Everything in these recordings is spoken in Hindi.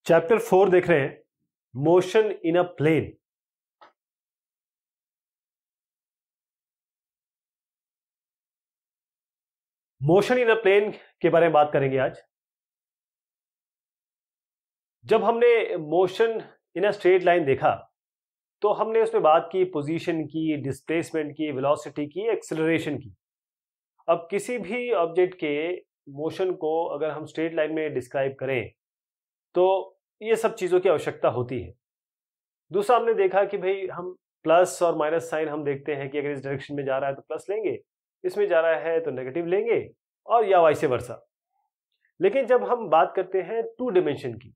चैप्टर 4 देख रहे हैं, motion in a plane. Motion in a plane के बारे में बात करेंगे आज। जब हमने motion in a straight line देखा तो हमने उसमें बात की पोजीशन की, डिस्प्लेसमेंट की, वेलोसिटी की, एक्सेलरेशन की। अब किसी भी ऑब्जेक्ट के मोशन को अगर हम स्ट्रेट लाइन में डिस्क्राइब करें तो ये सब चीजों की आवश्यकता होती है। दूसरा हमने देखा कि भाई हम प्लस और माइनस साइन हम देखते हैं कि अगर इस डायरेक्शन में जा रहा है तो प्लस लेंगे, इसमें जा रहा है तो नेगेटिव लेंगे, और या वाइस वर्सा। लेकिन जब हम बात करते हैं टू डिमेंशन की,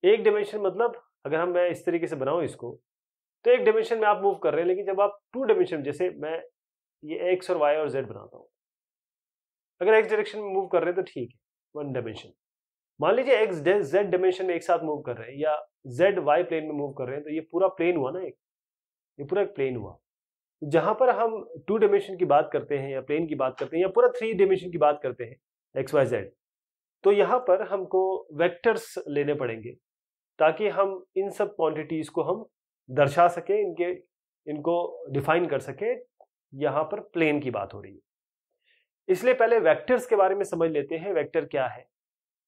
एक डिमेंशन मतलब अगर मैं इस तरीके से बनाऊं इसको, तो एक डिमेंशन में आप मूव कर रहे हैं। लेकिन जब आप टू डिमेंशन, जैसे मैं ये एक्स और वाई और जेड बनाता हूं, अगर एक्स डायरेक्शन में मूव कर रहे हैं तो ठीक है, वन डिमेंशन। मान लीजिए एक्स जेड डिमेंशन में एक साथ मूव कर रहे हैं या जेड वाई प्लेन में मूव कर रहे हैं, तो ये पूरा प्लेन हुआ ना, ये पूरा एक प्लेन हुआ। जहां पर हम टू डिमेंशन की बात करते हैं या प्लेन की बात करते हैं या पूरा थ्री डिमेंशन की बात करते हैं, एक्स वाई जेड, तो यहां पर हमको वेक्टर्स लेने पड़ेंगे ताकि हम इन सब क्वांटिटीज को हम दर्शा सके, इनको डिफाइन कर सके। यहां पर प्लेन की बात हो रही है, इसलिए पहले वेक्टर्स के बारे में समझ लेते हैं। वेक्टर क्या है,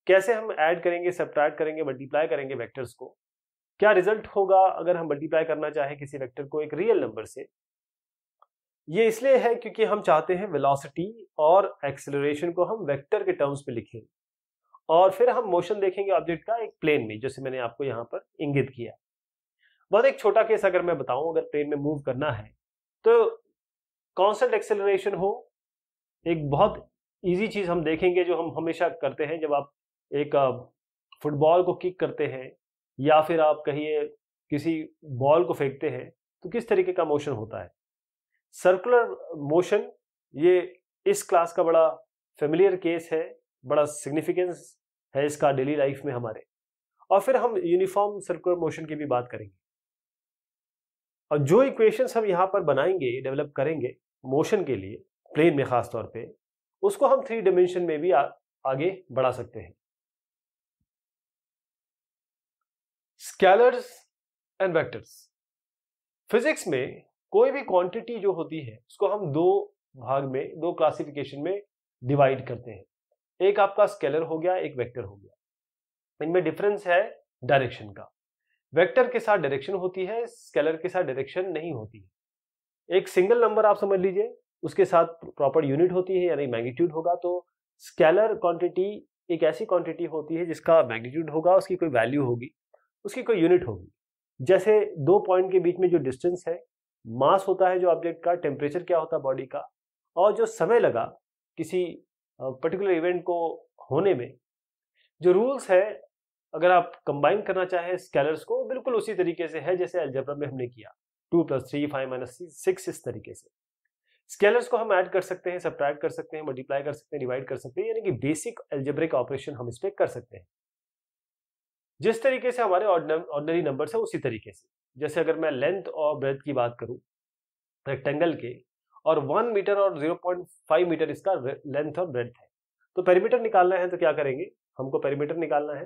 कैसे हम ऐड करेंगे, सब्ट्रैक्ट करेंगे, मल्टीप्लाई करेंगे वेक्टर्स को, क्या रिजल्ट होगा अगर हम मल्टीप्लाई करना चाहें किसी वेक्टर को एक रियल नंबर से। ये इसलिए है क्योंकि हम चाहते हैं वेलोसिटी और एक्सेलरेशन को हम वेक्टर के टर्म्स में लिखें, और फिर हम मोशन देखेंगे ऑब्जेक्ट का एक प्लेन में, जैसे मैंने आपको यहां पर इंगित किया। बहुत एक छोटा केस अगर मैं बताऊं, अगर प्लेन में मूव करना है तो कांस्टेंट एक्सेलरेशन हो, एक बहुत इजी चीज हम देखेंगे जो हम हमेशा करते हैं। जब आप एक फुटबॉल को किक करते हैं या फिर आप कहिए किसी बॉल को फेंकते हैं, तो किस तरीके का मोशन होता है, सर्कुलर मोशन। ये इस क्लास का बड़ा फेमिलियर केस है, बड़ा सिग्निफिकेंस है इसका डेली लाइफ में हमारे। और फिर हम यूनिफॉर्म सर्कुलर मोशन की भी बात करेंगे, और जो इक्वेशंस हम यहां पर बनाएंगे, डेवलप करेंगे मोशन के लिए प्लेन में खास तौर पे, उसको हम थ्री डिमेंशन में भी आगे बढ़ा सकते हैं। Scalars and vectors. फिजिक्स में कोई भी क्वांटिटी जो होती है उसको हम दो भाग में, दो क्लासिफिकेशन में डिवाइड करते हैं। एक आपका स्केलर हो गया, एक वेक्टर हो गया। इनमें डिफरेंस है डायरेक्शन का। वेक्टर के साथ डायरेक्शन होती है, स्केलर के साथ डायरेक्शन नहीं होती है। एक सिंगल नंबर आप समझ लीजिए, उसके साथ प्रॉपर यूनिट होती है, यानी मैग्नीट्यूड होगा। तो स्केलर क्वांटिटी एक ऐसी क्वांटिटी होती है जिसका मैग्नीट्यूड होगा, उसकी कोई वैल्यू होगी, उसकी कोई यूनिट होगी। जैसे दो पॉइंट के बीच में जो डिस्टेंस है, मास होता है जो ऑब्जेक्ट का, टेम्परेचर क्या होता है बॉडी का, और जो समय लगा किसी पर्टिकुलर इवेंट को होने में, जो रूल्स है, अगर आप कंबाइन करना चाहें स्केलर्स को, बिल्कुल उसी तरीके से है जैसे अलजेब्रा में हमने किया, 2 + 3 5 - 6, इस तरीके से स्केलर्स को हम ऐड कर सकते हैं, सब्ट्रैक्ट कर सकते हैं, मल्टीप्लाई कर सकते हैं, डिवाइड कर सकते हैं, यानी कि बेसिक अलजेब्रिक ऑपरेशन हम इस पे कर सकते हैं। जिस तरीके से हमारे ऑर्डिनरी नंबर्स है उसी तरीके से। जैसे अगर मैं लेंथ और ब्रेथ की बात करूं रेक्टेंगल के, और 1 मीटर और 0.5 मीटर इसका लेंथ और ब्रेथ है, तो पेरीमीटर निकालना है तो क्या करेंगे, हमको पेरीमीटर निकालना है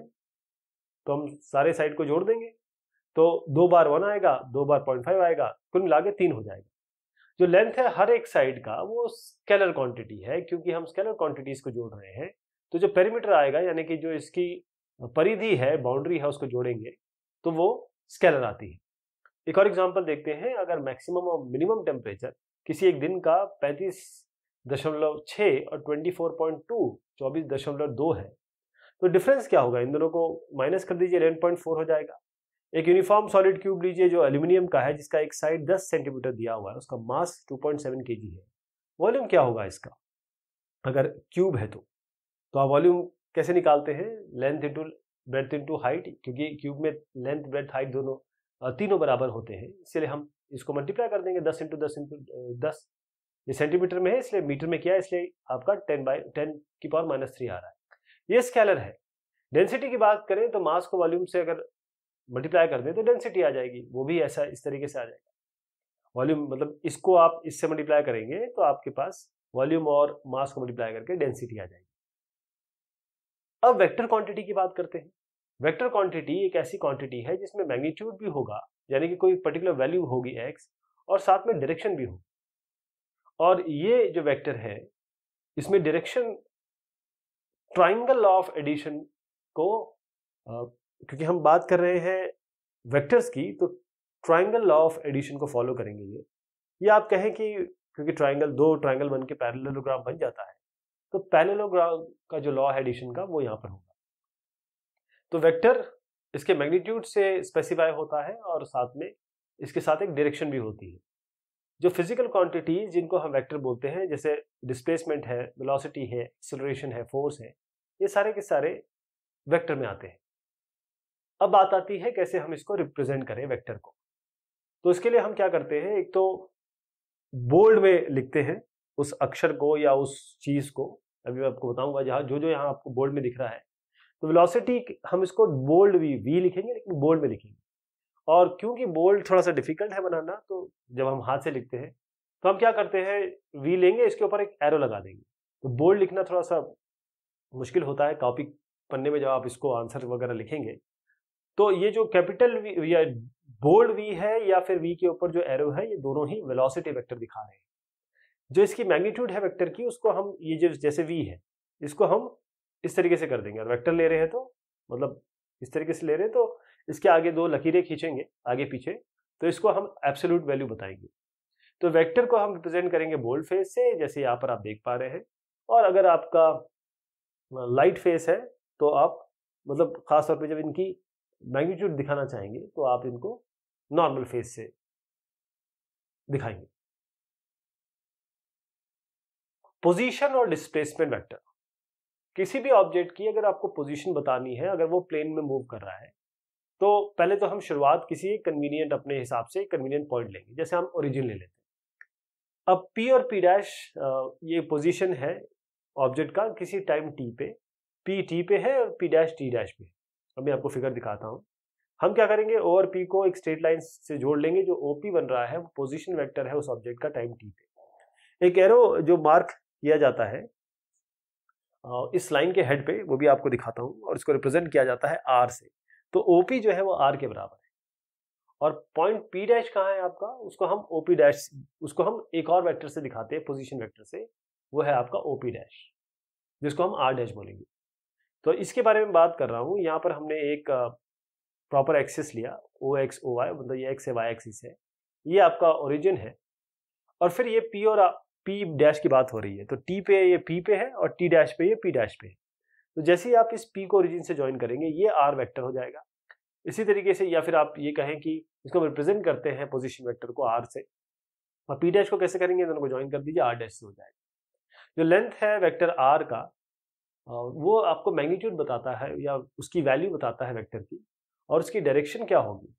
तो हम सारे साइड को जोड़ देंगे। तो 2 बार 1 आएगा, 2 बार 0.5 आएगा, कुल मिला के 3 हो जाएगा। जो लेंथ है हर एक साइड का वो स्केलर क्वांटिटी है, क्योंकि हम स्केलर क्वांटिटीज को जोड़ रहे हैं। तो जो पेरीमीटर आएगा, यानी कि जो इसकी परिधि है, बाउंड्री है, उसको जोड़ेंगे तो वो स्केलर आती है। एक और एग्जांपल देखते हैं। अगर मैक्सिमम और मिनिमम टेम्परेचर किसी एक दिन का 35.6 और 24.2 24.2 है, तो डिफरेंस क्या होगा, इन दोनों को माइनस कर दीजिए, 11.4 हो जाएगा। एक यूनिफॉर्म सॉलिड क्यूब लीजिए जो एल्यूमिनियम का है, जिसका एक साइड 10 सेंटीमीटर दिया हुआ है, उसका मास 2.7 kg है। वॉल्यूम क्या होगा इसका, अगर क्यूब है तो आप वॉल्यूम कैसे निकालते हैं, length into breadth into height, क्योंकि क्यूब में लेंथ ब्रेथ हाइट दोनों तीनों बराबर होते हैं, इसलिए हम इसको मल्टीप्लाई कर देंगे, 10 × 10 × 10। ये सेंटीमीटर में है इसलिए मीटर में किया है, इसलिए आपका 10⁻³ आ रहा है। ये स्केलर है। डेंसिटी की बात करें तो मास को वॉल्यूम से अगर मल्टीप्लाई कर दें तो डेंसिटी आ जाएगी, वो भी ऐसा इस तरीके से आ जाएगा। वॉल्यूम मतलब इसको आप इससे मल्टीप्लाई करेंगे तो आपके पास वॉल्यूम और मास को मल्टीप्लाई करके डेंसिटी आ जाएगी। अब वेक्टर क्वांटिटी की बात करते हैं। वेक्टर क्वांटिटी एक ऐसी क्वांटिटी है जिसमें मैग्नीट्यूड भी होगा, यानी कि कोई पर्टिकुलर वैल्यू होगी x, और साथ में डायरेक्शन भी हो। और ये जो वेक्टर है इसमें डायरेक्शन ट्राइंगल ऑफ एडिशन को क्योंकि हम बात कर रहे हैं वेक्टर्स की, तो ट्राइंगल ऑफ एडिशन को फॉलो करेंगे ये आप कहें कि क्योंकि दो ट्राइंगल बन के पैरेललोग्राम बन जाता है, तो पैरेललोग्राम का जो लॉ है एडिशन का वो यहां पर होगा। तो वेक्टर इसके मैग्नीट्यूड से स्पेसिफाई होता है और साथ में इसके साथ एक डायरेक्शन भी होती है। जो फिजिकल क्वांटिटीज जिनको हम वेक्टर बोलते हैं, जैसे डिस्प्लेसमेंट है, वेलोसिटी है, एक्सेलरेशन है, फोर्स है, ये सारे के सारे वेक्टर में आते हैं। अब बात आती है कैसे हम इसको रिप्रेजेंट करें वेक्टर को। तो इसके लिए हम क्या करते हैं, एक तो बोल्ड में लिखते हैं उस अक्षर को या उस चीज को। अभी मैं आपको बताऊंगा जहां जो यहाँ आपको बोल्ड में दिख रहा है, तो वेलोसिटी हम इसको बोल्ड वी लिखेंगे, लेकिन बोल्ड में लिखेंगे। और क्योंकि बोल्ड थोड़ा सा डिफिकल्ट है बनाना, तो जब हम हाथ से लिखते हैं तो हम क्या करते हैं, वी लेंगे, इसके ऊपर एक एरो लगा देंगे। तो बोल्ड लिखना थोड़ा सा मुश्किल होता है कॉपी पन्ने में, जब आप इसको आंसर वगैरह लिखेंगे। तो ये जो कैपिटल वी या बोल्ड वी है या फिर वी के ऊपर जो एरो है, ये दोनों ही वेलोसिटी वेक्टर दिखा रहे हैं। जो इसकी मैग्नीट्यूड है वेक्टर की, उसको हम ये जो जैसे वी है इसको हम इस तरीके से कर देंगे। और वेक्टर ले रहे हैं तो मतलब इस तरीके से ले रहे हैं, तो इसके आगे दो लकीरें खींचेंगे आगे पीछे, तो इसको हम एब्सोल्यूट वैल्यू बताएंगे। तो वेक्टर को हम रिप्रेजेंट करेंगे बोल्ड फेस से, जैसे यहाँ पर आप देख पा रहे हैं। और अगर आपका लाइट फेस है तो आप मतलब खास तौर पे जब इनकी मैग्नीट्यूड दिखाना चाहेंगे तो आप इनको नॉर्मल फेस से दिखाएंगे। पोजीशन और डिस्प्लेसमेंट वेक्टर, किसी भी ऑब्जेक्ट की अगर आपको पोजीशन बतानी है, अगर वो प्लेन में मूव कर रहा है, तो पहले तो हम शुरुआत किसी कन्वीनियंट अपने हिसाब से कन्वीनियंट पॉइंट लेंगे। जैसे हम ओरिजिन ले लेते हैं। अब P और P डैश ये पोजीशन है ऑब्जेक्ट का किसी टाइम t पे, P t पे है और P डैश t डैश पे। अब मैं आपको फिगर दिखाता हूं। हम क्या करेंगे, O और P को एक स्ट्रेट लाइन से जोड़ लेंगे। जो OP बन रहा है वो पोजीशन वेक्टर है उस ऑब्जेक्ट का टाइम t पे। एक एरो जो मार्क किया जाता है इस लाइन के हेड पे, वो भी आपको दिखाता हूं, और इसको रिप्रेजेंट किया जाता है R से। तो OP जो है वो R के बराबर है। और पॉइंट P डैश कहाँ है आपका, उसको हम OP डैश, उसको हम एक और वेक्टर से दिखाते हैं पोजीशन वेक्टर से, वो है आपका OP डैश, जिसको हम R डैश बोलेंगे। तो इसके बारे में बात कर रहा हूं। यहाँ पर हमने एक प्रॉपर एक्सिस लिया, OX OY, मतलब ये X है, Y एक्सिस है, ये आपका ओरिजिन है। और फिर ये P और P डैश की बात हो रही है, तो T पे ये P पे है और T डैश पे ये P डैश पे है। तो जैसे ही आप इस P को ओरिजिन से ज्वाइन करेंगे, ये R वेक्टर हो जाएगा। इसी तरीके से, या फिर आप ये कहें कि इसको रिप्रेजेंट करते हैं पोजीशन वेक्टर को R से, और P डैश को कैसे करेंगे, दोनों को ज्वाइन कर दीजिए, R डैश से हो जाएगा। जो लेंथ है वेक्टर R का, वो आपको मैग्नीट्यूड बताता है या उसकी वैल्यू बताता है वेक्टर की, और उसकी डायरेक्शन क्या होगी,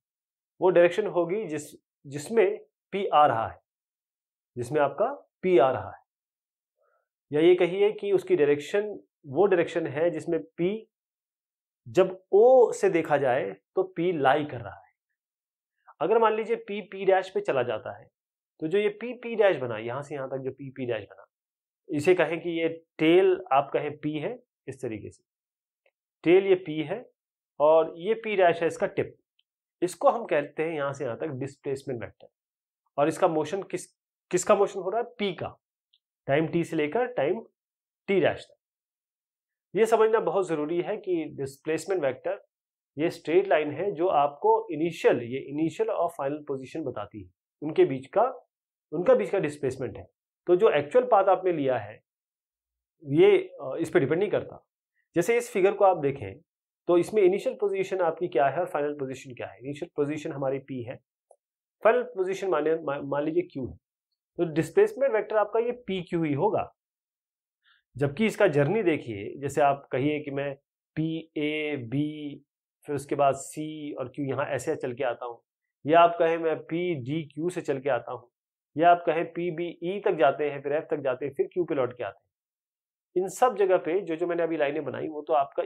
वो डायरेक्शन होगी जिसमें P आ रहा है, जिसमें आपका P आ रहा है। या ये कहिए कि उसकी डायरेक्शन वो डायरेक्शन है जिसमें P जब O से देखा जाए तो P लाई कर रहा है। अगर मान लीजिए P P डैश पे चला जाता है, तो जो ये P P डैश बना, यहां से यहां तक जो P P डैश बना, इसे कहें कि ये टेल आप कहें P है, इस तरीके से टेल ये P है और ये P डैश है इसका टिप। इसको हम कहते हैं यहां से यहां तक डिस्प्लेसमेंट वेक्टर। और इसका मोशन किसका मोशन हो रहा है, P का, टाइम t से लेकर टाइम t डैश तक। ये समझना बहुत जरूरी है कि डिस्प्लेसमेंट वेक्टर ये स्ट्रेट लाइन है जो आपको इनिशियल और फाइनल पोजीशन बताती है, उनका बीच का डिस्प्लेसमेंट है। तो जो एक्चुअल पाथ आपने लिया है ये इस पर डिपेंड नहीं करता। जैसे इस फिगर को आप देखें तो इसमें इनिशियल पोजीशन आपकी क्या है और फाइनल पोजीशन क्या है। इनिशियल पोजीशन हमारी P है, फाइनल पोजीशन मान लीजिए Q है। तो डिस्प्लेसमेंट वेक्टर आपका ये PQ ही होगा। जबकि इसका जर्नी देखिए, जैसे आप कहिए कि मैं PA B फिर उसके बाद C और Q यहाँ ऐसे चल के आता हूँ, या आप कहें मैं PDQ से चल के आता हूँ, या आप कहें PBE तक जाते हैं, फिर F तक जाते हैं, फिर Q पे लौट के आते हैं। इन सब जगह पे जो मैंने अभी लाइनें बनाई, वो तो आपका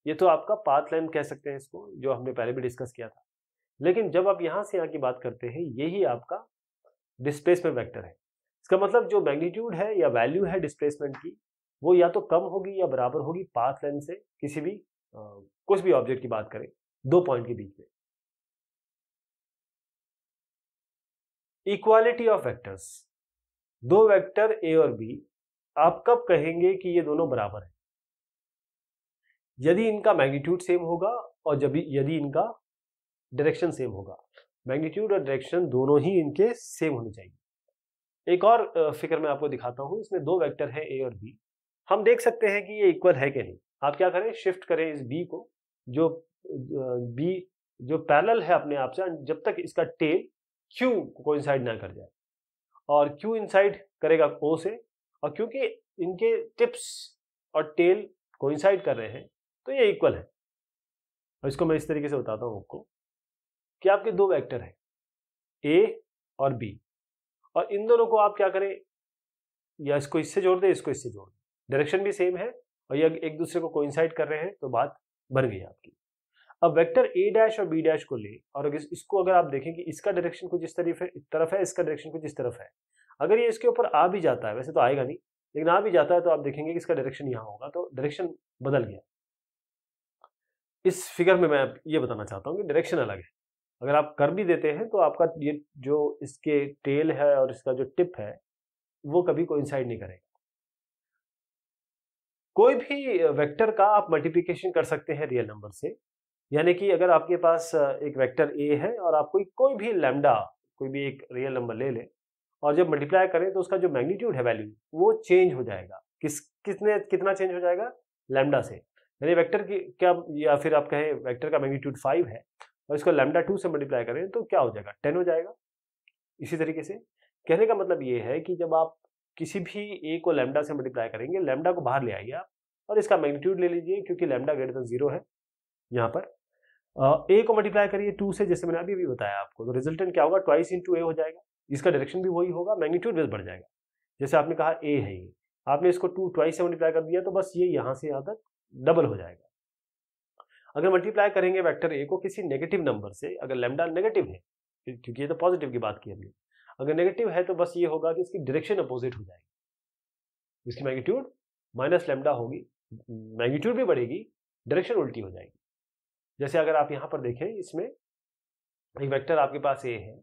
ये तो आपका पाथ लेंथ कह सकते हैं इसको, जो हमने पहले भी डिस्कस किया था। लेकिन जब आप यहाँ से यहाँ की बात करते हैं, यही आपका डिस्प्लेसमेंट वेक्टर है। इसका मतलब जो मैग्नीट्यूड है या वैल्यू है डिस्प्लेसमेंट की, वो या तो कम होगी या बराबर होगी पाथ लेंथ से किसी भी कुछ भी ऑब्जेक्ट की बात करें, 2 पॉइंट के बीच में। Equality of vectors, 2 vector A और बी, आप कब कहेंगे कि ये दोनों बराबर है? यदि इनका मैग्नीट्यूड सेम होगा और जब यदि इनका डायरेक्शन सेम होगा। मैग्नीट्यूड और डायरेक्शन दोनों ही इनके सेम होने चाहिए। एक और फिगर मैं आपको दिखाता हूं, इसमें 2 वेक्टर है ए और बी। हम देख सकते हैं कि ये इक्वल है कि नहीं। आप क्या करें, शिफ्ट करें इस बी को, जो बी जो पैरेलल है अपने आप से, जब तक इसका टेल क्यू कोइंसाइड ना कर जाए, और क्यू इनसाइड करेगा ओ से, और क्योंकि इनके टिप्स और टेल कोइंसाइड कर रहे हैं तो ये इक्वल है। और इसको मैं इस तरीके से बताता हूं आपको कि आपके 2 वेक्टर हैं ए और बी, और इन दोनों को आप क्या करें, या इसको इससे जोड़ दें, इसको इससे जोड़ दें, डायरेक्शन भी सेम है और ये एक दूसरे को कोइंसाइड कर रहे हैं, तो बात बन गई आपकी। अब वेक्टर ए डैश और बी डैश को ले, और इसको अगर आप देखें कि इसका डायरेक्शन कुछ इस तरफ है, इसका डायरेक्शन कुछ इस तरफ है। अगर ये इसके ऊपर आ भी जाता है, वैसे तो आएगा नहीं, लेकिन आ भी जाता है, तो आप देखेंगे कि इसका डायरेक्शन यहाँ होगा, तो डायरेक्शन बदल गया। इस फिगर में मैं ये बताना चाहता हूँ कि डायरेक्शन अलग है। अगर आप कर भी देते हैं तो आपका ये जो इसके टेल है और इसका जो टिप है वो कभी कोइंसाइड नहीं करेगा। कोई भी वेक्टर का आप मल्टीप्लिकेशन कर सकते हैं रियल नंबर से, यानी कि अगर आपके पास एक वेक्टर ए है और आप कोई भी लैम्डा, कोई भी एक रियल नंबर ले लें, और जब मल्टीप्लाई करें तो उसका जो मैग्नीट्यूड है वैल्यू, वो चेंज हो जाएगा। कितना चेंज हो जाएगा? लैम्डा से। यानी वेक्टर की क्या, या फिर आप कहें वेक्टर का मैग्नीट्यूड 5 है और इसको लैम्डा 2 से मल्टीप्लाई करें तो क्या हो जाएगा? 10 हो जाएगा। इसी तरीके से कहने का मतलब ये है कि जब आप किसी भी ए को लैम्डा से मल्टीप्लाई करेंगे, लैम्डा को बाहर ले आइए आप और इसका मैग्नीट्यूड ले लीजिए, क्योंकि लैम्डा ग्रेटर देन 0 है। यहाँ पर ए को मल्टीप्लाई करिए 2 से, जैसे मैंने अभी बताया आपको, तो रिजल्टेंट क्या होगा? ट्वाइस इंटू ए हो जाएगा। इसका डायरेक्शन भी वही होगा, मैग्नीट्यूड बस बढ़ जाएगा। जैसे आपने कहा ए है ये, आपने इसको 2 ट्वाइस से मल्टीप्लाई कर दिया, तो बस ये यहाँ से यहाँ तक डबल हो जाएगा। अगर मल्टीप्लाई करेंगे वेक्टर ए को किसी नेगेटिव नंबर से, अगर लैम्डा नेगेटिव है, क्योंकि ये तो पॉजिटिव की बात की हमने, अगर नेगेटिव है तो बस ये होगा कि इसकी डायरेक्शन अपोजिट हो जाएगी। इसकी मैग्नीट्यूड माइनस लैम्डा होगी, मैग्नीट्यूड भी बढ़ेगी, डायरेक्शन उल्टी हो जाएगी। जैसे अगर आप यहाँ पर देखें, इसमें एक वेक्टर आपके पास ए है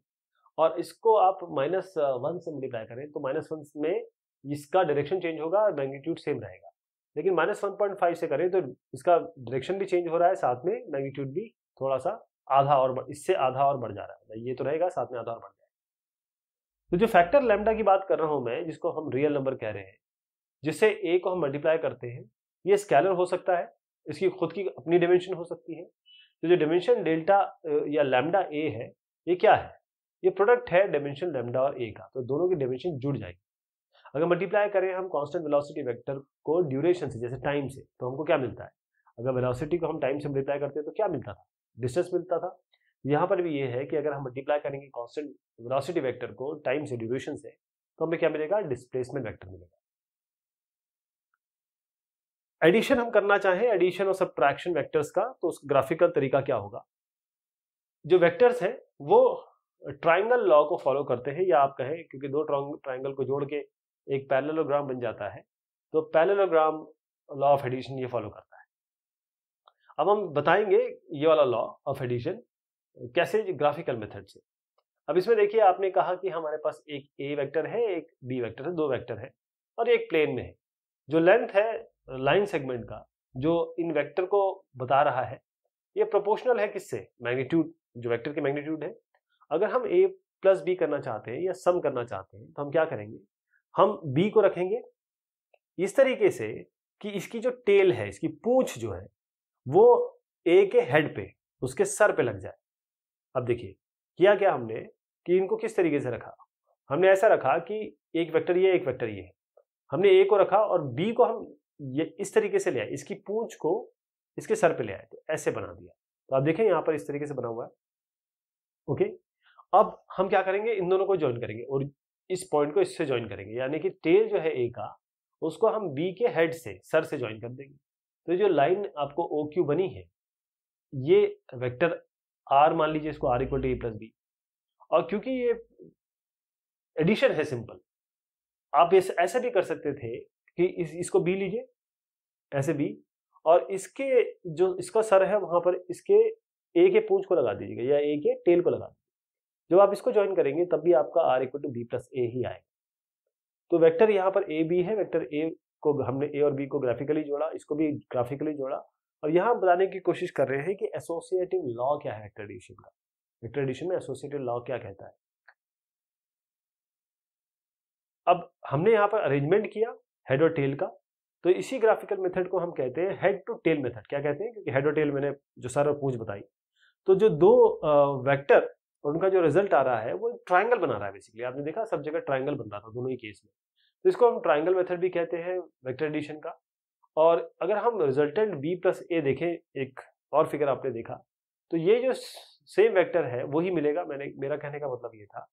और इसको आप -1 से मल्टीप्लाई करें तो -1 में इसका डायरेक्शन चेंज होगा और मैग्नीट्यूड सेम रहेगा। लेकिन -1.5 से करें तो इसका डायरेक्शन भी चेंज हो रहा है, साथ में मैग्नीट्यूड भी थोड़ा सा इससे आधा और बढ़ जा रहा है। ये तो रहेगा, साथ में आधा और बढ़ जाएगा। तो जो फैक्टर लैम्डा की बात कर रहा हूं मैं, जिसको हम रियल नंबर कह रहे हैं, जिससे ए को हम मल्टीप्लाई करते हैं, ये स्केलर हो सकता है, इसकी खुद की अपनी डिमेंशन हो सकती है। तो जो डिमेंशन डेल्टा या लैम्डा ए है, ये क्या है? ये प्रोडक्ट है डिमेंशन लैम्डा और ए का, तो दोनों की डिमेंशन जुड़ जाएगी। अगर मल्टीप्लाई करें हम कांस्टेंट वेलोसिटी वेक्टर को ड्यूरेशन से, जैसे टाइम से, तो हमको क्या मिलता है? अगर वेलोसिटी को हम टाइम से मल्टीप्लाई करते हैं तो क्या मिलता था? डिस्टेंस मिलता था। यहाँ पर भी ये है कि अगर हम मल्टीप्लाई करेंगे कांस्टेंट वेलोसिटी वेक्टर को टाइम से, ड्यूरेशन से, तो हमें क्या मिलेगा? डिस्प्लेसमेंट वेक्टर मिलेगा। एडिशन हम करना चाहें, एडिशन और सब्ट्रैक्शन वेक्टर्स का, तो उस ग्राफिकल तरीका क्या होगा? जो वेक्टर्स हैं वो ट्राइंगल लॉ को फॉलो करते हैं, या आप कहें क्योंकि 2 ट्राइंगल को जोड़ के एक पैरेललोग्राम बन जाता है, तो पैरेललोग्राम लॉ ऑफ एडिशन ये फॉलो करता है। अब हम बताएंगे ये वाला लॉ ऑफ एडिशन कैसे, ग्राफिकल मेथड से। अब इसमें देखिए, आपने कहा कि हमारे पास एक ए वेक्टर है, एक बी वेक्टर है, 2 वेक्टर है और एक प्लेन में है। जो लेंथ है लाइन सेगमेंट का, जो इन वेक्टर को बता रहा है, ये प्रोपोर्शनल है किससे? मैग्नीट्यूड, जो वेक्टर की मैग्नीट्यूड है। अगर हम a प्लस बी करना चाहते हैं या सम करना चाहते हैं, तो हम क्या करेंगे? हम b को रखेंगे इस तरीके से कि इसकी जो टेल है, इसकी पूंछ जो है, वो a के हेड पे, उसके सर पे लग जाए। अब देखिए किया क्या हमने कि इनको किस तरीके से रखा। हमने ऐसा रखा कि एक वेक्टर ये, एक वेक्टर ये है। हमने a को रखा और b को हम ये इस तरीके से ले आए, इसकी पूंछ को इसके सर पे ले आए, तो ऐसे बना दिया। तो आप देखें यहाँ पर इस तरीके से बना हुआ है। ओके, अब हम क्या करेंगे? इन दोनों को ज्वाइन करेंगे और इस पॉइंट को इससे ज्वाइन करेंगे, यानी कि टेल जो है ए का, उसको हम बी के हेड से, सर से ज्वाइन कर देंगे। तो जो लाइन आपको ओ क्यू बनी है, ये वेक्टर आर मान लीजिए, इसको R equal to A plus B. और क्योंकि ये एडिशन है सिंपल, आप ऐसे भी कर सकते थे कि इसको बी लीजिए, ऐसे बी, और इसके जो इसका सर है वहां पर इसके ए के पूंछ को लगा दीजिएगा या ए के टेल को लगा दीजिएगा। जब आप इसको ज्वाइन करेंगे तब भी आपका r equal to B plus A ही आएगा। तो वेक्टर यहाँ पर ए बी है, वेक्टर ए को हमने ए और बी को ग्राफिकली जोड़ा, इसको भी ग्राफिकली जोड़ा। और यहाँ बताने की कोशिश कर रहे हैं कि एसोसिएटिव लॉ क्या है वेक्टर एडिशन का। वेक्टर एडिशन में एसोसिएटिव लॉ क्या कहता है। अब हमने यहाँ पर अरेंजमेंट किया हेड और टेल का, तो इसी ग्राफिकल मेथड को हम कहते हैं हेड टू टेल मेथड। क्या कहते हैं, क्योंकि हेड और टेल मैंने जो सर और पूंछ बताई, तो जो दो वेक्टर और उनका जो रिजल्ट आ रहा है वो ट्राइंगल बना रहा है। बेसिकली आपने देखा सब जगह ट्राइंगल बन रहा था दोनों ही केस में, तो इसको हम ट्राइंगल मेथड भी कहते हैं वेक्टर एडिशन का। और अगर हम रिजल्टेंट बी प्लस ए देखें, एक और फिगर आपने देखा, तो ये जो सेम वेक्टर है वही मिलेगा। मेरा कहने का मतलब ये था,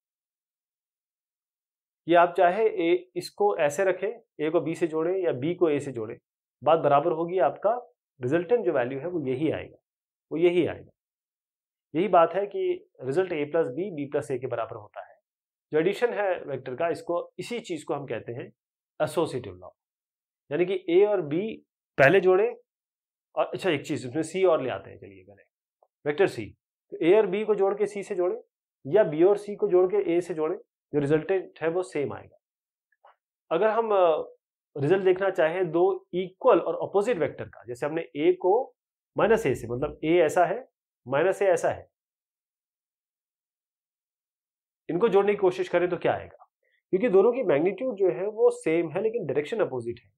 ये आप चाहे इसको ऐसे रखें, ए को बी से जोड़ें या बी को ए से जोड़ें, बात बराबर होगी। आपका रिजल्टेंट जो वैल्यू है वो यही आएगा, वो यही आएगा। यही बात है कि रिजल्ट ए प्लस बी बी प्लस ए के बराबर होता है। जो एडिशन है वेक्टर का, इसको इसी चीज को हम कहते हैं एसोसिएटिव लॉ। यानी कि ए और बी पहले जोड़े, और अच्छा एक चीज उसमें सी और ले आते हैं, चलिए करें वेक्टर सी, तो ए और बी को जोड़ के सी से जोड़े या बी और सी को जोड़ के ए से जोड़े, जो रिजल्टेंट है वो सेम आएगा। अगर हम रिजल्ट देखना चाहें दो इक्वल और अपोजिट वेक्टर का, जैसे हमने ए को माइनस ए से, मतलब ए ऐसा है माइनस ए ऐसा है, इनको जोड़ने की कोशिश करें तो क्या आएगा, क्योंकि दोनों की मैग्नीट्यूड जो है वो सेम है लेकिन डायरेक्शन अपोजिट है।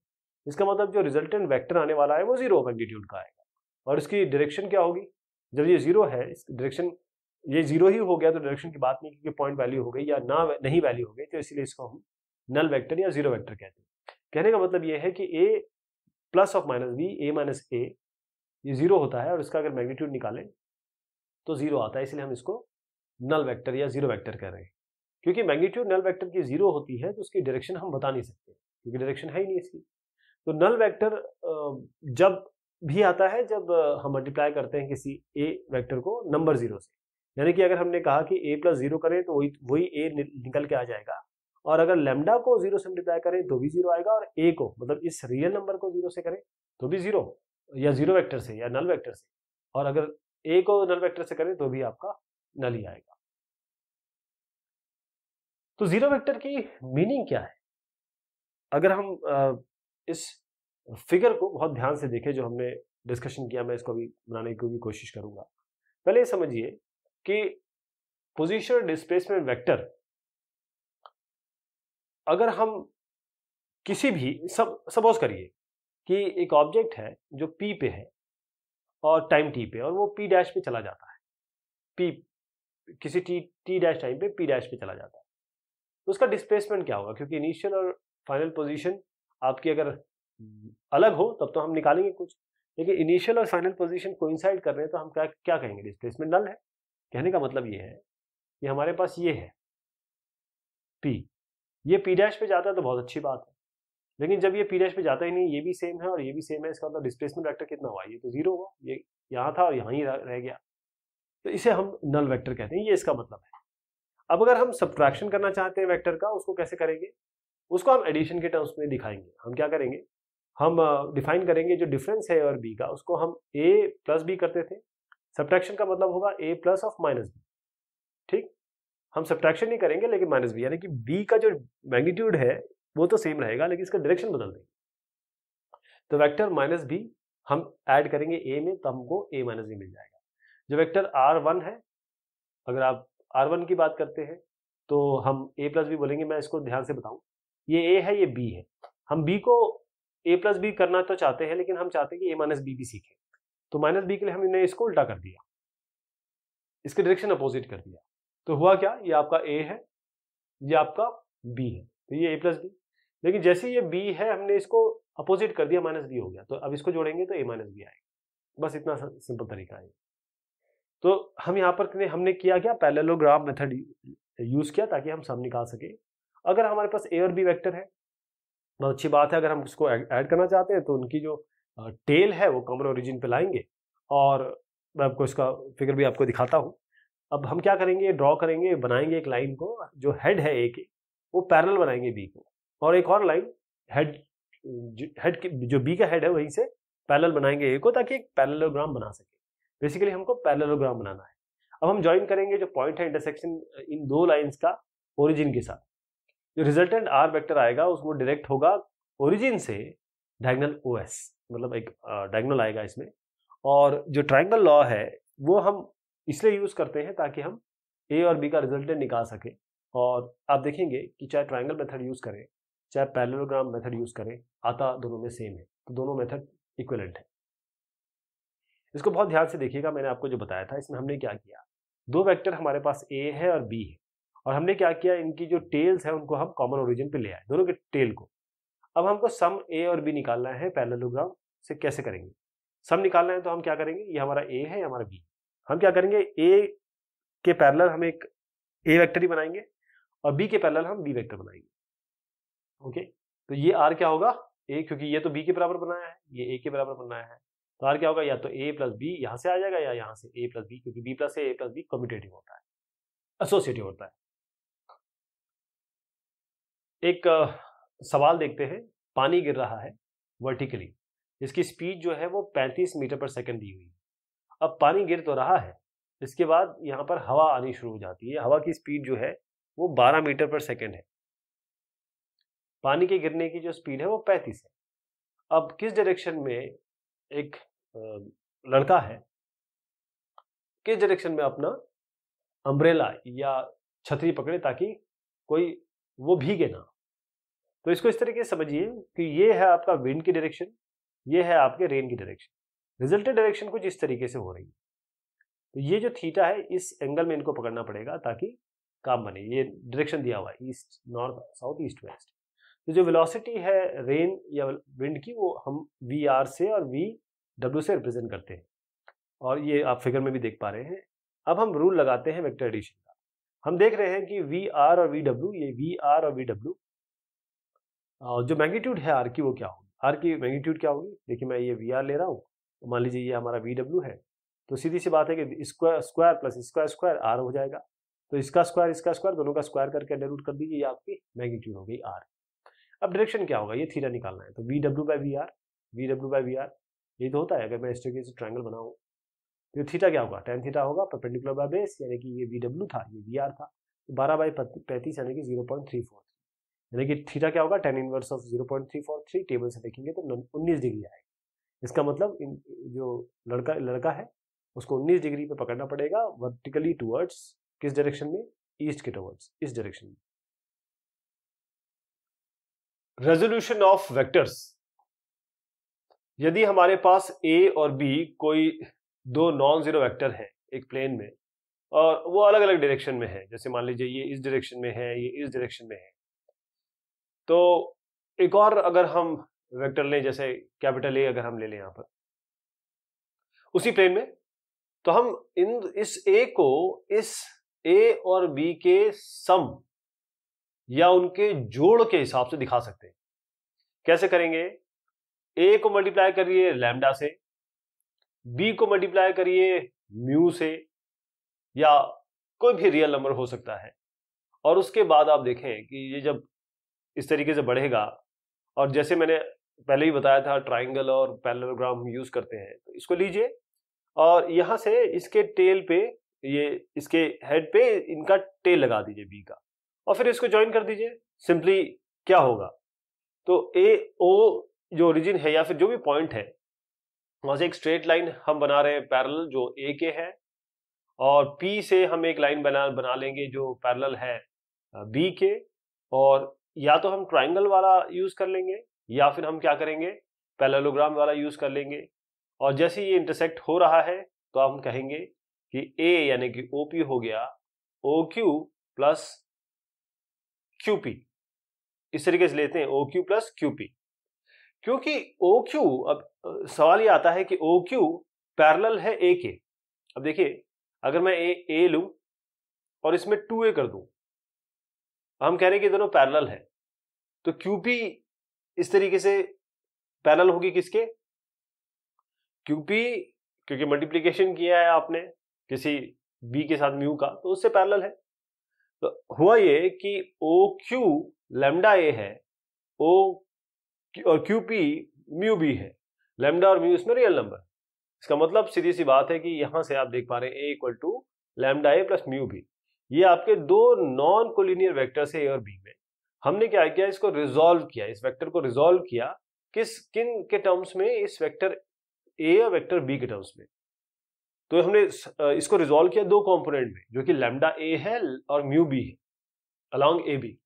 इसका मतलब जो रिजल्टेंट वेक्टर आने वाला है वो जीरो मैग्नीट्यूड का आएगा, और इसकी डायरेक्शन क्या होगी, जब ये जीरो है इसकी डायरेक्शन, ये जीरो ही हो गया तो डायरेक्शन की बात नहीं, क्योंकि पॉइंट वैल्यू हो गई या ना नहीं वैल्यू हो गई, तो इसलिए इसको हम नल वेक्टर या जीरो वेक्टर कहते हैं। कहने का मतलब ये है कि A plus of minus B, A minus A, ये जीरो होता है और इसका अगर मैग्नीट्यूड निकालें तो जीरो आता है, इसलिए हम इसको नल वेक्टर या जीरो वेक्टर कह रहे हैं। क्योंकि मैग्नीट्यूड नल वेक्टर की जीरो होती है तो उसकी डायरेक्शन हम बता नहीं सकते, क्योंकि डायरेक्शन है ही नहीं इसकी। तो नल वेक्टर जब भी आता है जब हम मल्टीप्लाई करते हैं किसी ए वेक्टर को नंबर जीरो से, यानी कि अगर हमने कहा कि ए प्लस जीरो करें तो वही ए निकल के आ जाएगा, और अगर लैम्डा को जीरो से मल्टीप्लाई करें तो भी जीरो आएगा, और ए को मतलब इस रियल नंबर को जीरो से करें तो भी जीरो, या जीरो वेक्टर से या नल वेक्टर से, और अगर ए को नल वेक्टर से करें तो भी आपका नल ही आएगा। तो जीरो वेक्टर की मीनिंग क्या है, अगर हम इस फिगर को बहुत ध्यान से देखें जो हमने डिस्कशन किया, मैं इसको भी बनाने की भी कोशिश करूंगा। पहले समझिए कि पोजीशन डिस्प्लेसमेंट वेक्टर, अगर हम किसी भी सपोज करिए कि एक ऑब्जेक्ट है जो पी पे है और टाइम टी पे, और वो पी डैश पे चला जाता है, पी किसी टी डैश टाइम पे पी डैश पे चला जाता है, तो उसका डिस्प्लेसमेंट क्या होगा, क्योंकि इनिशियल और फाइनल पोजीशन आपकी अगर अलग हो तब तो हम निकालेंगे कुछ, लेकिन इनिशियल और फाइनल पोजीशन कोइंसाइड कर रहे हैं तो हम क्या कहेंगे, डिस्प्लेसमेंट नल है। कहने का मतलब ये है कि हमारे पास ये है पी, ये पी डैश पे जाता है तो बहुत अच्छी बात है, लेकिन जब ये पी डैश पे जाता ही नहीं, ये भी सेम है और ये भी सेम है, इसका मतलब डिस्प्लेसमेंट वेक्टर कितना हुआ, ये तो जीरो हुआ, ये यहाँ था और यहाँ ही रह गया, तो इसे हम नल वेक्टर कहते हैं, ये इसका मतलब है। अब अगर हम सब्ट्रैक्शन करना चाहते हैं वेक्टर का, उसको कैसे करेंगे, उसको हम एडिशन के टर्म्स में दिखाएंगे। हम क्या करेंगे, हम डिफाइन करेंगे जो डिफरेंस है और बी का, उसको हम ए प्लस बी करते थे, सब्ट्रैक्शन का मतलब होगा ए प्लस ऑफ माइनस बी। ठीक, हम सब्ट्रैक्शन नहीं करेंगे लेकिन माइनस बी, यानी कि बी का जो मैग्नीट्यूड है वो तो सेम रहेगा लेकिन इसका डायरेक्शन बदल देंगे। तो वेक्टर माइनस बी हम ऐड करेंगे ए में तो हमको ए माइनस बी मिल जाएगा। जो वेक्टर R1 है, अगर आप R1 की बात करते हैं तो हम ए प्लस बी बोलेंगे। मैं इसको ध्यान से बताऊं, ये ए है, ये बी है, हम बी को ए प्लस बी करना तो चाहते हैं लेकिन हम चाहते हैं कि ए माइनस बी भी सीखें, तो माइनस बी के लिए हमने इसको उल्टा कर दिया, इसके डायरेक्शन अपोजिट कर दिया। तो हुआ क्या, ये आपका ए है, ये आपका बी है, तो ये ए प्लस बी, लेकिन जैसे ये बी है हमने इसको अपोजिट कर दिया, माइनस बी हो गया, तो अब इसको जोड़ेंगे तो ए माइनस बी आएगा। बस इतना सिंपल तरीका है। तो हम यहाँ पर हमने किया क्या, पैरेललोग्राम मेथड यूज किया ताकि हम सम निकाल सके। अगर हमारे पास ए और बी वेक्टर है, बहुत अच्छी बात है। अगर हम उसको ऐड करना चाहते हैं तो उनकी जो टेल है वो कॉमन ओरिजिन पे लाएंगे, और मैं आपको इसका फिगर भी आपको दिखाता हूँ। अब हम क्या करेंगे, ड्रॉ करेंगे, बनाएंगे एक लाइन को, जो हेड है ए के वो पैरेलल बनाएंगे बी को, और एक और लाइन हेड जो बी का हेड है वहीं से पैरेलल बनाएंगे ए को ताकि एक पैरेललोग्राम बना सके। बेसिकली हमको पैरेललोग्राम बनाना है। अब हम ज्वाइन करेंगे जो पॉइंट है इंटरसेक्शन इन दो लाइंस का ओरिजिन के साथ। जो रिजल्टेंट आर वेक्टर आएगा उसको डायरेक्ट होगा ओरिजिन से डायगोनल ओएस, मतलब एक डायगोनल आएगा इसमें। और जो ट्रायंगल लॉ है वो हम इसलिए यूज करते हैं ताकि हम ए और बी का रिजल्टेंट निकाल सके। और आप देखेंगे कि चाहे ट्रायंगल मेथड यूज करें चाहे पैरेललोग्राम मेथड यूज करें, आता दोनों में सेम है, तो दोनों मेथड इक्विवेलेंट है। इसको बहुत ध्यान से देखिएगा। मैंने आपको जो बताया था इसमें हमने क्या किया, दो वेक्टर हमारे पास ए है और बी है, और हमने क्या किया, इनकी जो टेल्स है उनको हम कॉमन ओरिजिन पे ले आए, दोनों के टेल को। अब हमको सम ए और बी निकालना है पैरेललोग्राम से। कैसे करेंगे? सम निकालना है तो हम क्या करेंगे, ये हमारा ए है, ये हमारा बी। हम क्या करेंगे, ए के पैरेलल हम एक ए वेक्टर ही बनाएंगे और बी के पैरेलल हम बी वेक्टर बनाएंगे। ओके, तो ये आर क्या होगा, ए, क्योंकि ये तो बी के बराबर बनाया है, ये ए के बराबर बनाया है, तो आर क्या होगा, या तो ए प्लस बी यहां से आ जाएगा या यहां से ए प्लस बी, क्योंकि बी प्लस ए प्लस बी कम्यूटेटिव होता है, एसोसिएटिव होता है। एक सवाल देखते हैं। पानी गिर रहा है वर्टिकली, इसकी स्पीड जो है वो 35 मीटर पर सेकंड दी हुई है। अब पानी गिर तो रहा है, इसके बाद यहाँ पर हवा आनी शुरू हो जाती है। हवा की स्पीड जो है वो 12 मीटर पर सेकंड है। पानी के गिरने की जो स्पीड है वो 35 है। अब किस डायरेक्शन में एक लड़का है, किस डायरेक्शन में अपना अम्ब्रेला या छतरी पकड़े ताकि कोई वो भीगे ना। तो इसको इस तरीके से समझिए कि ये है आपका विंड की डायरेक्शन, ये है आपके रेन की डायरेक्शन। रिजल्टेंट डायरेक्शन कुछ इस तरीके से हो रही है। तो ये जो थीटा है इस एंगल में इनको पकड़ना पड़ेगा ताकि काम बने। ये डायरेक्शन दिया हुआ है east north south east west. तो जो वेलोसिटी है रेन या विंड की वो हम वी आर से और वी डब्ल्यू से रिप्रेजेंट करते हैं, और ये आप फिगर में भी देख पा रहे हैं। अब हम रूल लगाते हैं वेक्टर एडिशन का। हम देख रहे हैं कि वी आर और वी डब्ल्यू, ये वी आर और वी डब्ल्यू जो मैग्नीट्यूड है आर की वो क्या होगी, आर की मैग्नीट्यूड क्या होगी। देखिए मैं ये वी आर ले रहा हूँ, तो मान लीजिए ये हमारा वी डब्ल्यू है, तो सीधी सी बात है कि square square plus square square R हो जाएगा। तो इसका स्क्वायर दोनों का स्क्वायर करके अंडर रूट कर दीजिए, ये आपकी मैग्नीट्यूड हो गई आर। अब डायरेक्शन क्या होगा, ये थीटा निकालना है, तो V W by V R, V W by V R ये तो होता है। अगर मैं इस तरीके से ट्रायंगल बनाऊँ तो थीटा क्या होगा, tan थीटा होगा परपेंडिकुलर बाय बेस, यानी कि ये वी डब्ल्यू था, ये वी आर था, तो 12/35 यानी कि 0.34, यानी कि थीटा क्या होगा, tan इनवर्स ऑफ 0.343। टेबल से देखेंगे तो 19 डिग्री आएगा। इसका मतलब जो लड़का है उसको 19 डिग्री पे पकड़ना पड़ेगा वर्टिकली टुवर्ड्स, किस डायरेक्शन में, ईस्ट के टुवर्ड्स, इस डायरेक्शन में। Resolution of vectors. यदि हमारे पास ए और बी कोई दो नॉन जीरो वेक्टर है एक प्लेन में, और वो अलग अलग डायरेक्शन में है, जैसे मान लीजिए ये इस डायरेक्शन में है, ये इस डायरेक्शन में है, तो एक और अगर हम वेक्टर लें, जैसे कैपिटल ए अगर हम ले लें यहां पर उसी प्लेन में, तो हम इस ए को इस ए और बी के सम या उनके जोड़ के हिसाब से दिखा सकते हैं। कैसे करेंगे, ए को मल्टीप्लाई करिए लैम्डा से, बी को मल्टीप्लाई करिए म्यू से, या कोई भी रियल नंबर हो सकता है, और उसके बाद आप देखें कि ये जब इस तरीके से बढ़ेगा, और जैसे मैंने पहले ही बताया था ट्राइंगल और पैरेललोग्राम हम यूज करते हैं, तो इसको लीजिए और यहां से इसके टेल पे, ये इसके हेड पे इनका टेल लगा दीजिए बी का, और फिर इसको ज्वाइन कर दीजिए। सिंपली क्या होगा, तो ए ओ जो ओरिजिन है या फिर जो भी पॉइंट है वहां से एक स्ट्रेट लाइन हम बना रहे हैं पैरेलल जो ए के है, और पी से हम एक लाइन बना लेंगे जो पैरेलल है बी के, और या तो हम ट्राइंगल वाला यूज कर लेंगे या फिर हम क्या करेंगे, पैरेललोग्राम वाला यूज कर लेंगे। और जैसे ये इंटरसेक्ट हो रहा है तो हम कहेंगे कि ए यानी कि ओपी हो गया ओ क्यू प्लस क्यूपी, इस तरीके से लेते हैं ओ क्यू प्लस क्यूपी, क्योंकि ओ क्यू, अब सवाल ये आता है कि ओ क्यू पैरेलल है ए के। अब देखिए अगर मैं ए लूं और इसमें 2a कर दूं, हम कह रहे हैं कि दोनों पैरेलल है, तो क्यूपी इस तरीके से पैरेलल होगी किसके, क्यूपी, क्योंकि मल्टीप्लिकेशन किया है आपने किसी बी के साथ म्यू का, तो उससे पैरेलल है। तो हुआ ये कि ओ क्यू लैम्डा ए है, ओ और क्यूपी म्यू बी है, लैम्डा और म्यू इसमें रियल नंबर। इसका मतलब सीधी सी बात है कि यहां से आप देख पा रहे हैं A equal to lambda A plus mu B. ये आपके दो नॉन कोलिनियर वेक्टर्स है ए और बी में। हमने क्या किया, इसको रिजॉल्व किया, इस वेक्टर को रिजॉल्व किया किन के टर्म्स में, इस वेक्टर ए और वेक्टर बी के टर्म्स में। तो हमने इसको रिजॉल्व किया दो कंपोनेंट में, जो कि लैम्डा ए है और म्यू बी है अलोंग ए बी।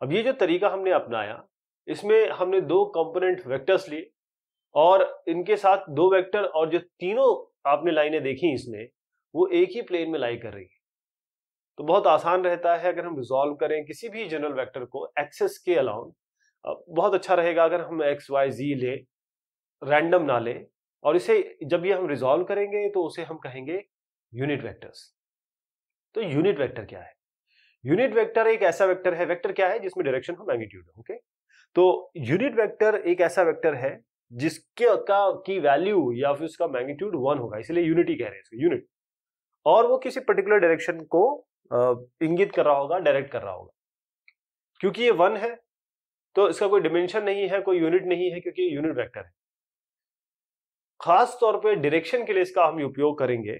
अब ये जो तरीका हमने अपनाया, इसमें हमने दो कंपोनेंट वेक्टर्स लिए और इनके साथ दो वेक्टर, और जो तीनों आपने लाइनें देखी इसमें वो एक ही प्लेन में लाई कर रही है। तो बहुत आसान रहता है अगर हम रिजॉल्व करें किसी भी जनरल वेक्टर को एक्सेस के अलाउंग। बहुत अच्छा रहेगा अगर हम एक्स वाई जी ले, रैंडम ना ले, और इसे जब ये हम रिजॉल्व करेंगे तो उसे हम कहेंगे यूनिट वेक्टर्स। तो यूनिट वेक्टर क्या है? यूनिट वेक्टर एक ऐसा वेक्टर है, वेक्टर क्या है जिसमें डायरेक्शन हो मैग्नीट्यूड हो। ओके, तो यूनिट वेक्टर एक ऐसा वेक्टर है जिसके की वैल्यू या फिर उसका मैग्नीट्यूड 1 होगा, इसलिए यूनिट ही कह रहे हैं इसको, यूनिट। और वो किसी पर्टिकुलर डायरेक्शन को इंगित कर रहा होगा, डायरेक्ट कर रहा होगा। क्योंकि ये 1 है तो इसका कोई डिमेंशन नहीं है, कोई यूनिट नहीं है, क्योंकि यूनिट वेक्टर है। खास तौर पे डायरेक्शन के लिए इसका हम उपयोग करेंगे।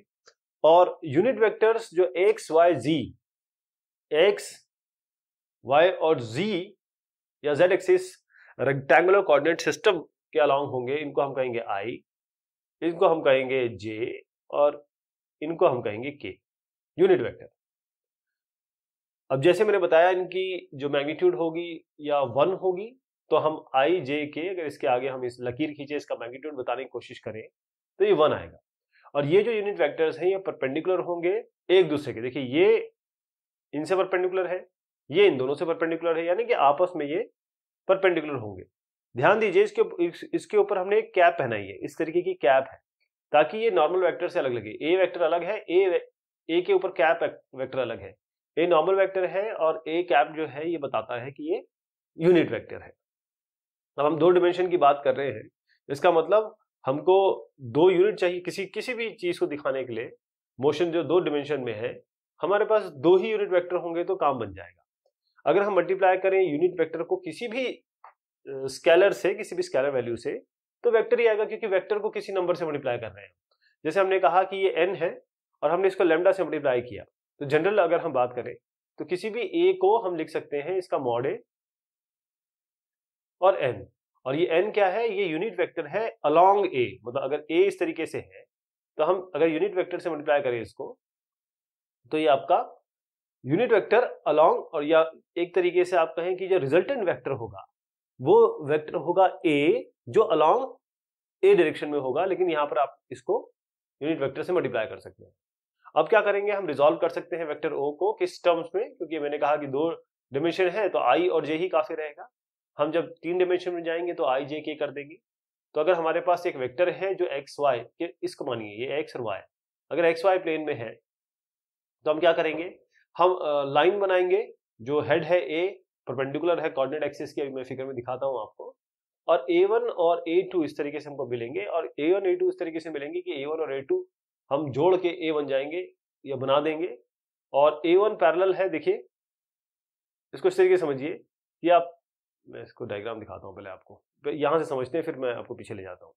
और यूनिट वेक्टर्स जो एक्स वाई जी, एक्स वाई और जी या Z axis rectangular coordinate system के अलोंग होंगे, इनको हम कहेंगे आई, इनको हम कहेंगे जे, और इनको हम कहेंगे के, यूनिट वेक्टर। अब जैसे मैंने बताया, इनकी जो मैग्नीट्यूड होगी या 1 होगी, तो हम आई जे के, अगर इसके आगे हम इस लकीर खींचे, इसका मैग्नीट्यूड बताने की कोशिश करें तो ये 1 आएगा। और ये जो यूनिट वेक्टर्स हैं ये परपेंडिकुलर होंगे एक दूसरे के। देखिए ये इनसे परपेंडिकुलर है, ये इन दोनों से परपेंडिकुलर है, यानी कि आपस में ये परपेंडिकुलर होंगे। ध्यान दीजिए, इसके ऊपर हमने एक कैप पहनाई है, इस तरीके की कैप है, ताकि ये नॉर्मल वेक्टर से अलग लगे। ए वेक्टर अलग है, ए के ऊपर कैप वेक्टर अलग है। ए नॉर्मल वेक्टर है और ए कैप जो है ये बताता है कि ये यूनिट वेक्टर है। अब हम दो डिमेंशन की बात कर रहे हैं, इसका मतलब हमको दो यूनिट चाहिए किसी भी चीज को दिखाने के लिए। मोशन जो दो डिमेंशन में है, हमारे पास दो ही यूनिट वेक्टर होंगे तो काम बन जाएगा। अगर हम मल्टीप्लाई करें यूनिट वेक्टर को किसी भी स्केलर से, किसी भी स्केलर वैल्यू से, तो वेक्टर ही आएगा, क्योंकि वेक्टर को किसी नंबर से मल्टीप्लाई कर रहे हैं। जैसे हमने कहा कि ये n है और हमने इसको लैम्डा से मल्टीप्लाई किया, तो जनरल अगर हम बात करें तो किसी भी a को हम लिख सकते हैं इसका मॉड a और n। और ये n क्या है? ये यूनिट वेक्टर है अलोंग a। मतलब अगर a इस तरीके से है तो हम अगर यूनिट वेक्टर से मल्टीप्लाई करें इसको, तो ये आपका यूनिट वेक्टर अलोंग, और या एक तरीके से आप कहें कि जो रिजल्टेंट वेक्टर होगा वो वेक्टर होगा a, जो अलोंग a डायरेक्शन में होगा, लेकिन यहां पर आप इसको यूनिट वेक्टर से मल्टीप्लाई कर सकते हैं। अब क्या करेंगे, हम रिजॉल्व कर सकते हैं वेक्टर o को किस टर्म्स में, क्योंकि मैंने कहा कि दो डिमेंशन है तो i और j ही काफी रहेगा। हम जब तीन डिमेंशन में जाएंगे तो i j k कर देंगे। तो अगर हमारे पास एक वेक्टर है जो एक्स वाई, इसको मानिए ये एक्स और वाई, अगर एक्स वाई प्लेन में है तो हम क्या करेंगे, हम लाइन बनाएंगे जो हेड है a, परपेंडिकुलर है कोऑर्डिनेट एक्सिस के, मैं फिगर में दिखाता हूं आपको। और a1 और a2 इस तरीके से हमको मिलेंगे, और a1 a2 इस तरीके से मिलेंगे कि a1 और a2 हम जोड़ के a बन जाएंगे या बना देंगे। और a1 पैरेलल है, देखिए इसको इस तरीके से समझिए कि आप, मैं इसको डायग्राम दिखाता हूं पहले आपको, यहां से समझते हैं फिर मैं आपको पीछे ले जाता हूं।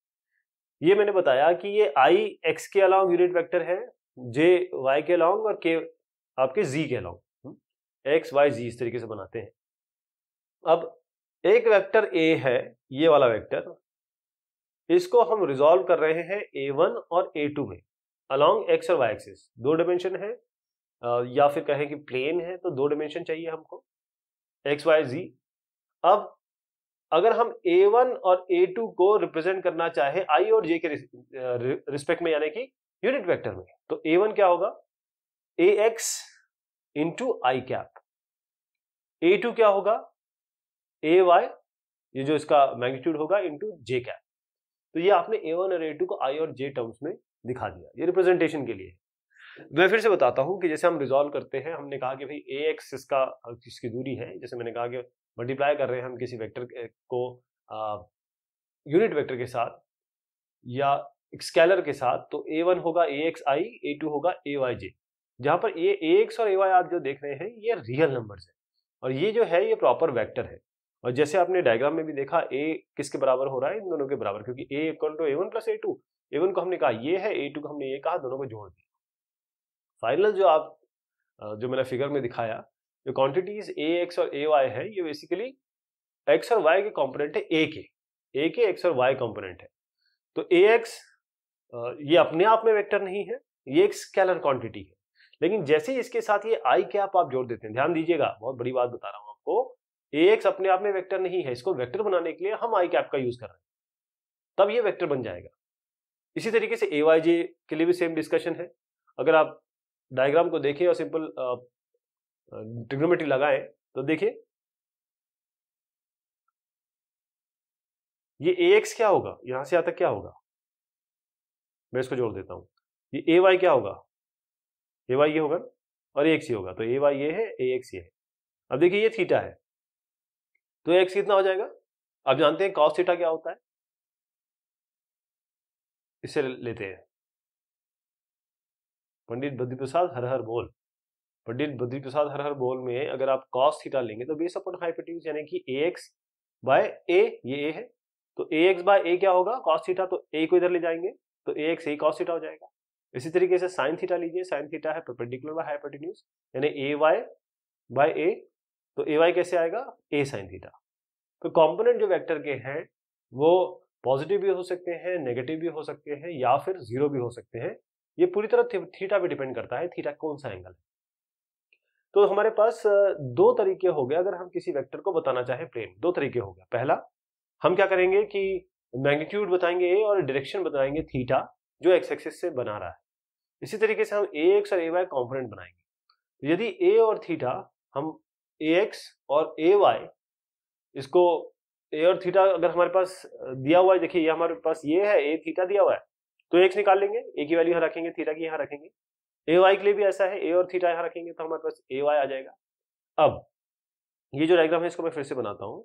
ये मैंने बताया कि ये i x के अलोंग यूनिट वेक्टर है, j y के अलोंग, और k आपके z के अलोंग, x y z इस तरीके से बनाते हैं। अब एक वेक्टर a है, ये वाला वेक्टर, इसको हम रिजॉल्व कर रहे हैं a1 और a2 में अलोंग x और y एक्सिस। दो डिमेंशन है, या फिर कहें कि प्लेन है, तो दो डिमेंशन चाहिए हमको x y z। अब अगर हम a1 और a2 को रिप्रेजेंट करना चाहे i और j के रिस्पेक्ट में, यानी कि यूनिट वेक्टर में, तो a1 क्या होगा, ax इंटू आई कैप, a2 क्या होगा, ay, ये जो इसका मैग्नीट्यूड होगा, इंटू जे कैप। तो ये आपने a1 और a2 को i और j टर्म्स में दिखा दिया, ये रिप्रेजेंटेशन के लिए। मैं फिर से बताता हूं कि जैसे हम रिजॉल्व करते हैं, हमने कहा कि भाई ax इसकी दूरी है, जैसे मैंने कहा कि मल्टीप्लाई कर रहे हैं हम किसी वेक्टर को यूनिट वेक्टर के साथ या स्केलर के साथ, तो a1 होगा axi, a2 होगा ayj। जहां पर ax और ay आप जो देख रहे हैं ये रियल नंबर्स है, और ये जो है ये प्रॉपर वेक्टर है। और जैसे आपने डायग्राम में भी देखा a किसके बराबर हो रहा है, इन दोनों के बराबर, क्योंकि a equal to a1 plus a2, a1 को हमने कहा ये है, a2 को हमने ये कहा, दोनों को जोड़ दिया। फाइनल जो मैंने फिगर में दिखाया, जो क्वांटिटीज ax और ay है, ये बेसिकली x और y के कंपोनेंट है a के x और y कंपोनेंट है। तो ax ये अपने आप में वेक्टर नहीं है, ये एक स्केलर क्वांटिटी है, लेकिन जैसे ही इसके साथ ये आई कैप आप जोड़ देते हैं, ध्यान दीजिएगा, बहुत बड़ी बात बता रहा हूं आपको, ax अपने आप में वेक्टर नहीं है, इसको वेक्टर बनाने के लिए हम आई कैप का यूज कर रहे हैं, तब ये वेक्टर बन जाएगा। इसी तरीके से ayj के लिए भी सेम डिस्कशन है। अगर आप डायग्राम को देखें और सिंपल ट्रिग्नोमेट्री लगाएं तो देखिए ये ax क्या होगा, यहां से यहां तक क्या होगा, मैं इसको जोड़ देता हूं, ये ay क्या होगा, ay ये होगा और ax ये होगा, तो ay ये है, ax ये है। अब देखिए ये थीटा है, तो x कितना हो जाएगा, आप जानते हैं cos थीटा क्या होता है, इससे लेते हैं, पंडित बद्री प्रसाद हर हर बोल, पंडित बद्री प्रसाद हर हर बोल में अगर आप cos थीटा लेंगे तो बेस अपॉन हाइपोटेन्यूज यानी कि ax बाय a, ये a है, तो ax बाय a क्या होगा, cos थीटा, तो a को इधर ले जाएंगे तो ax a cos थीटा हो जाएगा। इसी तरीके से sin थीटा लीजिए, sin थीटा है परपेंडिकुलर बाय हाइपोटेन्यूज यानी ay बाय a, तो ay कैसे आएगा, a sin थीटा। तो कंपोनेंट जो वेक्टर के हैं वो पॉजिटिव भी हो सकते हैं, नेगेटिव भी हो सकते हैं, या फिर जीरो भी हो सकते हैं, ये पूरी तरह थीटा पे डिपेंड करता है, थीटा कौन सा एंगल है। तो हमारे पास दो तरीके हो गए, अगर हम किसी वेक्टर को बताना चाहें प्लेन, दो तरीके हो गए। पहला हम क्या करेंगे कि मैग्नीट्यूड बताएंगे a और डायरेक्शन बताएंगे थीटा, जो एक्स एक्सिस से बना रहा है। इसी तरीके से हम ax और ay कंपोनेंट बनाएंगे। यदि a और थीटा, हम ax और ay इसको a और थीटा अगर हमारे पास दिया हुआ है, देखिए ये हमारे पास ये है, a थीटा दिया हुआ है, तो x निकाल लेंगे, a की वैल्यू यहाँ रखेंगे, थीटा की यहाँ रखेंगे। ay के लिए भी ऐसा है, a और थीटा यहाँ रखेंगे तो हमारे पास ay आ जाएगा। अब ये जो डायग्राम है इसको मैं फिर से बनाता हूं,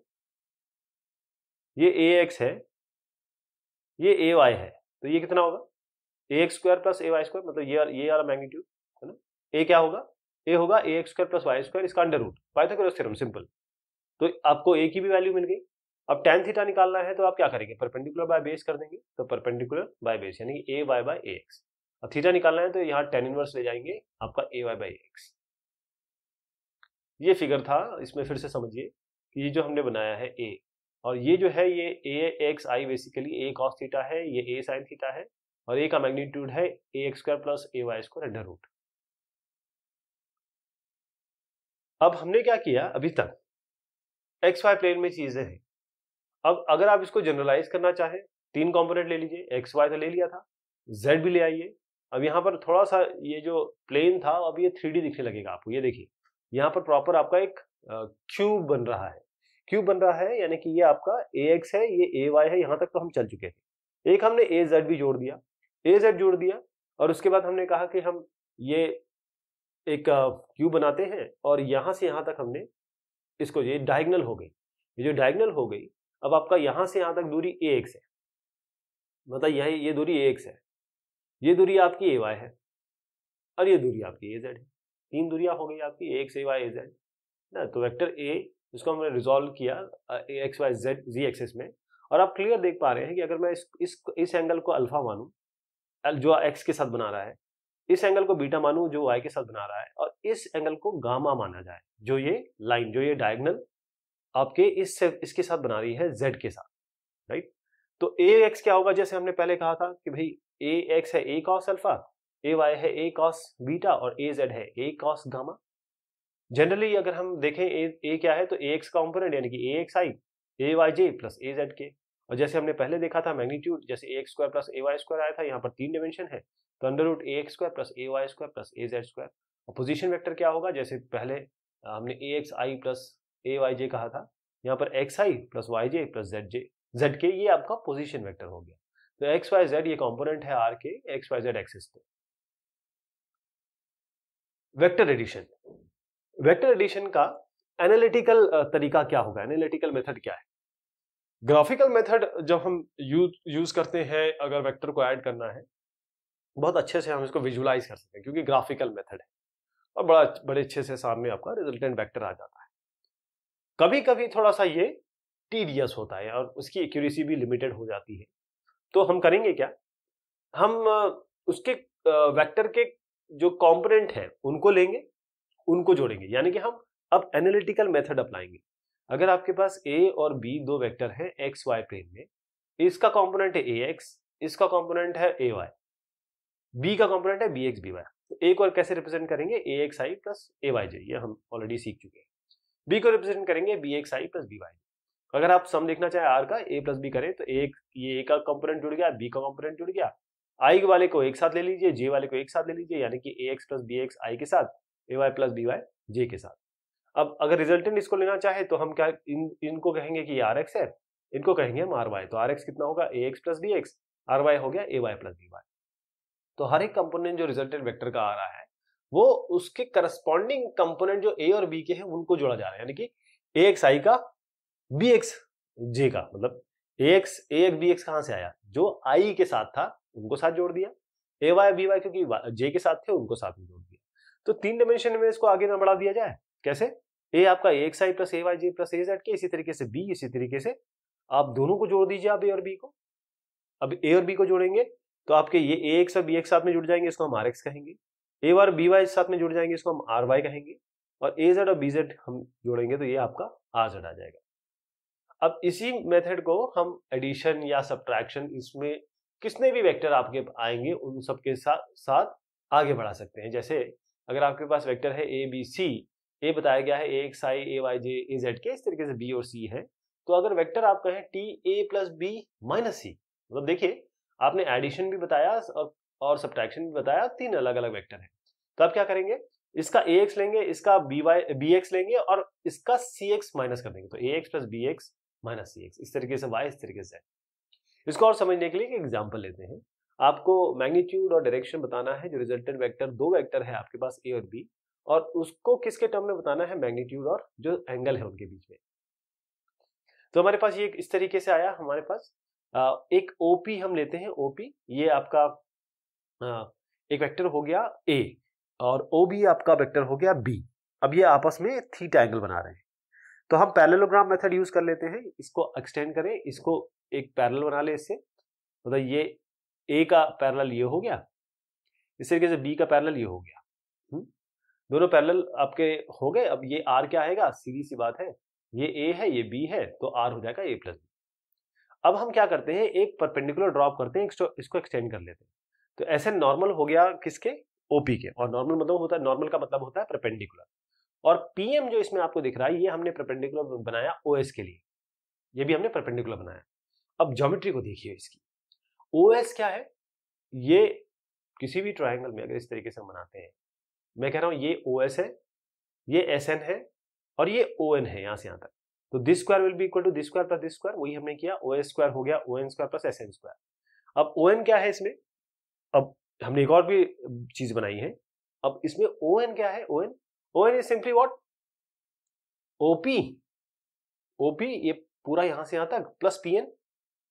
ये ax है, ये ay है, तो ये कितना होगा, ax square plus ay square, मतलब ये वाला मैग्नीट्यूड है ना। a क्या होगा, a होगा ax square plus y square, इसका under root, Pythagoras theorem, simple. तो आपको a की भी वैल्यू मिल गई। अब tan थीटा निकालना है तो आप क्या करेंगे, परपेंडिकुलर बाय बेस कर देंगे, तो परपेंडिकुलर बाय बेस यानी कि ay बाय ax। अब थीटा निकालना है तो यहाँ tan इनवर्स ले जाएंगे, आपका ay बाय ax। ये फिगर था, इसमें फिर से समझिए कि ये जो हमने बनाया है a, और ये जो है ये ax i basically a cos theta है, ये a sin थीटा है, और a का मैग्नीट्यूड है ax square plus ay square under root. अब हमने क्या किया, अभी तक एक्स वाई प्लेन में चीजें हैं। अब अगर आप इसको जनरलाइज करना चाहें, तीन कंपोनेंट ले लीजिए, एक्स वाई तो ले लिया था, जेड भी ले आइए। अब यहाँ पर थोड़ा सा ये जो प्लेन था अब ये 3D दिखने लगेगा आपको। ये देखिए यहाँ पर प्रॉपर आपका एक क्यूब बन रहा है, क्यूब बन रहा है, यानी कि ये आपका ए एक्स है, ये ए वाई है, यहाँ तक तो हम चल चुके थे। एक हमने ए जेड भी जोड़ दिया, ए जेड जोड़ दिया, और उसके बाद हमने कहा कि हम ये एक क्यूब बनाते हैं, और यहाँ से यहाँ तक हमने इसको, ये डायगोनल हो गई, ये जो डायगोनल हो गई, अब आपका यहां से यहां तक दूरी ax है, मतलब ये दूरी ax है, ये दूरी आपकी ay है, और ये दूरी आपकी az है। तीन दूरियां हो गई आपकी ax ay az ना। तो वेक्टर a जिसको हमने रिजॉल्व किया x y z z axis में, और आप क्लियर देख पा रहे हैं कि अगर मैं इस एंगल को अल्फा मानूं जो x के साथ बना रहा है, इस एंगल को बीटा मानूं जो y के साथ बना रहा है, और इस एंगल को गामा माना जाए, जो ये लाइन, जो ये डायगोनल आपके इसके साथ बना रही है z के साथ, राइट। तो ax क्या होगा, जैसे हमने पहले कहा था कि भाई ax है a cos अल्फा, ay है a cos बीटा, और az है a cos गामा। जनरली अगर हम देखें a क्या है, तो ax का कंपोनेंट यानी कि axi ayj प्लस az के, और जैसे हमने पहले देखा था मैग्नीट्यूड, जैसे ax square plus ay square आया था, यहाँ पर तीन डायमेंशन है, तो under root ax square plus ay square plus az square. और पोजीशन वेक्टर क्या होगा, जैसे पहले हमने axi प्लस ayj कहा था, यहाँ पर xi plus yj plus zk, ये आपका पोजीशन वेक्टर हो गया। तो एक्स वाई जेड ये कंपोनेंट है आर के एक्स वाई जेड एक्सिस पे। वेक्टर एडिशन, वेक्टर एडिशन का एनालिटिकल तरीका क्या होगा, एनालिटिकल मेथड क्या है। ग्राफिकल मेथड जब हम यूज करते हैं, अगर वेक्टर को ऐड करना है, बहुत अच्छे से हम इसको विजुअलाइज कर सकते हैं, क्योंकि ग्राफिकल मेथड है, और बड़े अच्छे से सामने आपका रिजल्टेंट वेक्टर आ जाता है। कभी कभी थोड़ा सा ये टीडियस होता है और उसकी एक्यूरेसी भी लिमिटेड हो जाती है। तो हम करेंगे क्या, हम उसके वेक्टर के जो कंपोनेंट है उनको लेंगे, उनको जोड़ेंगे, यानी कि हम अब एनालिटिकल मेथड अपनाएंगे। अगर आपके पास ए और बी दो वेक्टर हैं एक्स वाई प्लेन में, इसका कंपोनेंट है ए एक्स, इसका कंपोनेंट है ए वाई, बी का कंपोनेंट है बी एक्स बी वाई, तो ए को कैसे रिप्रेजेंट करेंगे, ए एक्स आई प्लस ए वाई जे, ये हम ऑलरेडी सीख चुके हैं। बी को रिप्रेजेंट करेंगे बी एक्स आई प्लस बी वाई। अगर आप सम देखना चाहे आर का, ए प्लस बी करें तो ये ए का कंपोनेंट जुड़ गया, बी का कंपोनेंट जुड़ गया, आई वाले को एक साथ ले लीजिए, जे वाले को एक साथ ले लीजिए, यानी कि ए एक्स प्लस बी एक्स आई के साथ, ए वाई प्लस बी वाई जे के साथ। अब अगर रिजल्टेंट इसको लेना चाहे तो हम क्या इनको कहेंगे कि आर एक्स है, इनको कहेंगे हम आर वाई। तो आर एक्स कितना होगा, A X plus B X, R Y हो गया A Y plus B Y. तो हर एक कंपोनेंट जो रिजल्टेंट वेक्टर का आ रहा है वो उसके करस्पॉन्डिंग कंपोनेंट जो ए और बी के हैं उनको जोड़ा जा रहा है, यानी कि ए एक्स आई का बी एक्स जे का, मतलब ए एक्स बी एक्स कहां से आया, जो आई के साथ था उनको साथ जोड़ दिया, ए वाई बी वाई क्योंकि जे के साथ थे उनको साथ में जोड़ दिया। तो 3 डायमेंशन में इसको आगे ना बढ़ा दिया जाए, कैसे, ए आपका ए x I plus A Y j plus a z के, इसी तरीके से बी, इसी तरीके से आप दोनों को जोड़ दीजिए, आप ए और बी को। अब ए और बी को जोड़ेंगे तो आपके ये ए एक्स और बी एक्स साथ में जुड़ जाएंगे, इसको हम आर एक्स कहेंगे, ए और बी वाई साथ में जुड़ जाएंगे, इसको हम आर वाई कहेंगे, और ए जेड और बी जेड हम जोड़ेंगे तो ये आपका आर जेड आ जाएगा। अब इसी मेथड को हम एडिशन या सब्ट्रैक्शन, इसमें कितने भी वेक्टर आपके आएंगे उन सब के साथ आगे बढ़ा सकते हैं। जैसे अगर आपके पास वेक्टर है ए बी सी, ए बताया गया है ए एक्स आई ए वाई जे ए जेड के, इस तरीके से बी और सी है, तो अगर वेक्टर आप कहें T A plus B minus C, मतलब देखिए आपने एडिशन भी बताया और सब्ट्रैक्शन भी बताया, 3 अलग अलग वेक्टर है। तो आप क्या करेंगे, इसका ए एक्स लेंगे, इसका बी एक्स लेंगे और इसका सी एक्स माइनस कर देंगे, तो ए X plus B X minus C X, इस तरीके से वाई, इस तरीके से। इसको और समझने के लिए एक एग्जांपल लेते हैं। आपको मैग्नीट्यूड और डायरेक्शन बताना है, जो रिजल्टेंट वेक्टर दो वेक्टर है आपके पास ए और बी, और उसको किसके टर्म में बताना है, मैग्नीट्यूड और जो एंगल है उनके बीच में। तो हमारे पास ये इस तरीके से आया, हमारे पास एक ओपी हम लेते हैं, ओपी ये आपका एक वेक्टर हो गया ए और ओबी आपका वेक्टर हो गया बी। अब ये आपस में थीटा एंगल बना रहे हैं, तो हम पैरेललोग्राम मेथड यूज कर लेते हैं, इसको एक्सटेंड करें, इसको एक पैरेलल बना ले इससे, मतलब ये ए का पैरेलल ये हो गया, इस तरीके से बी का पैरेलल ये हो गया, दोनों पैरेलल आपके हो गए। अब ये आर क्या आएगा, सीधी सी बात है, ये ए है ये बी है, तो आर हो जाएगा ए प्लस बी। अब हम क्या करते हैं, एक परपेंडिकुलर ड्रॉप करते हैं, इसको एक्सटेंड कर लेते हैं। तो ऐसे नॉर्मल हो गया किसके, ओपी के, और नॉर्मल मतलब होता है, नॉर्मल का मतलब होता है परपेंडिकुलर, और पीएम जो इसमें आपको दिख रहा है ये हमने परपेंडिकुलर बनाया ओएस के लिए, ये भी हमने परपेंडिकुलर बनाया। अब ज्योमेट्री को देखिए इसकी, ओएस क्या है, ये किसी भी ट्रायंगल में अगर इस तरीके से हम बनाते हैं, मैं कह रहा हूं ये ओएस है, ये एस एन है और ये ओ एन है, यहां से यहां तक, तो this square will be equal to this square plus this square, वही हमने किया, ओ एस स्क्वायर हो गया O N square plus S N square. अब ओ एन क्या है इसमें, अब हमने एक और भी चीज बनाई है, अब इसमें ओ एन क्या है, O N is simply what, OP, OP ये पूरा यहां से यहां तक plus P N,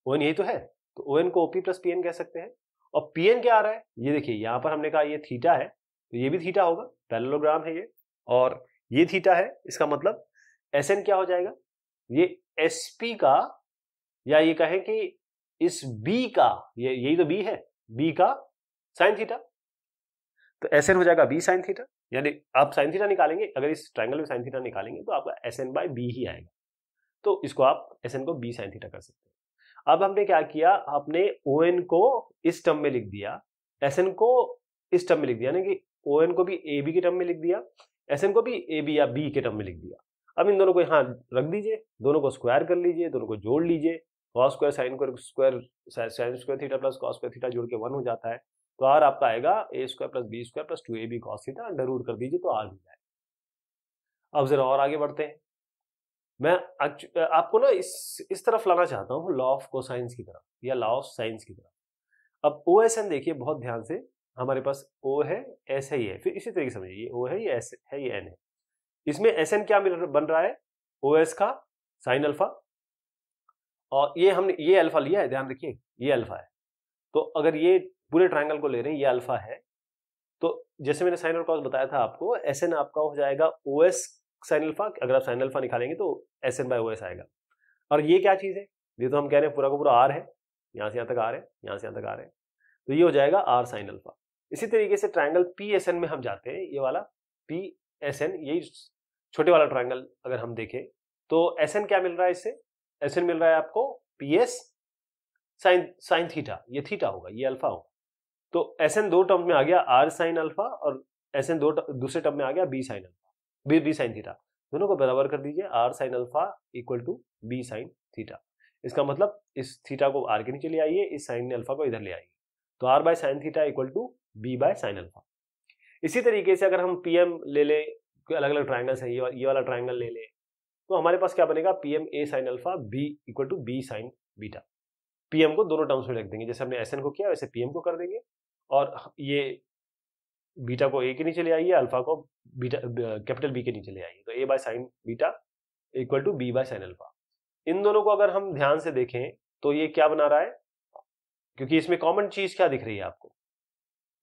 O N यही तो है, तो ओ एन को ओपी प्लस पी एन कह सकते हैं। और पी एन क्या आ रहा है, ये देखिए यहां पर हमने कहा ये थीटा है, तो ये भी थीटा होगा, पैरेललोग्राम है ये, और ये थीटा है, इसका मतलब एस एन क्या हो जाएगा, ये एस पी का, या ये कहें कि इस बी का, ये यही तो बी है, बी का साइन थीटा, तो एस एन हो जाएगा बी साइन थीटा, यानी आप साइन थीटा निकालेंगे, अगर इस ट्रायंगल में साइन थीटा निकालेंगे तो आपका एस एन बाई बी ही आएगा, तो इसको आप एस एन को बी साइन थीटा कर सकते हैं। अब हमने क्या किया, आपने ओ एन को इस टर्म में लिख दिया, एस एन को इस टर्म में लिख दिया, यानी कि ओ एन को भी ए बी के टर्म में लिख दिया, एस एन को भी ए बी या बी के टर्म में लिख दिया। अब इन दोनों को यहाँ रख दीजिए, दोनों को स्क्वायर कर लीजिए, दोनों को जोड़ लीजिए, cos square sine square theta plus cos square theta जोड़ के 1 हो जाता है, तो आर आपका आएगा A square plus B square plus 2ab cos theta, under root कर दीजिए तो आर मिल जाएगा। अब जरा और आगे बढ़ते हैं, मैं आपको ना इस तरफ लाना चाहता हूँ, लॉ ऑफ कोसाइंस की तरफ या लॉ ऑफ साइंस की तरफ। अब ओ एस एन देखिए बहुत ध्यान से, हमारे पास ओ है, एस है, ये फिर इसी तरीके से समझिए, ये ओ है, ये एस है, ये एन है, इसमें एस एन क्या बन रहा है, ओ एस का साइन अल्फा, और ये हमने ये अल्फा लिया है, ध्यान रखिए ये अल्फा है, तो अगर ये पूरे ट्रायंगल को ले रहे हैं, ये अल्फा है, तो जैसे मैंने साइन और कॉस बताया था आपको, एस एन आपका हो जाएगा ओ एस साइन अल्फा, अगर आप साइन अल्फा निकालेंगे तो S N by O S आएगा। और ये क्या चीज है, ये तो हम कह रहे हैं पूरा का पूरा आर है, यहां से यहां तक आर है, यहां से यहां तक आर है, तो ये हो जाएगा आर साइन अल्फा। इसी तरीके से ट्रायंगल पी एस एन में हम जाते हैं, ये वाला पी एस एन, यही छोटे वाला ट्रायंगल अगर हम देखें तो एस एन क्या मिल रहा है इससे, एस एन मिल रहा है आपको पी एस साइन थीटा, ये थीटा होगा, ये अल्फा होगा। तो एस एन दो टर्म में आ गया आर साइन अल्फा, और एस एन दूसरे टर्म में आ गया B sine alpha, B sine theta. दोनों को बराबर कर दीजिए, R sine alpha equal to B sine theta. इसका मतलब इस थीटा को आर के नीचे ले आइए, इस साइन अल्फा को इधर ले आइए, तो R by sine theta equal to B by sine alpha. इसी तरीके से अगर हम पीएम ले ले, अलग अलग ट्राइंगल्स है, ये वाला ट्राइंगल ले ले, तो हमारे पास क्या बनेगा, PM A sine alpha B equal to B sine beta. PM को दोनों टर्म्स में रख देंगे, जैसे हमने एसएन को किया वैसे पीएम को कर देंगे, और ये बीटा को ए के नीचे ले आइए, अल्फा को बीटा कैपिटल बी के नीचे ले आइए, तो A by sine beta equal to B by sine alpha. इन दोनों को अगर हम ध्यान से देखें तो ये क्या बना रहा है, क्योंकि इसमें कॉमन चीज क्या दिख रही है आपको,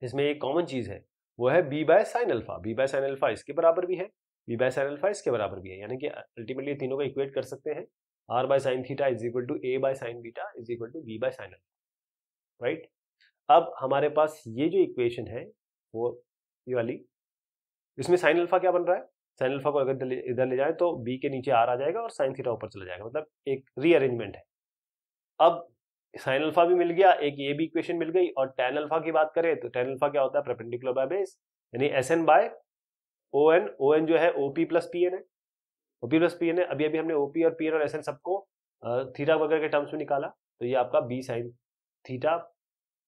इसमें एक कॉमन चीज है, वो है B by sine alpha. B by sine alpha इसके बराबर भी है, बी बाय साइन अल्फा इसके बराबर भी है, यानी कि अल्टीमेटली तीनों को इक्वेट कर सकते हैं, R by sine theta is equal to A by sine beta is equal to B by sine alpha, right. अब हमारे पास ये जो इक्वेशन है वो ये वाली, इसमें साइन अल्फा क्या बन रहा है, साइन अल्फा को अगर इधर ले जाए तो बी के नीचे आर आ जाएगा और साइन थीटा ऊपर चला जाएगा, मतलब एक रीअरेंजमेंट है। अब साइन अल्फा भी मिल गया, एक ये भी इक्वेशन मिल गई, और टेन अल्फा की बात करें तो टेन अल्फा क्या होता है, परपेंडिकुलर बाय बेस, यानी S N by O N. O N जो है ओपी प्लस पी एन है, ओपी प्लस पी एन है। अभी अभी हमने ओपी और पी एन और एस एन सबको थीटा वगैरह के टर्म्स में निकाला, तो ये आपका B sine theta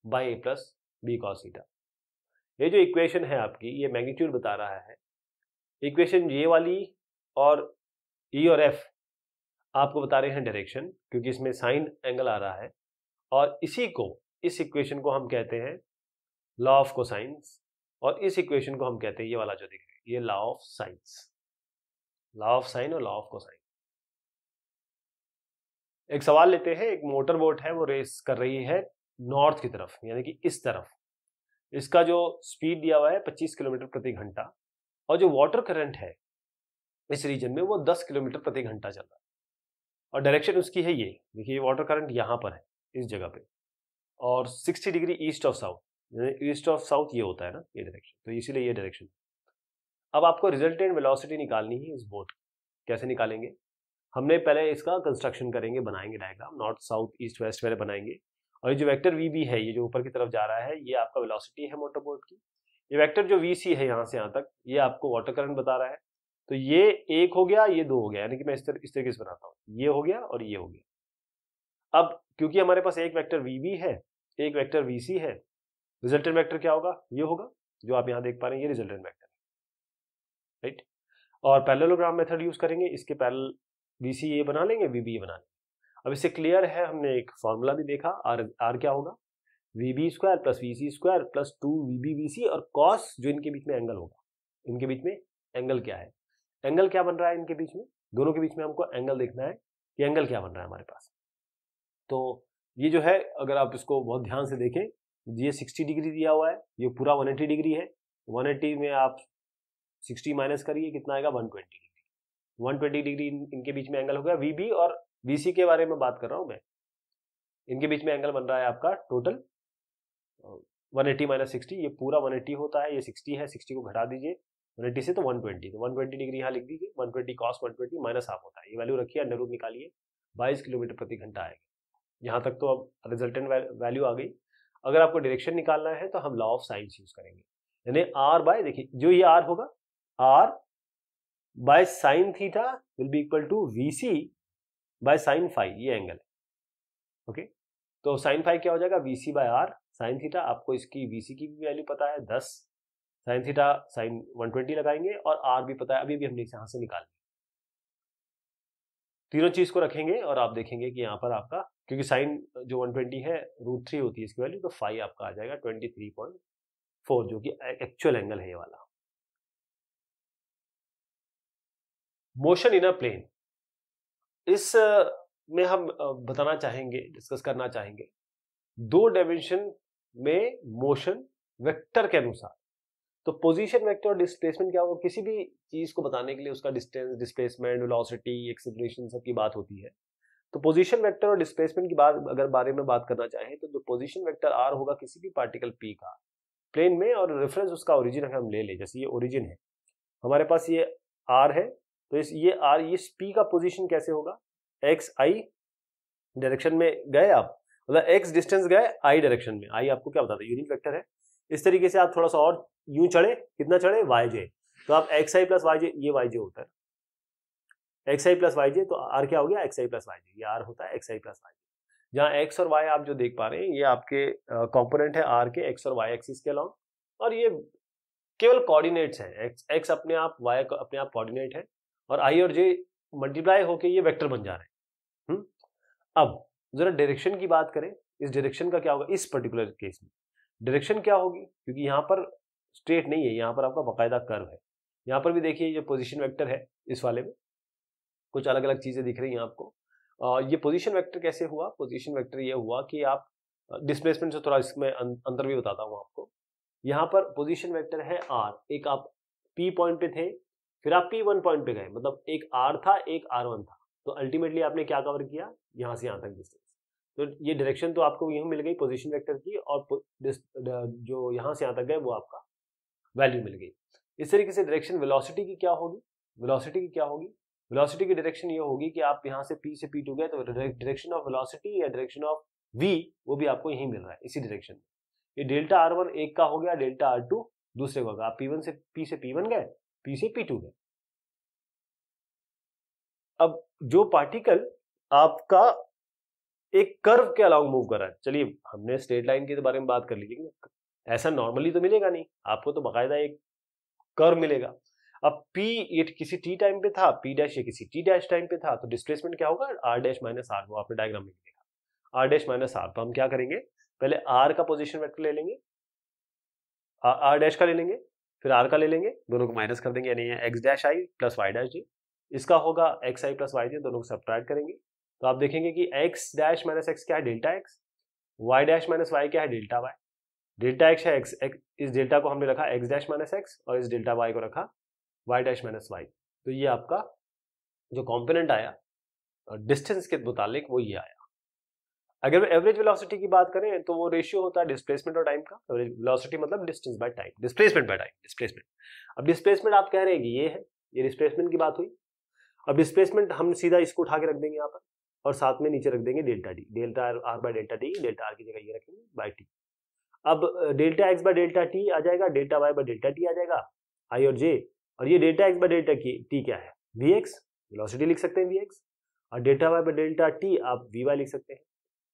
by A plus B cos theta. ये जो इक्वेशन है आपकी, ये मैग्नीट्यूड बता रहा है। इक्वेशन ये वाली और ई और एफ आपको बता रहे हैं डायरेक्शन, क्योंकि इसमें साइन एंगल आ रहा है, और इसी को, इस इक्वेशन को हम कहते हैं लॉ ऑफ कोसाइंस, और इस इक्वेशन को हम कहते हैं ये वाला जो दिख रहा है, ये law of science, law of sine और लॉ ऑफ कोसाइन। एक सवाल लेते हैं, एक मोटर बोट है, वो रेस कर रही है नॉर्थ की तरफ, यानी कि इस तरफ। इसका जो स्पीड दिया हुआ है 25 किलोमीटर प्रति घंटा, और जो वाटर करंट है इस रीजन में वो 10 किलोमीटर प्रति घंटा चल रहा है, और डायरेक्शन उसकी है ये, देखिए वाटर करंट यहाँ पर है इस जगह पे, और 60 degree east of south, east of south ये होता है ना ये डायरेक्शन, तो इसीलिए ये डायरेक्शन। अब आपको रिजल्टेंट वेलोसिटी निकालनी है इस बोट, कैसे निकालेंगे, हमने पहले इसका कंस्ट्रक्शन करेंगे, बनाएंगे diagram, north south east west पहले बनाएंगे, और ये जो वेक्टर वी बी है, ये जो ऊपर की तरफ जा रहा है, ये आपका वेलोसिटी है मोटर बोट की। ये वेक्टर जो वी सी है यहाँ से यहाँ तक, ये आपको वाटर करंट बता रहा है। तो ये एक हो गया, ये दो हो गया, यानी कि मैं इस तरीके से बनाता हूँ, ये हो गया और ये हो गया। अब क्योंकि हमारे पास एक वेक्टर वी बी है, एक वेक्टर वी सी है, रिजल्टेंट वेक्टर क्या होगा, ये होगा जो आप यहाँ देख पा रहे हैं, ये रिजल्टेंट वेक्टर, राइट। और पैरेललोग्राम मेथड यूज करेंगे, इसके पैरेलल वीसी ये बना लेंगे, वीबी ये बना लेंगे। अब इससे क्लियर है, हमने एक फॉर्मूला भी देखा, आर क्या होगा, V B square plus V C square plus 2 V B V C, और कॉस जो इनके बीच में एंगल होगा, इनके बीच में एंगल क्या है, एंगल क्या बन रहा है इनके बीच में, दोनों के बीच में हमको एंगल देखना है कि एंगल क्या बन रहा है हमारे पास। तो ये जो है, अगर आप इसको बहुत ध्यान से देखें, ये 60 डिग्री दिया हुआ है, ये पूरा 180 डिग्री है, 180 में आप 60 माइनस करिए, कितना आएगा 120 डिग्री। 120 डिग्री इनके बीच में एंगल हो गया। वीबी और वीसी के बारे में बात कर रहा हूं मैं, इनके बीच में एंगल बन रहा है आपका टोटल 180 माइनस 60, ये पूरा 180 होता है, ये 60 है, 60 को घटा दीजिए 180 से, तो 120, तो 120 डिग्री यहाँ लिख दीजिए, 120 कॉस 120 माइनस हाफ होता है, ये वैल्यू रखिए, अंडर रूट निकालिए, 22 किलोमीटर प्रति घंटा आएगा। यहाँ तक तो अब रिजल्टेंट वैल्यू आ गई। अगर आपको डायरेक्शन निकालना है तो हम लॉ ऑफ साइंस यूज करेंगे, यानी आर बाय, देखिए जो ये आर होगा, R by sine theta will be equal to VC by sine phi, ये एंगल है, ओके। तो साइन फाई क्या हो जाएगा, VC by R sine theta, आपको इसकी वीसी की भी वैल्यू पता है 10, साइन थीटा साइन 120 लगाएंगे, और आर भी पता है, अभी भी हमने यहाँ से निकाल लिया। तीनों चीज को रखेंगे और आप देखेंगे कि यहाँ पर आपका, क्योंकि साइन जो 120 है √3 होती है इसकी वैल्यू, तो फाई आपका आ जाएगा 23.4, जो कि एक्चुअल एंगल है ये वाला। मोशन इन अ प्लेन, इस में हम बताना चाहेंगे, डिस्कस करना चाहेंगे दो डायमेंशन में मोशन वेक्टर के अनुसार। तो पोजीशन वेक्टर और डिस्प्लेसमेंट क्या होगा, किसी भी चीज को बताने के लिए उसका डिस्टेंस, डिस्प्लेसमेंट, वेलोसिटी, एक्सेलरेशन सब की बात होती है। तो पोजीशन वेक्टर और डिस्प्लेसमेंट की बारे में बात करना चाहें तो जो पोजीशन वेक्टर आर होगा किसी भी पार्टिकल पी का प्लेन में, और रेफरेंस उसका ओरिजिन हम ले ले, जैसे ये ओरिजिन है हमारे पास, ये आर है, तो ये आर, ये पी का पोजीशन कैसे होगा, एक्स आई डायरेक्शन में गए आप, मतलब एक्स डिस्टेंस गए आई डायरेक्शन में, आई आपको क्या बताता है, यूनिट वेक्टर है। इस तरीके से आप थोड़ा सा और यूं चढ़े, कितना चढ़े, वाई जे, तो आप एक्स आई प्लस वाई जे, ये वाई जे होता है एक्स आई प्लस वाई जे, तो आर क्या हो गया, एक्स आई प्लस वाई जे, ये आर होता है एक्स आई प्लस वाई जे। जहाँ एक्स और वाई आप जो देख पा रहे हैं ये आपके कंपोनेंट है आर के एक्स और वाई एक्सिस के अलाउंग, और ये केवल कोऑर्डिनेट्स हैं, एक्स अपने आप, वाई अपने आप कोऑर्डिनेट है, और आई और जे मल्टीप्लाई होके ये वेक्टर बन जा रहे हैं। अब जरा डायरेक्शन की बात करें, इस डायरेक्शन का क्या होगा इस पर्टिकुलर केस में, डायरेक्शन क्या होगी, क्योंकि यहाँ पर स्ट्रेट नहीं है, यहाँ पर आपका बाकायदा कर्व है। यहाँ पर भी देखिए जो पोजीशन वेक्टर है इस वाले में कुछ अलग अलग चीजें दिख रही हैं आपको। ये पोजीशन वेक्टर कैसे हुआ, पोजीशन वेक्टर ये हुआ कि आप डिस्प्लेसमेंट से थोड़ा इसमें अंतर भी बताता हूँ आपको। यहाँ पर पोजीशन वेक्टर है आर, एक आप पी पॉइंट पे थे, फिर आप P1 पॉइंट पे गए, मतलब एक आर था एक R1 था, तो अल्टीमेटली आपने क्या कवर किया, यहाँ से यहाँ तक डिस्टेंस, तो ये डायरेक्शन तो आपको यूं मिल गई पोजीशन वेक्टर की, और जो यहाँ से यहाँ तक गए वो आपका वैल्यू मिल गई। इस तरीके से डायरेक्शन वेलोसिटी की क्या होगी, वेलोसिटी की क्या होगी, वेलोसिटी की डायरेक्शन ये होगी कि आप यहाँ से P से P2 गए तो डायरेक्शन ऑफ वेलोसिटी या डायरेक्शन ऑफ V वो भी आपको यही मिल रहा है इसी डायरेक्शन में। ये डेल्टा R1 एक का हो गया, डेल्टा R2 दूसरे का होगा, आप P1 से P से P1 गए, P से P2 गए। अब जो पार्टिकल आपका एक कर्व के अलाउंग मूव कर रहा है, चलिए हमने स्ट्रेट लाइन के बारे में बात कर ली, लेकिन ऐसा नॉर्मली तो मिलेगा नहीं, आपको तो बाकायदा एक कर्व मिलेगा। अब P ये किसी t टाइम पे था, P डैश ये किसी t डैश टाइम पे था, तो डिस्प्लेसमेंट क्या होगा, r डैश माइनस r, वो आपने डायग्राम में लिखा r डैश माइनस r। तो हम क्या करेंगे, पहले r का पोजीशन वेक्टर ले लेंगे, r डैश का ले लेंगे, फिर r का ले लेंगे, दोनों को माइनस कर देंगे, यानी x dash i plus y dash j, इसका होगा x i plus y j, दोनों को सब्ट्रैक्ट करेंगे, तो आप देखेंगे कि x डैश माइनस x क्या है, delta x, y dash minus y क्या है, डेल्टा y, डेल्टा x है x, इस डेल्टा को हमने रखा x डैश माइनस x, और इस डेल्टा y को रखा y डैश माइनस y, तो ये आपका जो कॉम्पोनेंट आया डिस्टेंस के मुतालिक वो ये आया। अगर एवरेज वेलोसिटी की बात करें तो वो रेशियो होता है डिस्प्लेसमेंट और टाइम का, एवरेज वेलोसिटी मतलब distance by time, displacement by time, displacement. अब डिस्प्लेसमेंट आप कह रहे हैं कि ये है, ये डिस्प्लेसमेंट की बात हुई। अब डिस्प्लेसमेंट हम सीधा इसको उठा के रख देंगे यहाँ पर, और साथ में नीचे रख देंगे delta T, delta are by delta T, delta R की जगह ये रखेंगे बाय टी। अब delta X by delta T आ जाएगा, delta Y by delta T आ जाएगा, आई और जे, और ये delta X by delta T क्या है, वी एक्स, वेलोसिटी लिख सकते हैं वी एक्स, और delta Y by delta T आप वी वाई लिख सकते हैं।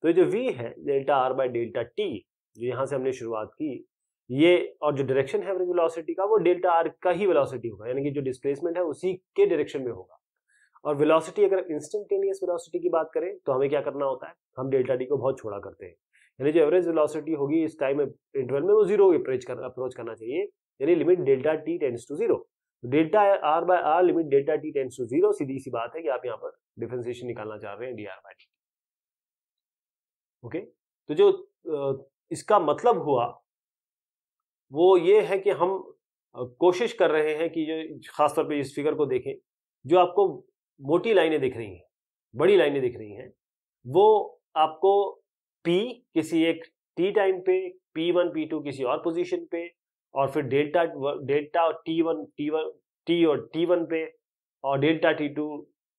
तो ये जो v है delta are by delta T, जो यहाँ से हमने शुरुआत की, ये और जो डायरेक्शन है एवरेज वेलोसिटी का वो डेल्टा आर का ही वेलोसिटी होगा, यानी कि जो डिस्प्लेसमेंट है उसी के डायरेक्शन में होगा। और वेलोसिटी, अगर इंस्टेंटेनियस वेलोसिटी की बात करें तो हमें क्या करना होता है, हम डेल्टा टी को बहुत छोड़ा करते हैं, यानी जो एवरेज वेलोसिटी होगी इस टाइम इंटरवल में वो जीरो अप्रोच करना चाहिए, यानी limit delta T tends to zero, delta are by R limit delta T tends to zero. सीधी सी बात है कि आप यहाँ पर डिफरेंशिएशन निकालना चाह रहे हैं D R by T. Okay, तो जो इसका मतलब हुआ वो ये है कि हम कोशिश कर रहे हैं कि जो खासतौर पे इस फिगर को देखें, जो आपको मोटी लाइनें दिख रही हैं, बड़ी लाइनें दिख रही हैं, वो आपको P किसी एक t टाइम पे, P1 P2 किसी और पोजीशन पे, और फिर डेल्टा T और T1 पे, और डेल्टा T2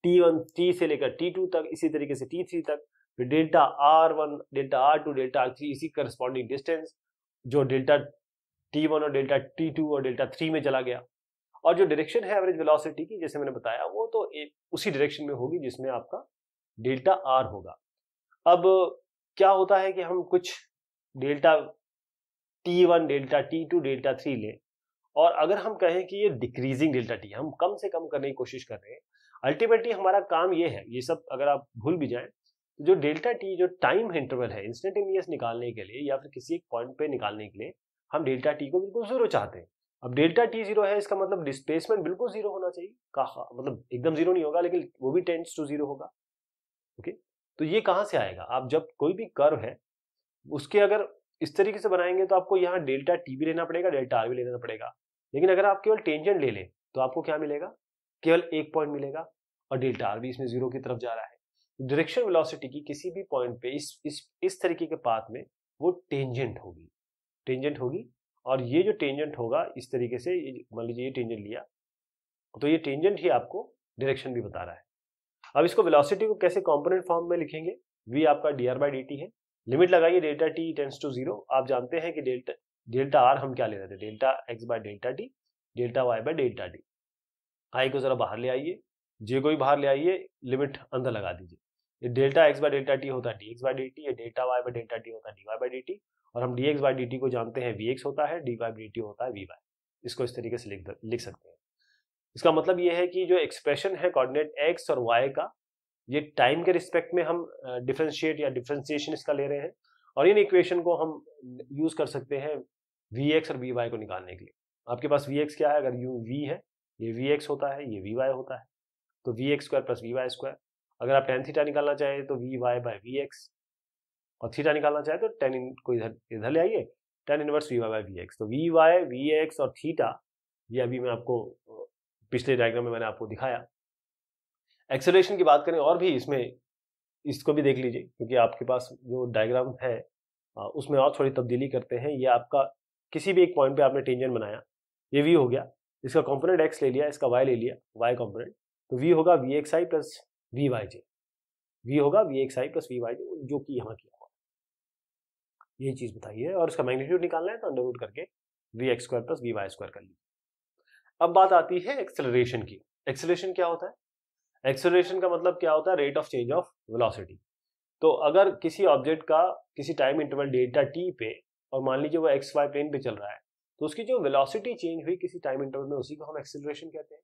T से लेकर T2 तक, इसी तरीके से T3 तक, फिर delta R1, delta R2, delta R3, इसी करस्पॉन्डिंग डिस्टेंस जो डेल्टा T1 और डेल्टा T2 और डेल्टा 3 में चला गया। और जो डायरेक्शन है एवरेज वेलोसिटी की, जैसे मैंने बताया, वो तो उसी डायरेक्शन में होगी जिसमें आपका डेल्टा R होगा। अब क्या होता है कि हम कुछ delta T1, delta T2, delta 3 लें, और अगर हम कहें कि ये डिक्रीजिंग डेल्टा टी, हम कम से कम करने की कोशिश कर रहे हैं, अल्टीमेटली हमारा काम ये है, ये सब अगर आप भूल भी जाएं, जो डेल्टा टी जो टाइम इंटरवल है इंस्टेंटेनियस निकालने के लिए या फिर किसी एक पॉइंट पे निकालने के लिए, हम डेल्टा टी को बिल्कुल जीरो चाहते हैं। अब डेल्टा टी जीरो है, इसका मतलब डिस्प्लेसमेंट बिल्कुल जीरो होना चाहिए, कहा मतलब एकदम जीरो नहीं होगा, लेकिन वो भी टेंड्स टू जीरो होगा। ओके, तो ये कहां से आएगा, आप जब कोई भी कर्व है उसके अगर इस तरीके से बनाएंगे तो आपको यहाँ डेल्टा टी भी लेना पड़ेगा, डेल्टा आर भी लेना पड़ेगा, लेकिन अगर आप केवल टेंजेंट ले लें तो आपको क्या मिलेगा, केवल एक पॉइंट मिलेगा, और डेल्टा आर भी इसमें जीरो की तरफ जा रहा है। डायरेक्शन वेलोसिटी की किसी भी पॉइंट पे इस तरीके के पाथ में वो टेंजेंट होगी और ये जो टेंजेंट होगा इस तरीके से, मान लीजिए ये टेंजेंट लिया तो ये टेंजेंट ही आपको डायरेक्शन भी बता रहा है। अब इसको वेलोसिटी को कैसे कंपोनेंट फॉर्म में लिखेंगे, v आपका dr/dt है, लिमिट लगाइए डेल्टा t टेंड्स टू 0। आप जानते हैं कि डेल्टा r हम क्या ले रहे थे, डेल्टा x/डेल्टा t, डेल्टा y/डेल्टा t। i को जरा बाहर ले आइए, j को भी बाहर ले आइए, लिमिट अंदर लगा दीजिए। ये डेल्टा x/डेल्टा t होता है dx/dt, ये डेल्टा y/डेल्टा t होता है dy/dt, और हम dx/dt को जानते हैं vx होता है, dy/dt होता है vy। इसको इस तरीके से लिख सकते हैं। इसका मतलब ये है कि जो एक्सप्रेशन है कोऑर्डिनेट x और y का, ये टाइम के रिस्पेक्ट में हम डिफरेंशिएट या डिफरेंशिएशन इसका ले रहे हैं, और इन इक्वेशन को हम यूज कर सकते हैं vx और vy को निकालने के लिए। आपके पास vx क्या है, अगर यू v है, ये vx होता है, ये vy होता है, तो vx square plus vy square. अगर आप tan थीटा निकालना चाहें तो vy/vx, और थीटा निकालना चाहे तो tan को इधर ले आइए, tan इनवर्स vy/vx। तो vy, vx और थीटा, ये अभी मैं आपको पिछले डायग्राम में मैंने आपको दिखाया। एक्सेलरेशन की बात करें और भी इसमें, इसको भी देख लीजिए, क्योंकि आपके पास जो डायग्राम है उसमें और थोड़ी तब्दीली करते हैं। ये आपका किसी भी एक पॉइंट पे आपने टेंजेंट बनाया, ये v हो गया, इसका कंपोनेंट x ले लिया, इसका y ले लिया, y कंपोनेंट, तो v होगा vxi प्लस vyj, v होगा vxi प्लस vyj, जो कि यहाँ किया हुआ यही चीज बताई है। और इसका मैग्नीट्यूड निकालना है तो अंडर रूट करके vx square plus vy square कर लीजिए। अब बात आती है एक्सेलरेशन की। एक्सेलरेशन क्या होता है? एक्सेलरेशन का मतलब क्या होता है, rate of change of velocity. तो अगर किसी ऑब्जेक्ट का किसी टाइम इंटरवल डेल्टा टी पे, और मान लीजिए वो एक्स वाई प्लेन पे चल रहा है, तो उसकी जो वेलोसिटी चेंज हुई किसी टाइम इंटरवल में, उसी को हम एक्सेलरेशन कहते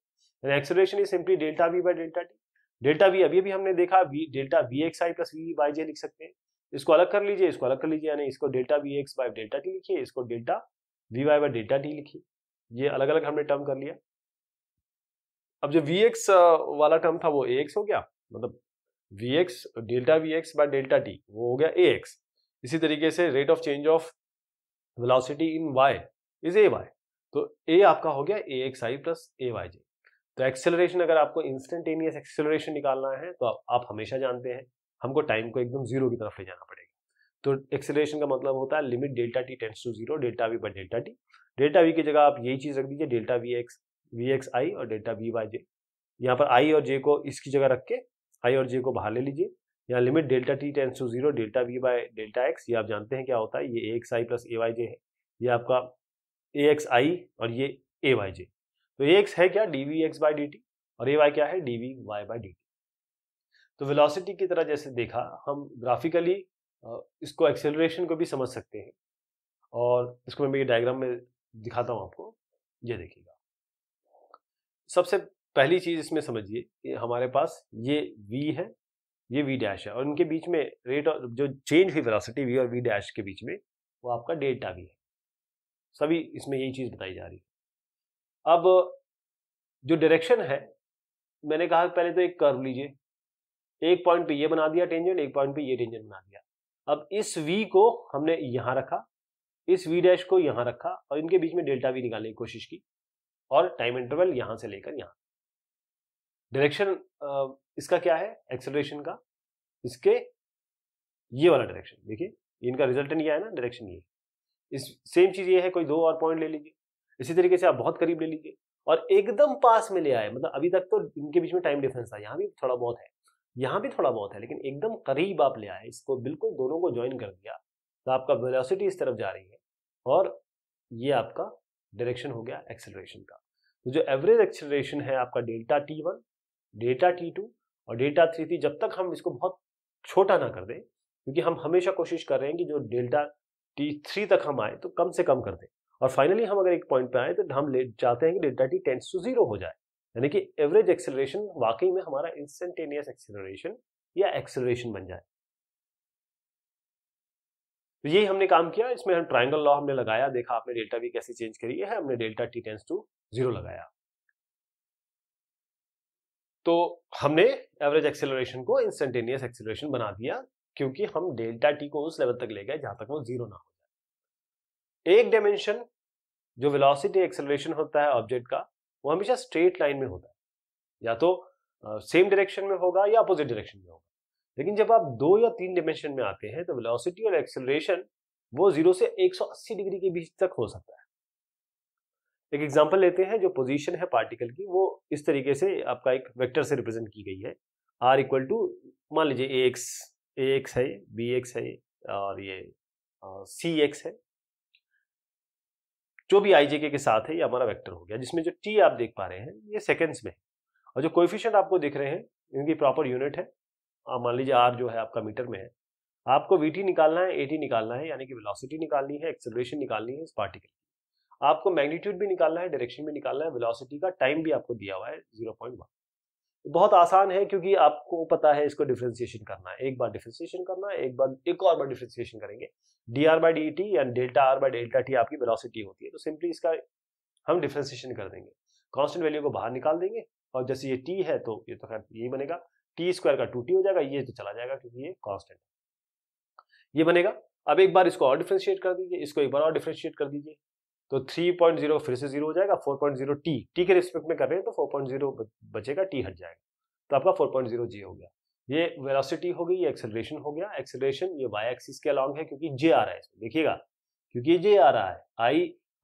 हैं। Acceleration is simply delta we by delta T. Delta V अभी भी हमने देखा, डेल्टा वी एक्स आई प्लस वी वाई जे लिख सकते हैं। इसको अलग कर लीजिए, इसको अलग कर लीजिए, यानी इसको delta V X by delta T लिखिए, इसको delta V Y by delta T लिखिए। ये अलग अलग हमने टर्म कर लिया। अब जो Vx वाला टर्म था वो Ax हो गया, मतलब Vx delta Vx bye delta T वो हो गया Ax। इसी तरीके से rate of change of velocity in y is Ay, तो A आपका हो गया Axi प्लस Ayj। तो एक्सेलरेशन, अगर आपको इंस्टेंटेनियस एक्सेलरेशन निकालना है तो आप हमेशा जानते हैं हमको टाइम को एकदम जीरो की तरफ ले जाना पड़ेगा। तो एक्सेलरेशन का मतलब होता है limit delta T tends to zero, delta we by delta T. Delta V की जगह आप यही चीज रख दीजिए, डेल्टा वी एक्स आई और डेल्टा वी बाय जे। यहाँ पर आई और जे को इसकी जगह रख के आई और जे को बाहर ले लीजिए। यहाँ limit delta T tends to zero, delta we by delta X, ये आप जानते हैं क्या होता है, ये A x I plus A Y J है, ये आपका ए एक्स आई और ये ए वाई जे। तो ए एक्स है क्या, D we X by D T, और ए वाई क्या है, D V Y by D T. तो वेलोसिटी की तरह जैसे देखा, हम ग्राफिकली इसको एक्सेलरेशन को भी समझ सकते हैं, और इसको मैं ये डायग्राम में दिखाता हूँ आपको। ये देखिएगा, सबसे पहली चीज इसमें समझिए कि हमारे पास ये v है, ये v डैश है, और इनके बीच में रेट जो चेंज हुई वेलोसिटी v और v डैश के बीच में, वो आपका डेल्टा v है। सभी इसमें यही चीज बताई जा रही है। अब जो डायरेक्शन है, मैंने कहा पहले तो एक कर्व लीजिए, एक पॉइंट पे ये बना दिया टेंजेंट, एक पॉइंट पे ये टेंजेंट बना दिया। अब इस v को हमने यहां रखा, इस v डैश को यहां रखा, और इनके बीच में डेल्टा v निकालने की कोशिश की, और टाइम इंटरवल यहां से लेकर यहां। डायरेक्शन इसका क्या है एक्सेलरेशन का, इसके ये वाला डायरेक्शन देखिए, इनका रिजल्टेंट ये है ना, डायरेक्शन ये। इस सेम चीज ये है, कोई दो और पॉइंट ले लीजिए, इसी तरीके से आप बहुत करीब ले लीजिए और एकदम पास में ले आए। मतलब अभी तक तो इनके बीच में टाइम डिफरेंस था, यहाँ भी थोड़ा बहुत है, यहाँ भी थोड़ा बहुत है, लेकिन एकदम करीब आप ले आए, इसको बिल्कुल दोनों को ज्वाइन कर दिया, तो आपका वेलोसिटी इस तरफ जा रही है, और ये आपका डायरेक्शन हो गया एक्सेलरेशन का। तो जो एवरेज एक्सेलरेशन है आपका डेल्टा t1, डेल्टा t2 और डेल्टा t3, जब तक हम इसको बहुत छोटा ना कर दें, क्योंकि हम हमेशा कोशिश कर रहे हैं कि जो डेल्टा t3 तक हम आए तो कम से कम कर दें, और फाइनली हम अगर एक पॉइंट पे आए तो हम चाहते हैं कि डेल्टा t टेंड्स टू 0 हो जाए, यानी कि एवरेज एक्सेलरेशन वाकई में हमारा इंस्टेंटेनियस एक्सेलरेशन या एक्सेलरेशन बन जाए। तो यही हमने काम किया, इसमें हम ट्रायंगल लॉ हमने लगाया, देखा आपने डेल्टा वी कैसे चेंज करी है, हमने डेल्टा t टेंड्स टू 0 लगाया, तो हमने एवरेज एक्सेलरेशन को इंस्टेंटेनियस एक्सेलरेशन बना दिया, क्योंकि हम डेल्टा टी को उस लेवल तक ले गए जहां तक वो 0 ना हो जाए। एक डायमेंशन जो वेलोसिटी एक्सेलरेशन होता है ऑब्जेक्ट का, वो हमेशा स्ट्रेट लाइन में होता है, या तो सेम डायरेक्शन में होगा या अपोजिट डायरेक्शन में होगा। लेकिन जब आप 2 या 3 डिमेंशन में आते हैं तो वेलोसिटी और एक्सेलरेशन वो 0 से 180 डिग्री के बीच तक हो सकता है। एक एग्जांपल लेते हैं, जो पोजीशन है पार्टिकल की वो इस तरीके से आपका एक वेक्टर से रिप्रेजेंट की गई है। r इक्वल टू मान लीजिए ax है, bx है और ये cx है, जो भी i j k के साथ है ये हमारा वेक्टर हो गया, जिसमें जो t आप देख पा रहे हैं ये सेकेंड्स में है और जो कोएफिशिएंट आपको दिख रहे हैं इनकी प्रॉपर यूनिट है। मान लीजिए r जो है आपका मीटर में है, आपको vt निकालना है, at निकालना है, यानी कि वेलोसिटी निकालनी है, एक्सेलरेशन निकालनी है इस पार्टिकल की। आपको मैग्नीट्यूड भी निकालना है, डायरेक्शन भी निकालना है, वेलोसिटी का टाइम भी आपको दिया हुआ है 0.1। बहुत आसान है क्योंकि आपको पता है इसको डिफरेंशिएशन करना है। एक बार डिफरेंशिएशन करना है, एक और बार डिफरेंशिएशन करेंगे। dr by dt या delta r by delta t आपकी वेलोसिटी होती है, तो सिंपली इसका हम डिफरेंशिएशन कर देंगे, कांस्टेंट वैल्यू को बाहर निकाल देंगे और जैसे ये t है तो ये तो खैर यही बनेगा, t स्क्वायर का 2t हो जाएगा, ये तो चला जाएगा क्योंकि ये कांस्टेंट ये बनेगा। अब एक बार इसको और डिफरेंशिएट कर दीजिए, इसको एक बार और डिफरेंशिएट कर दीजिए, तो 3.0 फिर से 0 हो जाएगा, 4.0 t के रिस्पेक्ट में कर रहे हैं तो 4.0 बचेगा, t हट जाएगा, तो आपका 4.0 g हो गया। ये वेलोसिटी हो गई, ये एक्सेलरेशन हो गया। एक्सेलरेशन ये y एक्सिस के अलॉन्ग है क्योंकि j आ रहा है इसमें, देखिएगा क्योंकि ये j आ रहा है,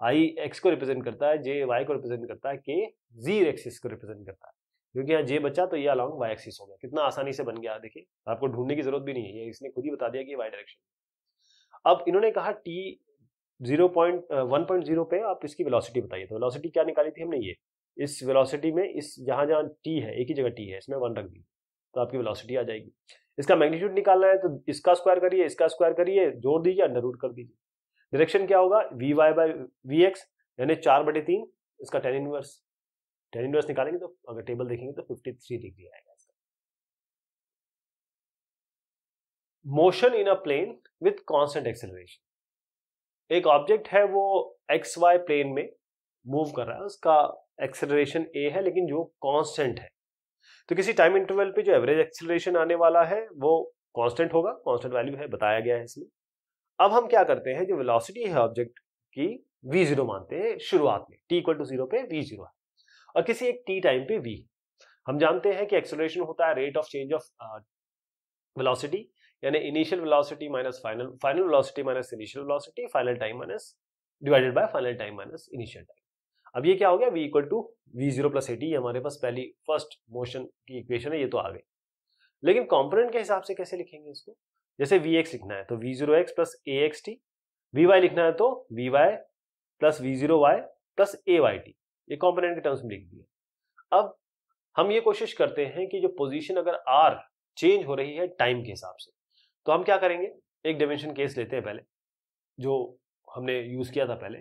i x को रिप्रेजेंट करता है, j y को रिप्रेजेंट करता है, k z एक्सिस को रिप्रेजेंट करता है, क्योंकि यहाँ j बचा तो ये अलॉन्ग y एक्सिस हो गया। कितना आसानी से बन गया, देखिए आपको ढूंढने की जरूरत भी नहीं है, ये इसने खुद ही बता दिया कि y डायरेक्शन। अब इन्होंने कहा t 1.0 पे आप इसकी वेलोसिटी बताइए, तो वेलोसिटी क्या निकाली थी हमने, ये इस वेलोसिटी में इस जहां जहां t है, एक ही जगह t है, इसमें 1 रख दी तो आपकी वेलोसिटी आ जाएगी। इसका मैग्नीट्यूड निकालना है तो इसका स्क्वायर करिए, इसका स्क्वायर करिए, जोड़ दीजिए, अंडर रूट कर दीजिए। डायरेक्शन क्या होगा, vy by vx यानी 4/3, इसका tan इनवर्स निकालेंगे तो अगर टेबल देखेंगे तो 53 डिग्री आएगा इसका। Motion in a plane with constant acceleration, एक ऑब्जेक्ट है वो एक्स वाई प्लेन में मूव कर रहा है, उसका एक्सेलरेशन a है लेकिन जो कांस्टेंट है, तो किसी टाइम इंटरवल पे जो एवरेज एक्सेलरेशन आने वाला है वो कांस्टेंट होगा, कांस्टेंट वैल्यू है बताया गया है इसमें। अब हम क्या करते हैं, जो वेलोसिटी है ऑब्जेक्ट की v0 मानते हैं शुरुआत में, t इक्वल टू 0 पे v0 है और किसी एक t टाइम पे v, हम जानते हैं कि एक्सेलरेशन होता है rate of change of velocity, यानी initial velocity minus final velocity minus initial velocity, final time minus divided by final time minus initial time. अब ये क्या हो गया, v equal to v0 plus at, हमारे पास पहली फर्स्ट मोशन की इक्वेशन है, ये तो आ गई। लेकिन कंपोनेंट के हिसाब से कैसे लिखेंगे इसको, जैसे vx लिखना है तो v0x प्लस axt, vy लिखना है तो vy plus v0y plus ayt, ये कंपोनेंट के टर्म्स में लिख दिया। अब हम ये कोशिश करते हैं कि जो पोजीशन अगर r चेंज हो रही है टाइम के हिसाब से, तो हम क्या करेंगे, एक डायमेंशन केस लेते हैं पहले जो हमने यूज किया था पहले,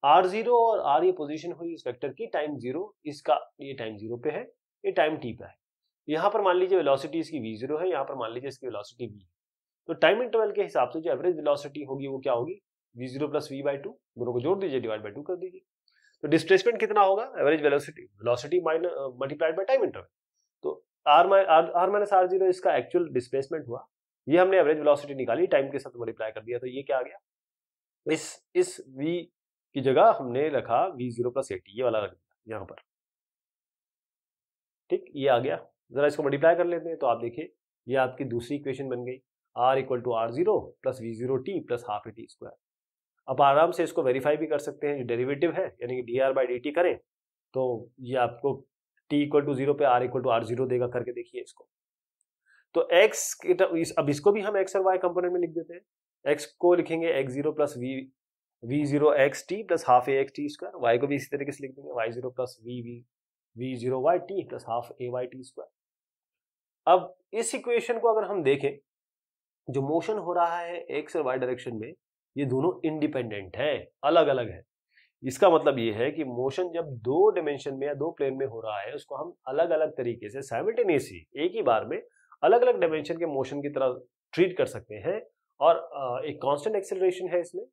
r0 और r ये पोजीशन हुई इस वेक्टर की टाइम 0, इसका ये टाइम 0 पे है, ये टाइम t पे है। यहाँ पर मान लीजिए वेलोसिटी इसकी v0 है, यहाँ पर मान लीजिए इसकी वेलोसिटी v है, तो टाइम इंटरवल के हिसाब से जो एवरेज वेलोसिटी होगी वो क्या होगी, v0 प्लस v/2, दोनों को जोड़ दीजिए, डिवाइड बाय 2 कर दीजिए, तो डिस्प्लेसमेंट कितना होगा, average velocity multiplied by time interval, तो r माइनस r0 इसका एक्चुअल डिस्प्लेसमेंट हुआ, ये हमने एवरेज वेलोसिटी निकाली, टाइम के साथ मल्टीप्लाई कर दिया, तो ये क्या आ गया, इस v की जगह हमने रखा v0 प्लस at, ये वाला रख दिया यहाँ पर, ठीक, ये आ गया। जरा इसको मल्टीप्लाई कर लेते हैं तो आप देखिए ये आपकी दूसरी इक्वेशन बन गई, r equal to r0 plus v0t plus half at square. अब आराम से इसको वेरीफाई भी कर सकते हैं, डेरिवेटिव है यानी कि dr बाई dt करें तो ये आपको t इक्वल टू 0 पे r इक्वल टू r0 देगा, करके देखिए इसको। तो x, अब इसको भी हम x और y कंपोनेंट में लिख देते हैं, x को लिखेंगे x0 plus v0 xt plus half axt square, y को भी इसी तरीके से लिख देंगे y0 plus v0 yt plus half ayt square. अब इस इक्वेशन को अगर हम देखें, जो मोशन हो रहा है x और y डायरेक्शन में, ये दोनों इंडिपेंडेंट है, अलग अलग है। इसका मतलब ये है कि मोशन जब दो डिमेंशन में या दो प्लेन में हो रहा है, उसको हम अलग अलग तरीके से साइमल्टेनियसली एक ही बार में अलग अलग डायमेंशन के मोशन की तरह ट्रीट कर सकते हैं। और एक कांस्टेंट एक्सेलरेशन है इसमें,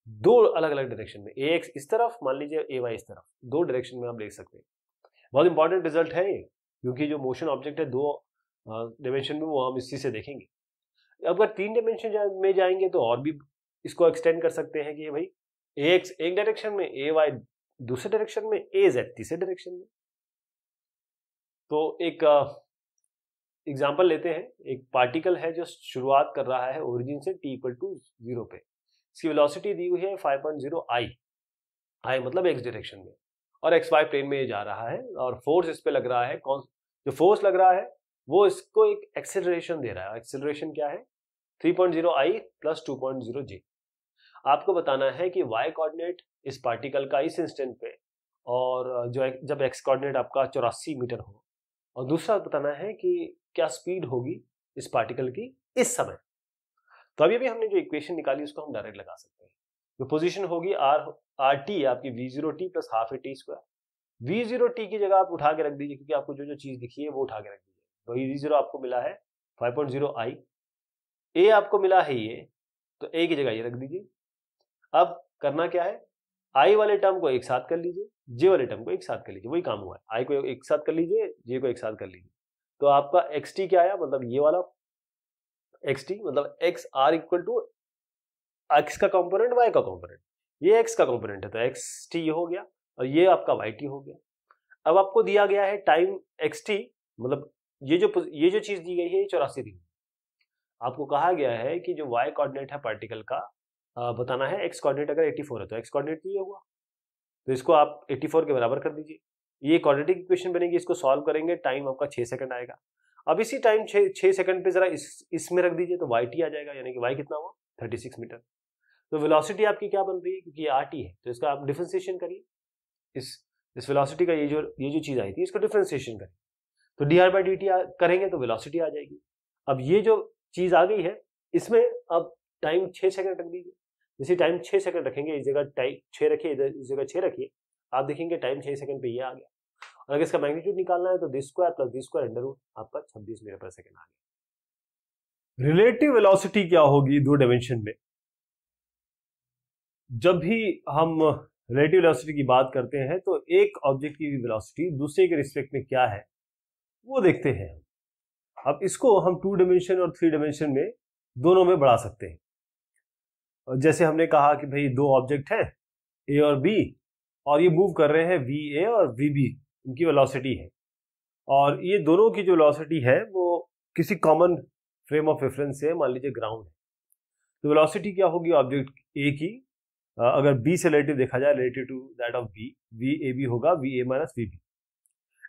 दो अलग अलग डायरेक्शन में, ax इस तरफ मान लीजिए, ay इस तरफ, दो डायरेक्शन में आप देख सकते हैं। बहुत इंपॉर्टेंट रिजल्ट है ये, क्योंकि जो मोशन ऑब्जेक्ट है दो डायमेंशन में, वो हम इसी से देखेंगे। अगर तीन डायमेंशन में जाएंगे तो और भी इसको एक्सटेंड कर सकते हैं कि भाई ax एक डायरेक्शन में, ay दूसरे डायरेक्शन में, az तीसरे डायरेक्शन में। तो एक एग्जाम्पल लेते हैं, एक पार्टिकल है जो शुरुआत कर रहा है ओरिजिन से t इक्वल टू 0 पे, इसकी वेलोसिटी दी हुई है 5.0 आई मतलब x डायरेक्शन में, और xy प्लेन में ये जा रहा है, और फोर्स इस पे लग रहा है, कौन जो फोर्स लग रहा है वो इसको एक एक्सेलरेशन दे रहा है। एक्सेलरेशन क्या है? 3.0 आई प्लस 2.0 j। आपको बताना है कि y कोऑर्डिनेट इस पार्टिकल का इस इंस्टेंट पे, और जो जब x कोऑर्डिनेट आपका 84 मीटर हो, और दूसरा बताना है कि क्या स्पीड होगी इस पार्टिकल की इस समय। तो अभी हमने जो इक्वेशन निकाली उसको हम डायरेक्ट लगा सकते हैं। जो पोजीशन होगी आर टी आपकी v0t plus half A T square. v0t की जगह आप उठा के रख दीजिए, क्योंकि आपको जो जो चीज दिखी है वो उठा के रख दीजिए। तो v0 आपको मिला है 5.0 आई, a आपको मिला है ये, तो a की जगह ये रख दीजिए। अब करना क्या है, i वाले टर्म को एक साथ कर लीजिए, j वाले टर्म को एक साथ कर लीजिए, वही काम हुआ है। i को एक साथ कर लीजिए, j को एक साथ कर लीजिए, तो आपका xt क्या आया, मतलब ये वाला xt मतलब x r equal to x का कंपोनेंट y का कंपोनेंट, ये x का कंपोनेंट है तो xt ये हो गया, और ये आपका yt हो गया। अब आपको दिया गया है टाइम xt, मतलब ये जो चीज दी गई है ये 84 दी। आपको कहा गया है कि जो y कोऑर्डिनेट है पार्टिकल का बताना है, x कोऑर्डिनेट अगर 84 है तो x कोऑर्डिनेट ये हुआ, तो इसको आप 84 के बराबर कर दीजिए। ये क्वाड्रेटिक इक्वेशन बनेगी, इसको सॉल्व करेंगे, टाइम आपका 6 सेकंड आएगा। अब इसी टाइम 6 सेकंड पे जरा इसमें रख दीजिए, तो yt आ जाएगा, यानी कि y कितना हुआ 36 मीटर। तो वेलोसिटी आपकी क्या बन रही है, क्योंकि ये rt है तो इसका आप डिफरेंशिएशन करिए, इस वेलोसिटी का ये जो चीज आई थी इसको डिफरेंशिएशन करिए, तो dr बाई dt करेंगे तो वेलोसिटी आ जाएगी। अब ये जो चीज आ गई है इसमें अब टाइम 6 सेकंड रख दीजिए। जैसे टाइम 6 सेकंड रखेंगे, इस जगह टाइम 6 रखिए, इधर इस जगह 6 रखिए, आप देखेंगे टाइम 6 सेकंड पे ये आ गया। और अगर इसका मैग्नीट्यूड निकालना है तो d square plus d square under root आपका 26 मीटर पर सेकंड आ गया। रिलेटिव वेलोसिटी क्या होगी दो डायमेंशन में? जब भी हम रिलेटिव वेलोसिटी की बात करते हैं तो एक ऑब्जेक्ट की वेलोसिटी दूसरे के रिस्पेक्ट में क्या है वो देखते हैं। अब इसको हम 2 डायमेंशन और 3 डायमेंशन में दोनों में बढ़ा सकते हैं। जैसे हमने कहा कि भाई दो ऑब्जेक्ट हैं ए और बी, और ये मूव कर रहे हैं वी ए और वी बी, इनकी वेलोसिटी है, और ये दोनों की जो वेलोसिटी है वो किसी कॉमन फ्रेम ऑफ रेफरेंस से, मान लीजिए ग्राउंड है, तो वेलोसिटी क्या होगी ऑब्जेक्ट ए की, अगर बी से रिलेटिव देखा जाए, relative to that of B, V A B होगा V A minus V B.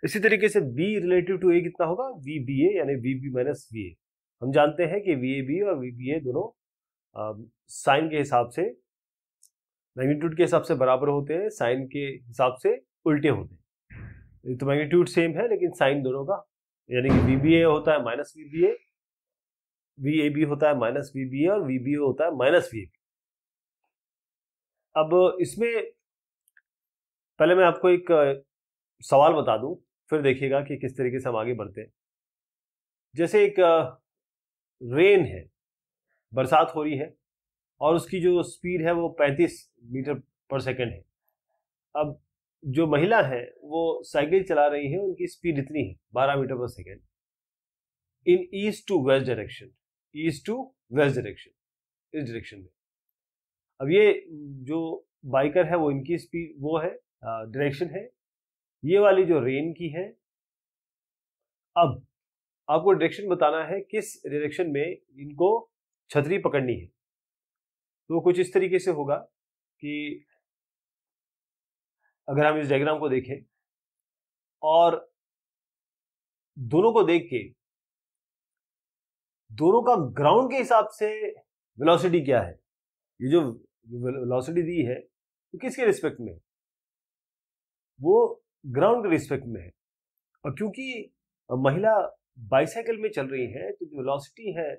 इसी तरीके से बी रिलेटिव टू ए कितना होगा, वी बी ए, यानी V B minus V A. हम जानते हैं कि वी ए बी और वी बी ए दोनों साइन के हिसाब से, मैग्नीट्यूड के हिसाब से बराबर होते हैं, साइन के हिसाब से उल्टे होते हैं। तो मैग्नीट्यूड सेम है लेकिन साइन दोनों का, यानी कि वी बी ए होता है minus V B A, V A B होता है माइनस वी बी ए, और वी बी ए होता है माइनस वी ए बी। अब इसमें पहले मैं आपको एक सवाल बता दूं, फिर देखिएगा कि किस तरीके से हम आगे बढ़ते हैं। जैसे एक रेन है, बरसात हो रही है, और उसकी जो स्पीड है वो 35 मीटर पर सेकंड है। अब जो महिला है वो साइकिल चला रही है, उनकी स्पीड इतनी है 12 metre per second in east to west direction, east to west direction, इस डायरेक्शन में। अब ये जो बाइकर है वो इनकी स्पीड वो है डायरेक्शन है, ये वाली जो रेन की है। अब आपको डायरेक्शन बताना है किस डायरेक्शन में इनको छतरी पकड़नी है। तो कुछ इस तरीके से होगा कि अगर हम इस डायग्राम को देखें और दोनों को देख के दोनों का ग्राउंड के हिसाब से वेलोसिटी क्या है, ये जो वेलोसिटी दी है तो किसके रिस्पेक्ट में, वो ग्राउंड के रिस्पेक्ट में है। और क्योंकि महिला बाइसाइकिल में चल रही है तो जो वेलोसिटी है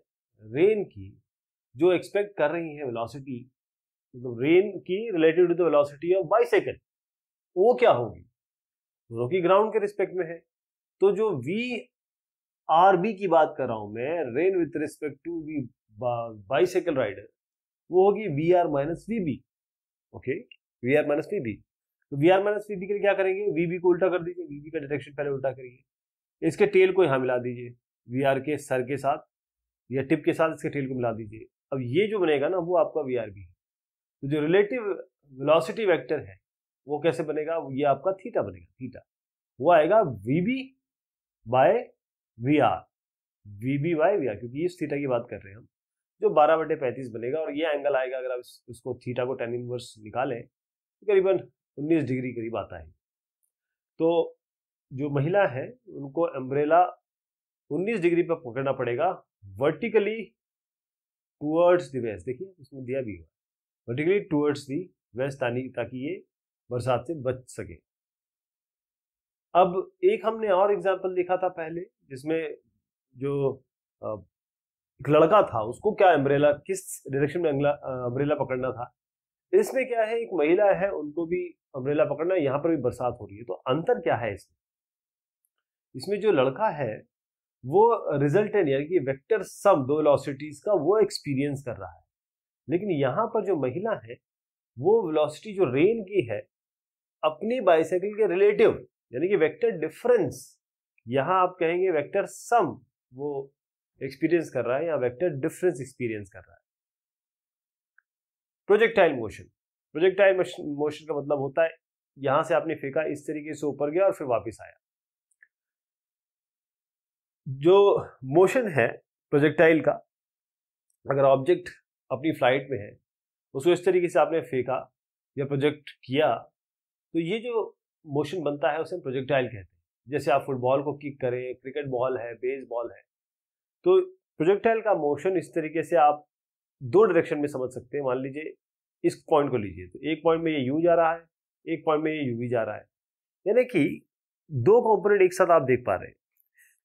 रेन की, जो एक्सपेक्ट कर रही है वेलोसिटी, मतलब रेन की relative to the velocity of bicycle, वो क्या होगी, दोनों की ग्राउंड के रिस्पेक्ट में है। तो जो वी आर बी की बात कर रहा हूं मैं, rain with respect to the bicycle rider, वो होगी V R minus V B. Okay, V R minus V B. तो V R minus V B के लिए क्या करेंगे, वी बी को उल्टा कर दीजिए, वी बी का डायरेक्शन पहले उल्टा करिए, इसके टेल को यहां मिला दीजिए, वी आर के सर के साथ या टिप के साथ इसके टेल को मिला दीजिए। अब ये जो बनेगा ना वो आपका वी आर बी है। तो जो रिलेटिव वेलोसिटी वेक्टर है वो कैसे बनेगा, ये आपका थीटा बनेगा, थीटा वो आएगा V B by V R. V B by V R, क्योंकि इस थीटा की बात कर रहे हैं हम, जो 12/35 बनेगा। और ये एंगल आएगा, अगर आप इसको थीटा को tan इनवर्स निकालें तो करीबन 19 डिग्री करीब आता है। तो जो महिला है उनको अम्ब्रेला 19 डिग्री पर पकड़ना पड़ेगा, वर्टिकली टूवर्ड्स द वेस्ट। देखिए इसमें दिया भी हुआ, वर्टिकली टूवर्ड्स द वेस्ट, ताकि ये बरसात से बच सके। अब एक हमने और एग्जांपल देखा था पहले, जिसमें जो एक लड़का था, उसको क्या अम्ब्रेला, किस डायरेक्शन में अम्ब्रेला पकड़ना था। इसमें क्या है, एक महिला है, उनको भी अम्ब्रेला पकड़ना है, यहाँ पर भी बरसात हो रही है। तो अंतर क्या है इसमें जो लड़का है वो रिजल्टेंट यानी कि वेक्टर सम दो वेलोसिटीज का वो एक्सपीरियंस कर रहा है, लेकिन यहाँ पर जो महिला है वो वेलोसिटी जो रेन की है अपनी बाइसाइकिल के रिलेटिव यानी कि वेक्टर डिफरेंस, यहां आप कहेंगे वेक्टर सम वो एक्सपीरियंस कर रहा है या वेक्टर डिफरेंस एक्सपीरियंस कर रहा है। प्रोजेक्टाइल मोशन, प्रोजेक्टाइल मोशन का मतलब होता है यहां से आपने फेंका, इस तरीके से ऊपर गया और फिर वापस आया। जो मोशन है प्रोजेक्टाइल का, अगर ऑब्जेक्ट अपनी फ्लाइट में है, उसको इस तरीके से आपने फेंका या प्रोजेक्ट किया, तो ये जो मोशन बनता है उसे हम प्रोजेक्टाइल कहते हैं। जैसे आप फुटबॉल को किक करें, क्रिकेट बॉल है, बेसबॉल है, तो प्रोजेक्टाइल का मोशन इस तरीके से आप दो डायरेक्शन में समझ सकते हैं। मान लीजिए इस पॉइंट को लीजिए, तो एक पॉइंट में ये यू जा रहा है, एक पॉइंट में ये यू भी जा रहा है, यानी कि दो कंपोनेंट एक साथ आप देख पा रहे हैं।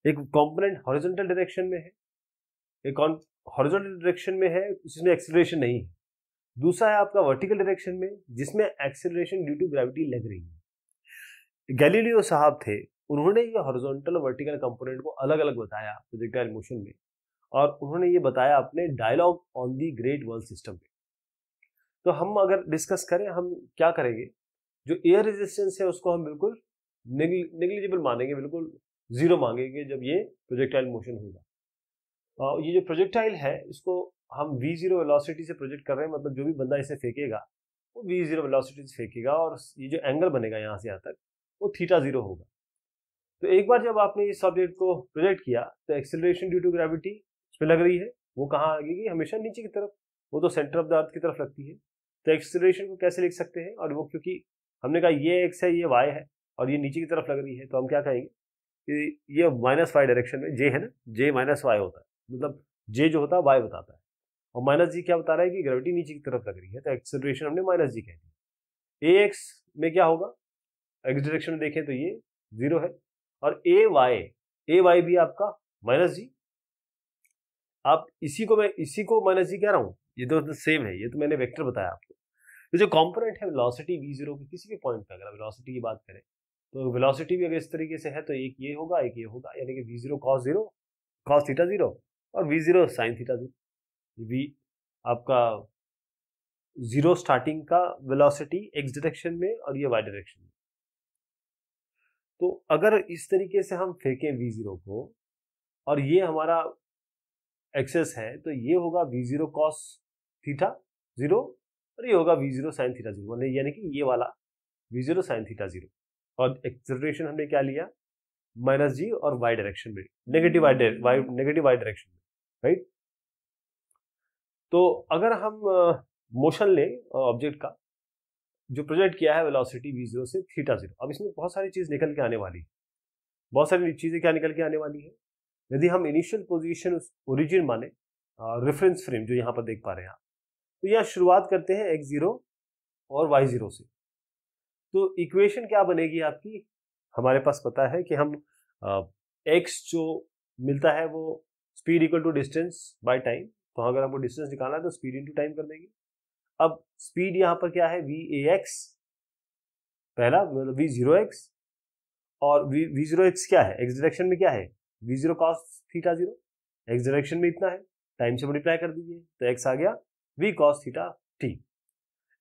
एक कंपोनेंट हॉरिजॉन्टल डायरेक्शन में है, एक हॉरिजॉन्टल डायरेक्शन में है जिसमें एक्सीलरेशन नहीं है, दूसरा है आपका वर्टिकल डायरेक्शन में जिसमें एक्सीलरेशन ड्यू टू ग्रेविटी लग रही है। गैलीलियो साहब थे, उन्होंने ये हॉरिजॉन्टल और वर्टिकल कंपोनेंट को अलग अलग बताया प्रोजेक्टाइल मोशन में, और उन्होंने ये बताया अपने dialogue on the great world system पे। तो हम अगर डिस्कस करें, हम क्या करेंगे, जो एयर रेजिस्टेंस है उसको हम बिल्कुल नेग्लिजिबल मानेंगे, बिल्कुल जीरो मांगेंगे जब ये प्रोजेक्टाइल मोशन होगा। ये जो प्रोजेक्टाइल है इसको हम v0 वेलोसिटी से प्रोजेक्ट कर रहे हैं, मतलब जो भी बंदा इसे फेंकेगा वो v0 वेलोसिटी से फेंकेगा, और ये जो एंगल बनेगा यहाँ से यहाँ तक वो θ0 होगा। तो एक बार जब आपने इस ऑब्जेक्ट को प्रोजेक्ट किया तो एक्सेलरेशन ड्यू टू ग्रेविटी उसमें लग रही है, वो कहाँ लगेगी, हमेशा नीचे की तरफ, वो तो सेंटर ऑफ द अर्थ की तरफ लगती है। तो एक्सेलरेशन को कैसे लिख सकते हैं, और वो क्योंकि हमने कहा ये एक्स है, ये वाई है, और ये नीचे की तरफ लग रही है, तो हम क्या कहेंगे कि ये -y डायरेक्शन में, जे है ना, जे -y होता है, मतलब जे जो होता है वाई बताता है, और -g क्या बता रहा है कि ग्रेविटी नीचे की तरफ लग रही है, तो एक्सेलरेशन हमने -g कह दी। ए एक्स में क्या होगा, एक्स डायरेक्शन में देखें तो ये 0 है, और ए वाई भी आपका -g। आप इसी को -g कह रहा हूं, ये तो सेम है, ये तो मैंने वेक्टर बताया आपको। तो जो कंपोनेंट है वेलोसिटी v0 की किसी भी पॉइंट पे, अगर वेलोसिटी की बात करें तो वेलोसिटी भी अगर इस तरीके से है तो एक ये होगा, एक ये होगा, यानी कि v0 cos θ0 और v0 sin θ0। v आपका जीरो स्टार्टिंग का वेलोसिटी एक्स डायरेक्शन में और ये वाई डायरेक्शन में। तो अगर इस तरीके से हम फेंकें v0 को और ये हमारा एक्सेस है, तो ये होगा v0 cos θ0 और ये होगा v0 sin θ0, यानी कि ये वाला v0 sin θ0। और एक्सेलरेशन हमने क्या लिया, -g और y डायरेक्शन में, नेगेटिव वाई डायरेक्शन में, राइट। तो अगर हम मोशन लें ऑब्जेक्ट का जो प्रोजेक्ट किया है वेलोसिटी v0 से θ0, अब इसमें बहुत सारी चीज निकल के आने वाली है, बहुत सारी चीजें क्या निकल के आने वाली है। यदि हम इनिशियल पोजीशन ओरिजिन माने, रेफरेंस फ्रेम जो यहाँ पर देख पा रहे हैं आप, तो यह शुरुआत करते हैं x0 और y0 से। तो इक्वेशन क्या बनेगी आपकी, हमारे पास पता है कि हम x जो मिलता है वो speed equal to distance by time, तो अगर हमको डिस्टेंस निकालना है तो स्पीड इनटू टाइम कर देंगे। अब स्पीड यहाँ पर क्या है, v(ax) पहला, मतलब v0x, और v0x क्या है, x डायरेक्शन में क्या है, v0 cos θ0, x डायरेक्शन में इतना है, टाइम से मल्टीप्लाई कर दीजिए तो x आ गया v cos θt।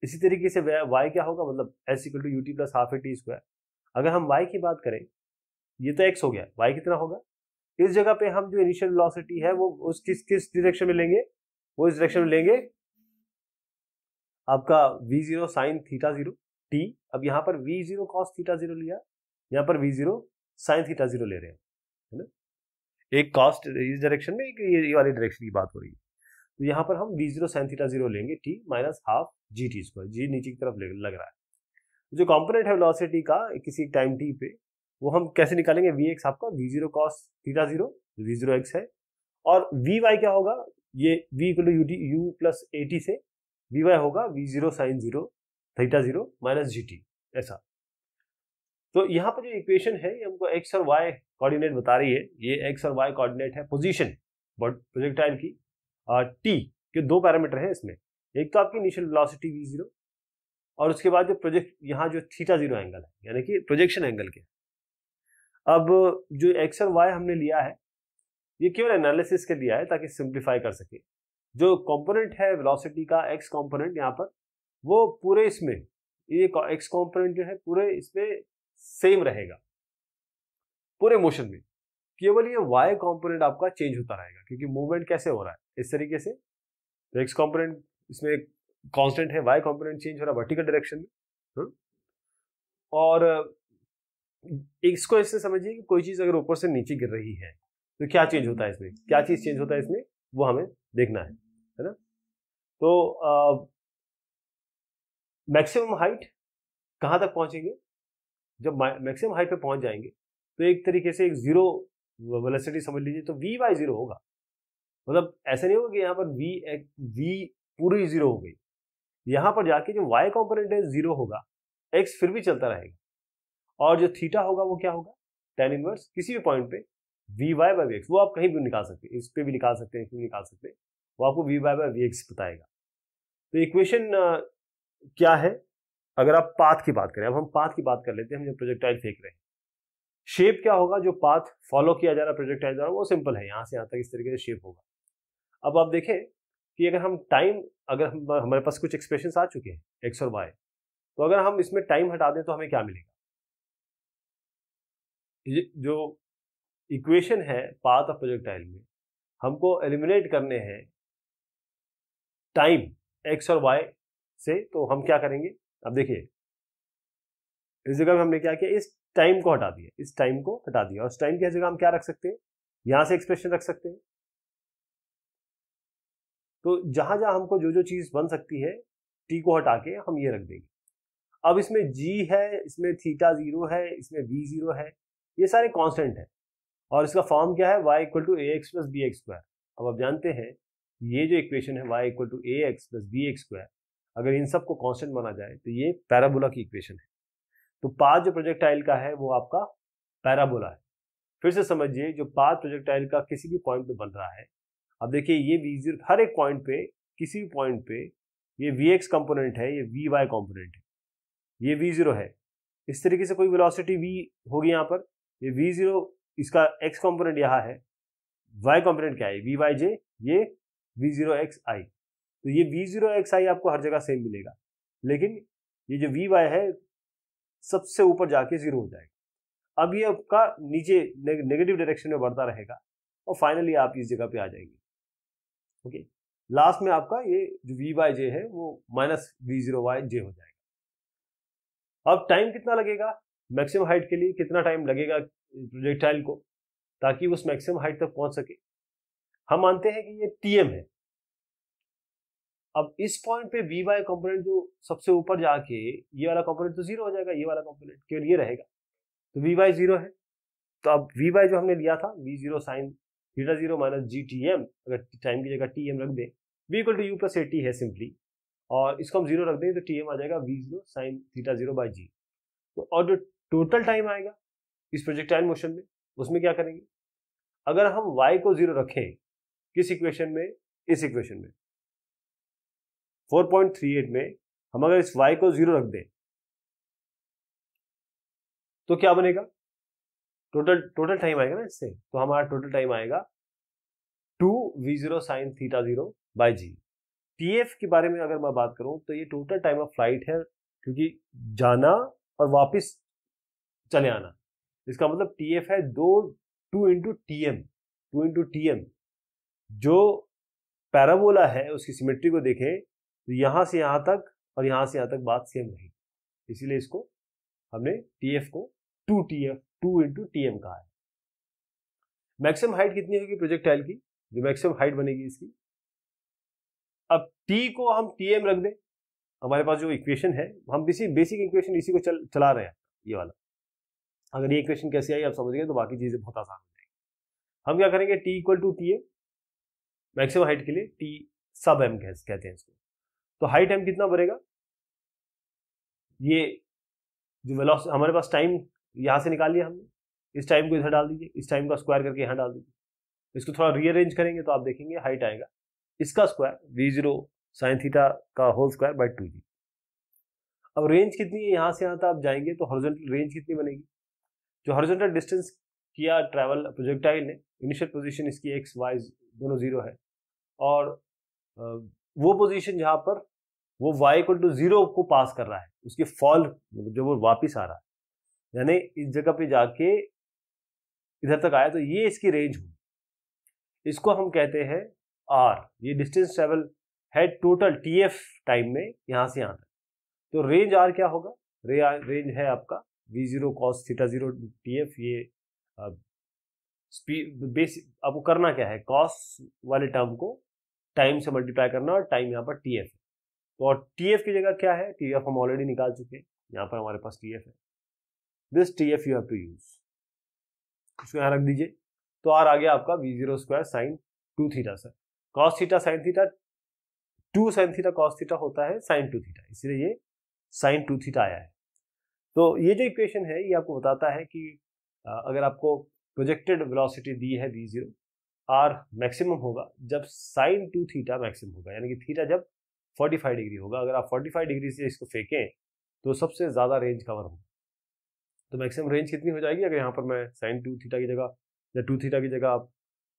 इसी तरीके से y क्या होगा, मतलब s equal to ut plus half A T square. अगर हम y की बात करें, ये तो x हो गया, y कितना होगा, इस जगह पे हम जो इनिशियल वेलोसिटी है वो उस किस डायरेक्शन में लेंगे, वो इस डायरेक्शन में लेंगे आपका v0 sin θ0 t। अब यहाँ पर v0 cos θ0 लिया, यहाँ पर v0 sin θ0 ले रहे हैं, है ना। एक कॉस्ट इस डायरेक्शन में, एक ये वाली डायरेक्शन की बात हो रही है। तो यहाँ पर हम v0 sin थीटा 0 लेंगे t minus half G T square, G नीचे की तरफ लग रहा है। जो कंपोनेंट है वेलोसिटी का किसी टाइम t पे, वो हम कैसे निकालेंगे, vx आपका v0 cos theta 0, v0 x है, और vy क्या होगा, ये v equal to u plus at से vy होगा v0 sin 0 theta 0 minus gt, ऐसा। तो यहाँ पर जो इक्वेशन है ये हमको x और y कोऑर्डिनेट बता रही है। ये x और y कोऑर्डिनेट है पोजीशन प्रोजेक्टाइल की, t के दो पैरामीटर हैं इसमें, एक तो आपकी इनिशियल वेलोसिटी v0 और उसके बाद जो प्रोजेक्ट यहाँ जो थीटा 0 एंगल है, यानी कि प्रोजेक्शन एंगल के। अब जो x और y हमने लिया है ये केवल एनालिसिस के लिया है ताकि सिंप्लीफाई कर सके। जो कंपोनेंट है वेलोसिटी का x कंपोनेंट यहाँ पर, वो पूरे इसमें ये x कंपोनेंट जो है पूरे इसमें सेम रहेगा पूरे मोशन में, केवल ये y कंपोनेंट आपका चेंज होता रहेगा, क्योंकि मूवमेंट कैसे हो रहा है इस तरीके से, तो x कंपोनेंट इसमें कांस्टेंट है, y कंपोनेंट चेंज हो रहा है वर्टिकल डायरेक्शन में। और इसको ऐसे समझिए कि कोई चीज अगर ऊपर से नीचे गिर रही है तो क्या चेंज होता है इसमें, क्या चीज चेंज होता है इसमें, वो हमें देखना है ना। तो मैक्सिमम हाइट कहां तक पहुंचेंगे, जब मैक्सिमम हाइट पे पहुंच जाएंगे तो एक तरीके से एक जीरो वेलोसिटी समझ लीजिए, तो वी बाई जीरो होगा। मतलब ऐसा नहीं होगा कि यहाँ पर वी पूरी जीरो हो गई, यहाँ पर जाके जो y कंपोनेंट है जीरो होगा, x फिर भी चलता रहेगा, और जो थीटा होगा वो क्या होगा, tan इनवर्स किसी भी पॉइंट पे V Y by V X, वो आप कहीं भी निकाल सकते हैं, इस पे भी निकाल सकते हैं, निकाल सकते हैं, वो आपको V Y by V X बताएगा। तो इक्वेशन क्या है, अगर आप पाथ की बात करें, अब हम पाथ की बात कर लेते हैं, हम जो प्रोजेक्टाइल फेंक रहे हैं, शेप क्या होगा, जो पाथ फॉलो किया जा रहा है प्रोजेक्टाइल द्वारा वो सिंपल है, यहाँ से यहाँ तक इस तरीके से शेप होगा। अब आप देखें कि अगर हम टाइम, अगर हमारे पास कुछ एक्सप्रेशन आ चुके हैं एक्स और वाई, तो अगर हम इसमें टाइम हटा दें तो हमें क्या मिलेगा, ये जो इक्वेशन है पाथ ऑफ प्रोजेक्टाइल में हमको एलिमिनेट करने हैं टाइम एक्स और वाई से, तो हम क्या करेंगे, अब देखिए इस जगह में हमने क्या किया, इस टाइम को हटा दिया, इस टाइम को हटा दिया, और इस टाइम की जगह हम क्या रख सकते हैं, यहां से एक्सप्रेशन रख सकते हैं। तो जहां जहां हमको जो जो चीज बन सकती है टी को हटा के हम ये रख देंगे। अब इसमें जी है, इसमें थीटा 0 है, इसमें वी 0 है, ये सारे कांस्टेंट है, और इसका फॉर्म क्या है, y equal to A X plus B X square. अब आप जानते हैं ये जो इक्वेशन है y equal to A X plus B X square, अगर इन सबको कांस्टेंट माना जाए तो ये पैराबोला की इक्वेशन है। तो पाथ जो प्रोजेक्टाइल का है वो आपका पैराबोला है। फिर से समझिए, जो पाथ प्रोजेक्टाइल का किसी भी पॉइंट पे बन रहा है, अब देखिए ये v0 हर एक पॉइंट पे, किसी भी पॉइंट पे ये vx कंपोनेंट है, ये vy कंपोनेंट है, ये v0 है, इस तरीके से कोई वेलोसिटी v होगी यहाँ पर, ये v0 इसका x कंपोनेंट यहाँ है, y कंपोनेंट क्या है vyj, ये v0xi, तो ये v0xi आपको हर जगह सेम मिलेगा, लेकिन ये जो vy है सबसे ऊपर जाके 0 हो जाएगा। अब ये आपका नीचे नेगेटिव डायरेक्शन में बढ़ता रहेगा और फाइनली आप इस जगह पे आ जाएंगे। ओके, लास्ट में आपका ये जो vyj है वो माइनस v0yj हो जाएगा। अब टाइम कितना लगेगा, मैक्सिमम हाइट के लिए कितना टाइम लगेगा प्रोजेक्टाइल को ताकि उस मैक्सिमम हाइट तक पहुंच सके, हम मानते हैं कि ये tm है। अब इस पॉइंट पे vy कंपोनेंट जो सबसे ऊपर जाके, ये वाला कंपोनेंट तो 0 हो जाएगा, ये वाला कंपोनेंट केवल ये रहेगा, तो vy 0 है। तो अब vy जो हमने लिया था v0 sin theta 0 minus gtm, अगर टाइम की जगह tm रख दें, v equal to you plus at है सिंपली, और इसको हम 0 रख दें तो tm आ जाएगा v0 sin theta 0 by g। तो और जो टोटल टाइम आएगा इस प्रोजेक्टाइल मोशन में, उसमें क्या करेंगे, अगर हम y को 0 रखें किस इक्वेशन में, इस इक्वेशन में 4.38 में हम अगर इस y को 0 रख दें तो क्या बनेगा, टोटल टाइम आएगा ना इससे, तो हमारा टोटल टाइम आएगा 2v0 sin theta 0 by G. tf के बारे में अगर मैं बात करूं तो ये टोटल टाइम ऑफ फ्लाइट है, क्योंकि जाना और वापस चले आना, इसका मतलब tf है 2 इंटू tm। जो पैराबोला है उसकी सिमेट्री को देखें तो यहां से यहां तक और यहां से यहां तक बात सेम रहेगी, इसीलिए इसको हमने tf को 2 इंटू tm कहा है। मैक्सिमम हाइट कितनी होगी प्रोजेक्टाइल की, जो मैक्सिमम हाइट बनेगी इसकी। अब टी को हम टीएम रख दें, हमारे पास जो इक्वेशन है, हम इसी बेसिक इक्वेशन इसी को चला रहे हैं, ये वाला। अगर ये इक्वेशन कैसे आई आप समझ गए तो बाकी चीजें बहुत आसान हो जाएगी। हम क्या करेंगे, T equal to T M, maximum height के लिए टी सब एम कहते हैं इसको। तो हाइट एम कितना बढ़ेगा, ये जो वेलोसिटी हमारे पास टाइम यहां से निकाल लिया हमने, इस टाइम को इधर डाल दीजिए, इस टाइम का स्क्वायर करके यहां डाल दीजिए। इसको थोड़ा रीअरेंज करेंगे तो आप देखेंगे हाइट आएगा इसका स्क्वायर v0 साइन थीटा का होल स्क्वायर बाय 2g। अब रेंज कितनी है, यहां से यहां तक आप जाएंगे तो हॉरिजॉन्टल रेंज कितनी बनेगी, जो हॉरिजॉन्टल डिस्टेंस किया ट्रैवल प्रोजेक्टाइल ने, इनिशियल पोजीशन इसकी एक्स वाई दोनों जीरो है, और वो पोजीशन जहां पर वो y इक्वल टू 0 को पास कर रहा है, उसकी फॉल जब वो वापिस आ रहा है, यानी इस जगह पे जाके इधर तक आया, तो ये इसकी रेंज होगी। इसको हम कहते हैं r, ये डिस्टेंस ट्रेवल है टोटल tf टाइम में यहां से यहां तक। तो रेंज r क्या होगा, रेंज है आपका v0 cos थीटा 0 tf। ये स्पीड बेसिक आपको करना क्या है, cos वाले टर्म को टाइम से मल्टीप्लाई करना, और टाइम यहाँ पर tf है। तो और tf की जगह क्या है, tf हम ऑलरेडी निकाल चुके हैं, यहाँ पर हमारे पास tf है। This tf you have to use, इसको यहाँ रख दीजिए। तो r आ गया आपका v0 square sine 2 theta sir, cos theta sine theta 2 sine theta cos theta होता है साइन 2 थीटा, इसलिए ये साइन 2 थीटा आया है। तो ये जो इक्वेशन है ये आपको बताता है कि अगर आपको प्रोजेक्टेड वेलोसिटी दी है v0, r मैक्सिमम होगा जब साइन 2 थीटा मैक्सिमम होगा, यानी कि थीटा जब 45 डिग्री होगा। अगर आप 45 डिग्री से इसको फेंकें तो सबसे ज्यादा रेंज कवर होगा। तो मैक्सिमम रेंज कितनी हो जाएगी, अगर यहाँ पर मैं साइन 2 थीटा की जगह या 2 थीटा की जगह आप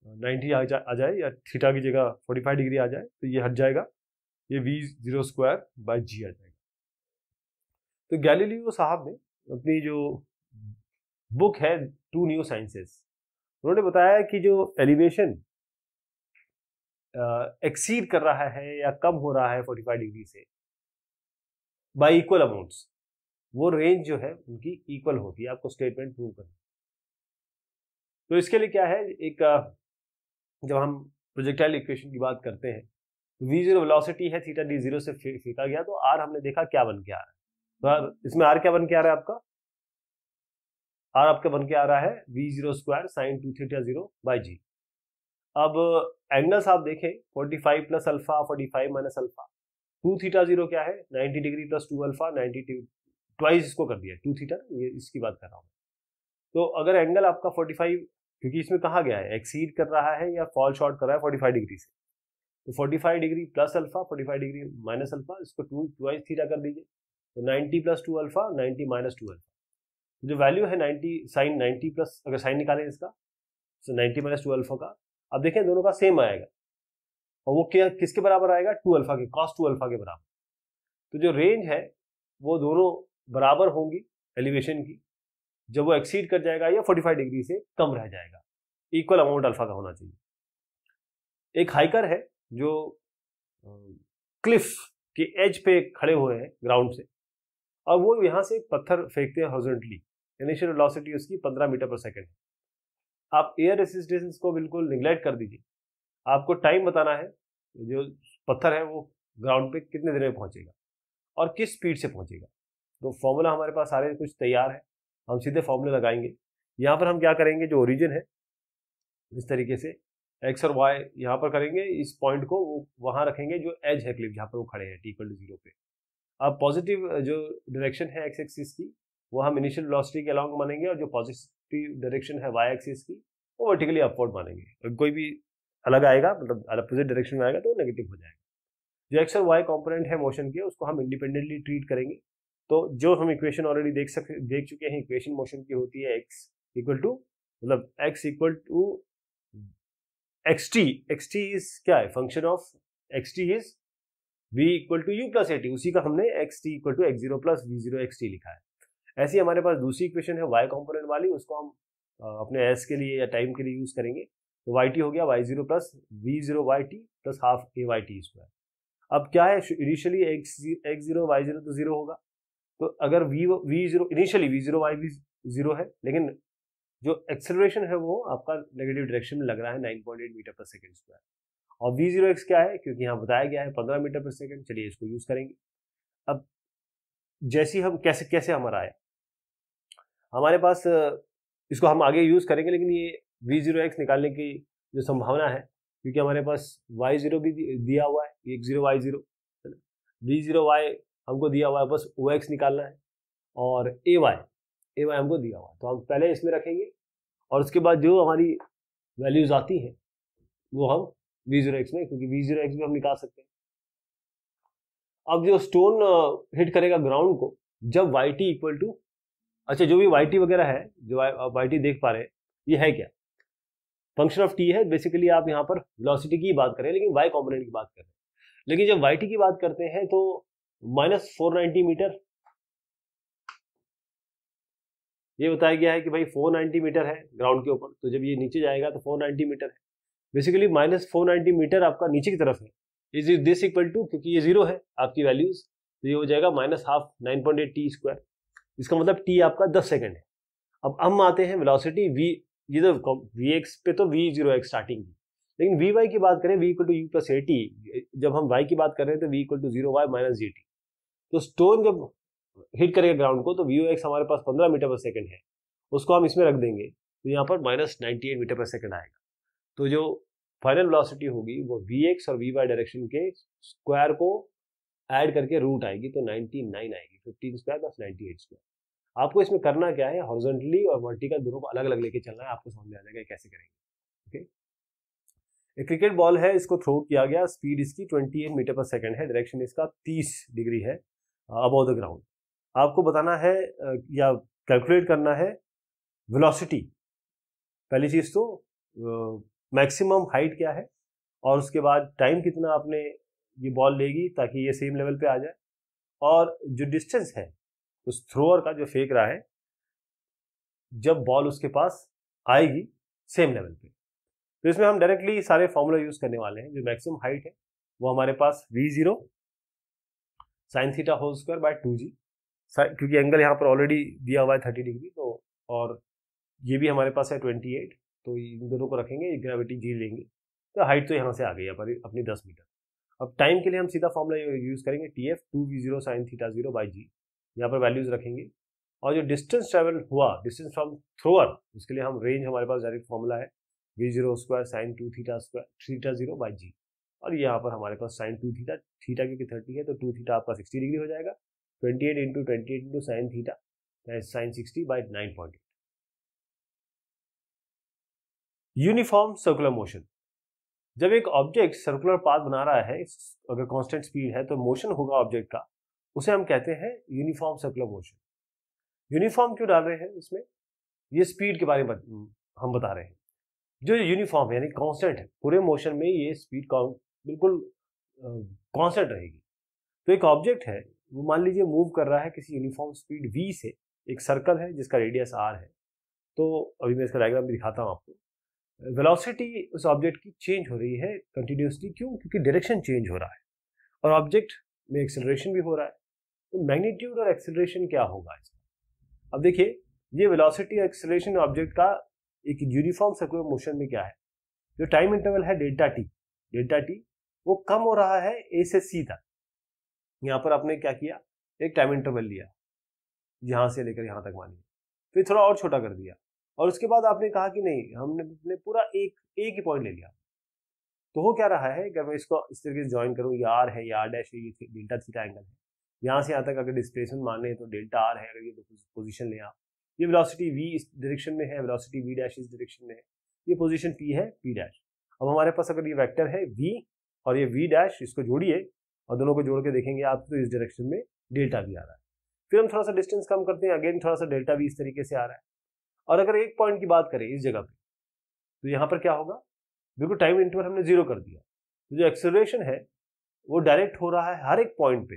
90 आ जाए, या थीटा की जगह 45 डिग्री आ जाए, तो ये हट जाएगा, ये v0 स्क्वायर बाय g आ जाएगा। तो गैलीलियो साहब ने अपनी जो बुक है टू न्यू साइंसेस, उन्होंने बताया कि जो एलिवेशन एक्सीड कर रहा है या कम हो रहा है 45 डिग्री से बाय इक्वल अमाउंट्स, वो रेंज जो है उनकी इक्वल होती है। आपको स्टेटमेंट प्रूव करना। तो इसके लिए क्या है, एक जब हम प्रोजेक्टाइल इक्वेशन की बात करते हैं, v0 वेलोसिटी है, थीटा d 0 से फेंका गया, तो r हमने देखा क्या बन के आ रहा है। तो इसमें r क्या बन के आ रहा है, आपका r आपका बन के आ रहा है v0 square sine 2 theta 0 by g। अब एंगल्स आप देखें 45 plus alpha, 45 minus alpha, 2 theta 0 क्या है 90 डिग्री प्लस 2 अल्फा, 90 ट्वाइस इसको कर दिया 2 थीटा, ये इसकी बात कर रहा हूँ। तो अगर एंगल आपका 45, क्योंकि इसमें कहा गया है एक्सीड कर रहा है या फॉल शॉर्ट कर रहा है 45 डिग्री से, तो 45 degree plus alpha, 45 degree minus alpha, इसको 2 ट्वाइस थीटा कर दीजिए, तो 90 प्लस 2 अल्फा, 90 माइनस 2 अल्फा। जो वैल्यू है 90 साइन 90 प्लस, अगर साइन निकालें इसका, तो 90 माइनस 2 अल्फा का, अब देखें दोनों का सेम आएगा, और वो क्या किसके बराबर आएगा, 2 अल्फा के, cos 2 अल्फा के बराबर। तो जो रेंज है वो दोनों बराबर होंगी एलिवेशन की, जब वो एक्सीड कर जाएगा या 45 डिग्री से कम रह जाएगा, इक्वल अमाउंट अल्फा का होना चाहिए। एक हाइकर है जो क्लिफ के एज पे खड़े हुए हैं ग्राउंड से, और वो यहाँ से एक पत्थर फेंकते हैं हॉरिजॉन्टली, इनिशियल वेलोसिटी उसकी 15 मीटर पर सेकंड है। आप एयर रेसिस्टेंस को बिल्कुल निगलेक्ट कर दीजिए, आपको टाइम बताना है जो पत्थर है वो ग्राउंड पे कितने देर में पहुंचेगा और किस स्पीड से पहुंचेगा। तो फॉर्मूला हमारे पास सारे कुछ तैयार है, हम सीधे फॉर्मूले लगाएंगे। यहाँ पर हम क्या करेंगे, जो ओरिजिन है इस तरीके से एक्स और वाई यहाँ पर करेंगे, इस पॉइंट को वहां रखेंगे जो एज है क्लिफ जहाँ पर वो खड़े हैं t=0 पे। अब पॉजिटिव जो डायरेक्शन है एक्स एक्सिस की वो हम इनिशियल वेलोसिटी के अलोंग मानेंगे, और जो पॉजिटिव डायरेक्शन है वाई एक्सिस की वो वर्टिकली अपवर्ड मानेंगे। कोई भी अलग आएगा, मतलब अपोजिट डायरेक्शन में आएगा तो नेगेटिव हो जाएगा। जो एक्स और वाई कंपोनेंट है मोशन के, उसको हम इंडिपेंडेंटली ट्रीट करेंगे। तो जो हम इक्वेशन ऑलरेडी देख चुके हैं, इक्वेशन मोशन की होती है एक्स इक्वल टू, मतलब x equal to x t is क्या है, function of x t is v equal to you plus a t, उसी का हमने x t equal to x zero plus we zero x t लिखा है। ऐसी हमारे पास दूसरी इक्वेशन है वाई कंपोनेंट वाली, उसको हम अपने एस के लिए या टाइम के लिए यूज करेंगे। तो वाई टी हो गया Y zero plus we zero Y T plus half A Y T square. अब क्या है, initially X zero Y zero तो जीरो होगा, तो अगर V zero initially V zero Y V zero है, लेकिन जो एक्सेलरेशन है वो आपका नेगेटिव डायरेक्शन में लग रहा है 9.8 मीटर पर सेकेंड स्क्वायर। और v0x क्या है, क्योंकि यहाँ बताया गया है 15 मीटर पर सेकेंड। चलिए इसको यूज करेंगे। अब जैसे हम कैसे कैसे हमारा आया, हमारे पास इसको हम आगे यूज करेंगे, लेकिन ये v0x निकालने की जो संभावना है, क्योंकि हमारे पास y0 भी दिया हुआ है, x0 y0, v0y हमको दिया हुआ है, बस ox निकालना है, और ay हमको दिया हुआ है। तो हम पहले इसमें रखेंगे और उसके बाद जो हमारी वैल्यूज आती हैं वो हम v0x में, क्योंकि v0x भी हम निकाल सकते हैं। अब जो स्टोन हिट करेगा ग्राउंड को जब yt इक्वल टू, अच्छा जो भी yt वगैरह है, जो yt देख पा रहे हैं, ये है क्या, फंक्शन ऑफ t है। बेसिकली आप यहाँ पर वेलोसिटी की बात कर रहे हैं, लेकिन y कॉम्पोनेंट की बात कर रहे हैं। लेकिन जब yt की बात करते हैं तो -490 मीटर, ये बताया गया है कि भाई 490 मीटर है ग्राउंड के ऊपर, तो जब ये नीचे जाएगा तो 490 मीटर है। बेसिकली -490 मीटर आपका नीचे की तरफ है। इज दिस इक्वल टू, क्योंकि ये जीरो है आपकी वैल्यूज, तो ये हो जाएगा -हाफ 9.8 टी स्क्वायर। इसका मतलब टी आपका 10 सेकेंड है। अब हम आते हैं वेलोसिटी v, ये तो vx पे तो v0x स्टार्टिंग की, लेकिन vy की बात करें v equal to u plus at, जब हम y की बात कर रहे हैं तो v equal to 0y minus gt। तो स्टोन जब हिट करेगा ग्राउंड को तो VOX हमारे पास 15 मीटर पर सेकंड है, उसको हम इसमें रख देंगे तो यहाँ पर -98 मीटर पर सेकंड आएगा। तो जो फाइनल वेलोसिटी होगी वो Vx और Vy डायरेक्शन के स्क्वायर को ऐड करके रूट आएगी, तो 99 आएगी, 15 स्क्वायर प्लस 98 स्क्वायर। आपको इसमें करना क्या है, हॉरिजॉन्टली और वर्टिकल दोनों को अलग अलग लेके चलना है, आपको समझ में आ जाएगा कैसे करेंगे। ओके, एक क्रिकेट बॉल है, इसको थ्रो किया गया, स्पीड इसकी 28 मीटर पर सेकंड है, डायरेक्शन इसका 30 डिग्री है अबव द ग्राउंड। आपको बताना है या कैलकुलेट करना है वेलोसिटी। पहली चीज तो मैक्सिमम हाइट क्या है, और उसके बाद टाइम कितना आपने ये बॉल लेगी ताकि ये सेम लेवल पे आ जाए, और जो डिस्टेंस है उस थ्रोअर का जो फेंक रहा है जब बॉल उसके पास आएगी सेम लेवल पे। तो इसमें हम डायरेक्टली सारे फॉर्मूला यूज करने वाले हैं। जो मैक्सिमम हाइट है वो हमारे पास v0 sine theta whole square by 2g, क्योंकि एंगल यहाँ पर ऑलरेडी दिया हुआ है 30 डिग्री, तो और ये भी हमारे पास है 28, तो इन दोनों को रखेंगे, ग्रेविटी जी लेंगे, तो हाइट तो यहाँ से आ गई अपनी 10 मीटर। अब टाइम के लिए हम सीधा फॉर्मूला यूज करेंगे TF 2v0 sine theta 0 by G, यहाँ पर वैल्यूज रखेंगे। और जो डिस्टेंस ट्रेवल हुआ, डिस्टेंस फ्रॉम थ्रोअर, उसके लिए हम रेंज, हमारे पास डायरेक्ट फॉर्मूला है v0 square sine 2 theta square theta 0 by G, और यहाँ पर हमारे पास साइन 2 थीटा, थीटा क्योंकि 30 है तो 2 थीटा आपका 60 डिग्री हो जाएगा, 28 into 28 into sine theta sine 60 by 9.8। Uniform circular motion, जब एक ऑब्जेक्ट सर्कुलर पाथ बना रहा है, अगर कांस्टेंट स्पीड है तो मोशन होगा ऑब्जेक्ट का, उसे हम कहते हैं यूनिफॉर्म सर्कुलर मोशन। यूनिफॉर्म क्यों डाल रहे हैं इसमें, ये स्पीड के बारे में हम बता रहे हैं। जो यूनिफॉर्म यानी कांस्टेंट है, पूरे मोशन में ये स्पीड बिल्कुल कांस्टेंट रहेगी। तो एक ऑब्जेक्ट है वो मान लीजिए मूव कर रहा है किसी यूनिफॉर्म स्पीड v से, एक सर्कल है जिसका रेडियस r है, तो अभी मैं इसका डायग्राम भी दिखाता हूँ आपको। वेलोसिटी उस ऑब्जेक्ट की चेंज हो रही है कंटिन्यूसली, क्यों, क्योंकि डायरेक्शन चेंज हो रहा है और ऑब्जेक्ट में एक्सेलरेशन भी हो रहा है। तो मैग्नीट्यूड और एक्सेलरेशन क्या होगा इसका, अब देखिए, ये वेलोसिटी और एक्सेलरेशन ऑब्जेक्ट का एक यूनिफॉर्म सर्कुलर मोशन में क्या है, जो टाइम इंटरवल है डेल्टा टी वो कम हो रहा है a से c तक। यहाँ पर आपने क्या किया, एक टाइम इंटरवल लिया यहां से लेकर यहां तक मानिए, फिर थोड़ा और छोटा कर दिया, और उसके बाद आपने कहा कि नहीं, हमने पूरा एक ही पॉइंट ले लिया। तो हो क्या रहा है, अगर मैं इसको इस तरीके से ज्वाइन करूं, ये आर है, ये आर डैश है, ये डेल्टा थीटा एंगल है, यहाँ से यहाँ तक अगर डिस्प्लेसमेंट मान लें तो डेल्टा आर है, अगर ये पोजीशन लें आप, ये वेलोसिटी v इस डायरेक्शन में है, वेलोसिटी v डैश इस डायरेक्शन में है, ये पोजीशन p है, p डैश। अब हमारे पास अगर ये वेक्टर है v और ये v डैश, इसको जोड़िए और दोनों को जोड़ के देखेंगे आप, तो इस डायरेक्शन में डेल्टा v आ रहा है। फिर हम थोड़ा सा डिस्टेंस कम करते हैं, अगेन थोड़ा सा डेल्टा v इस तरीके से आ रहा है। और अगर एक पॉइंट की बात करें इस जगह पे, तो यहाँ पर क्या होगा, बिल्कुल टाइम इंटरवल हमने जीरो कर दिया, तो जो एक्सेलरेशन है वो डायरेक्ट हो रहा है हर एक पॉइंट पे,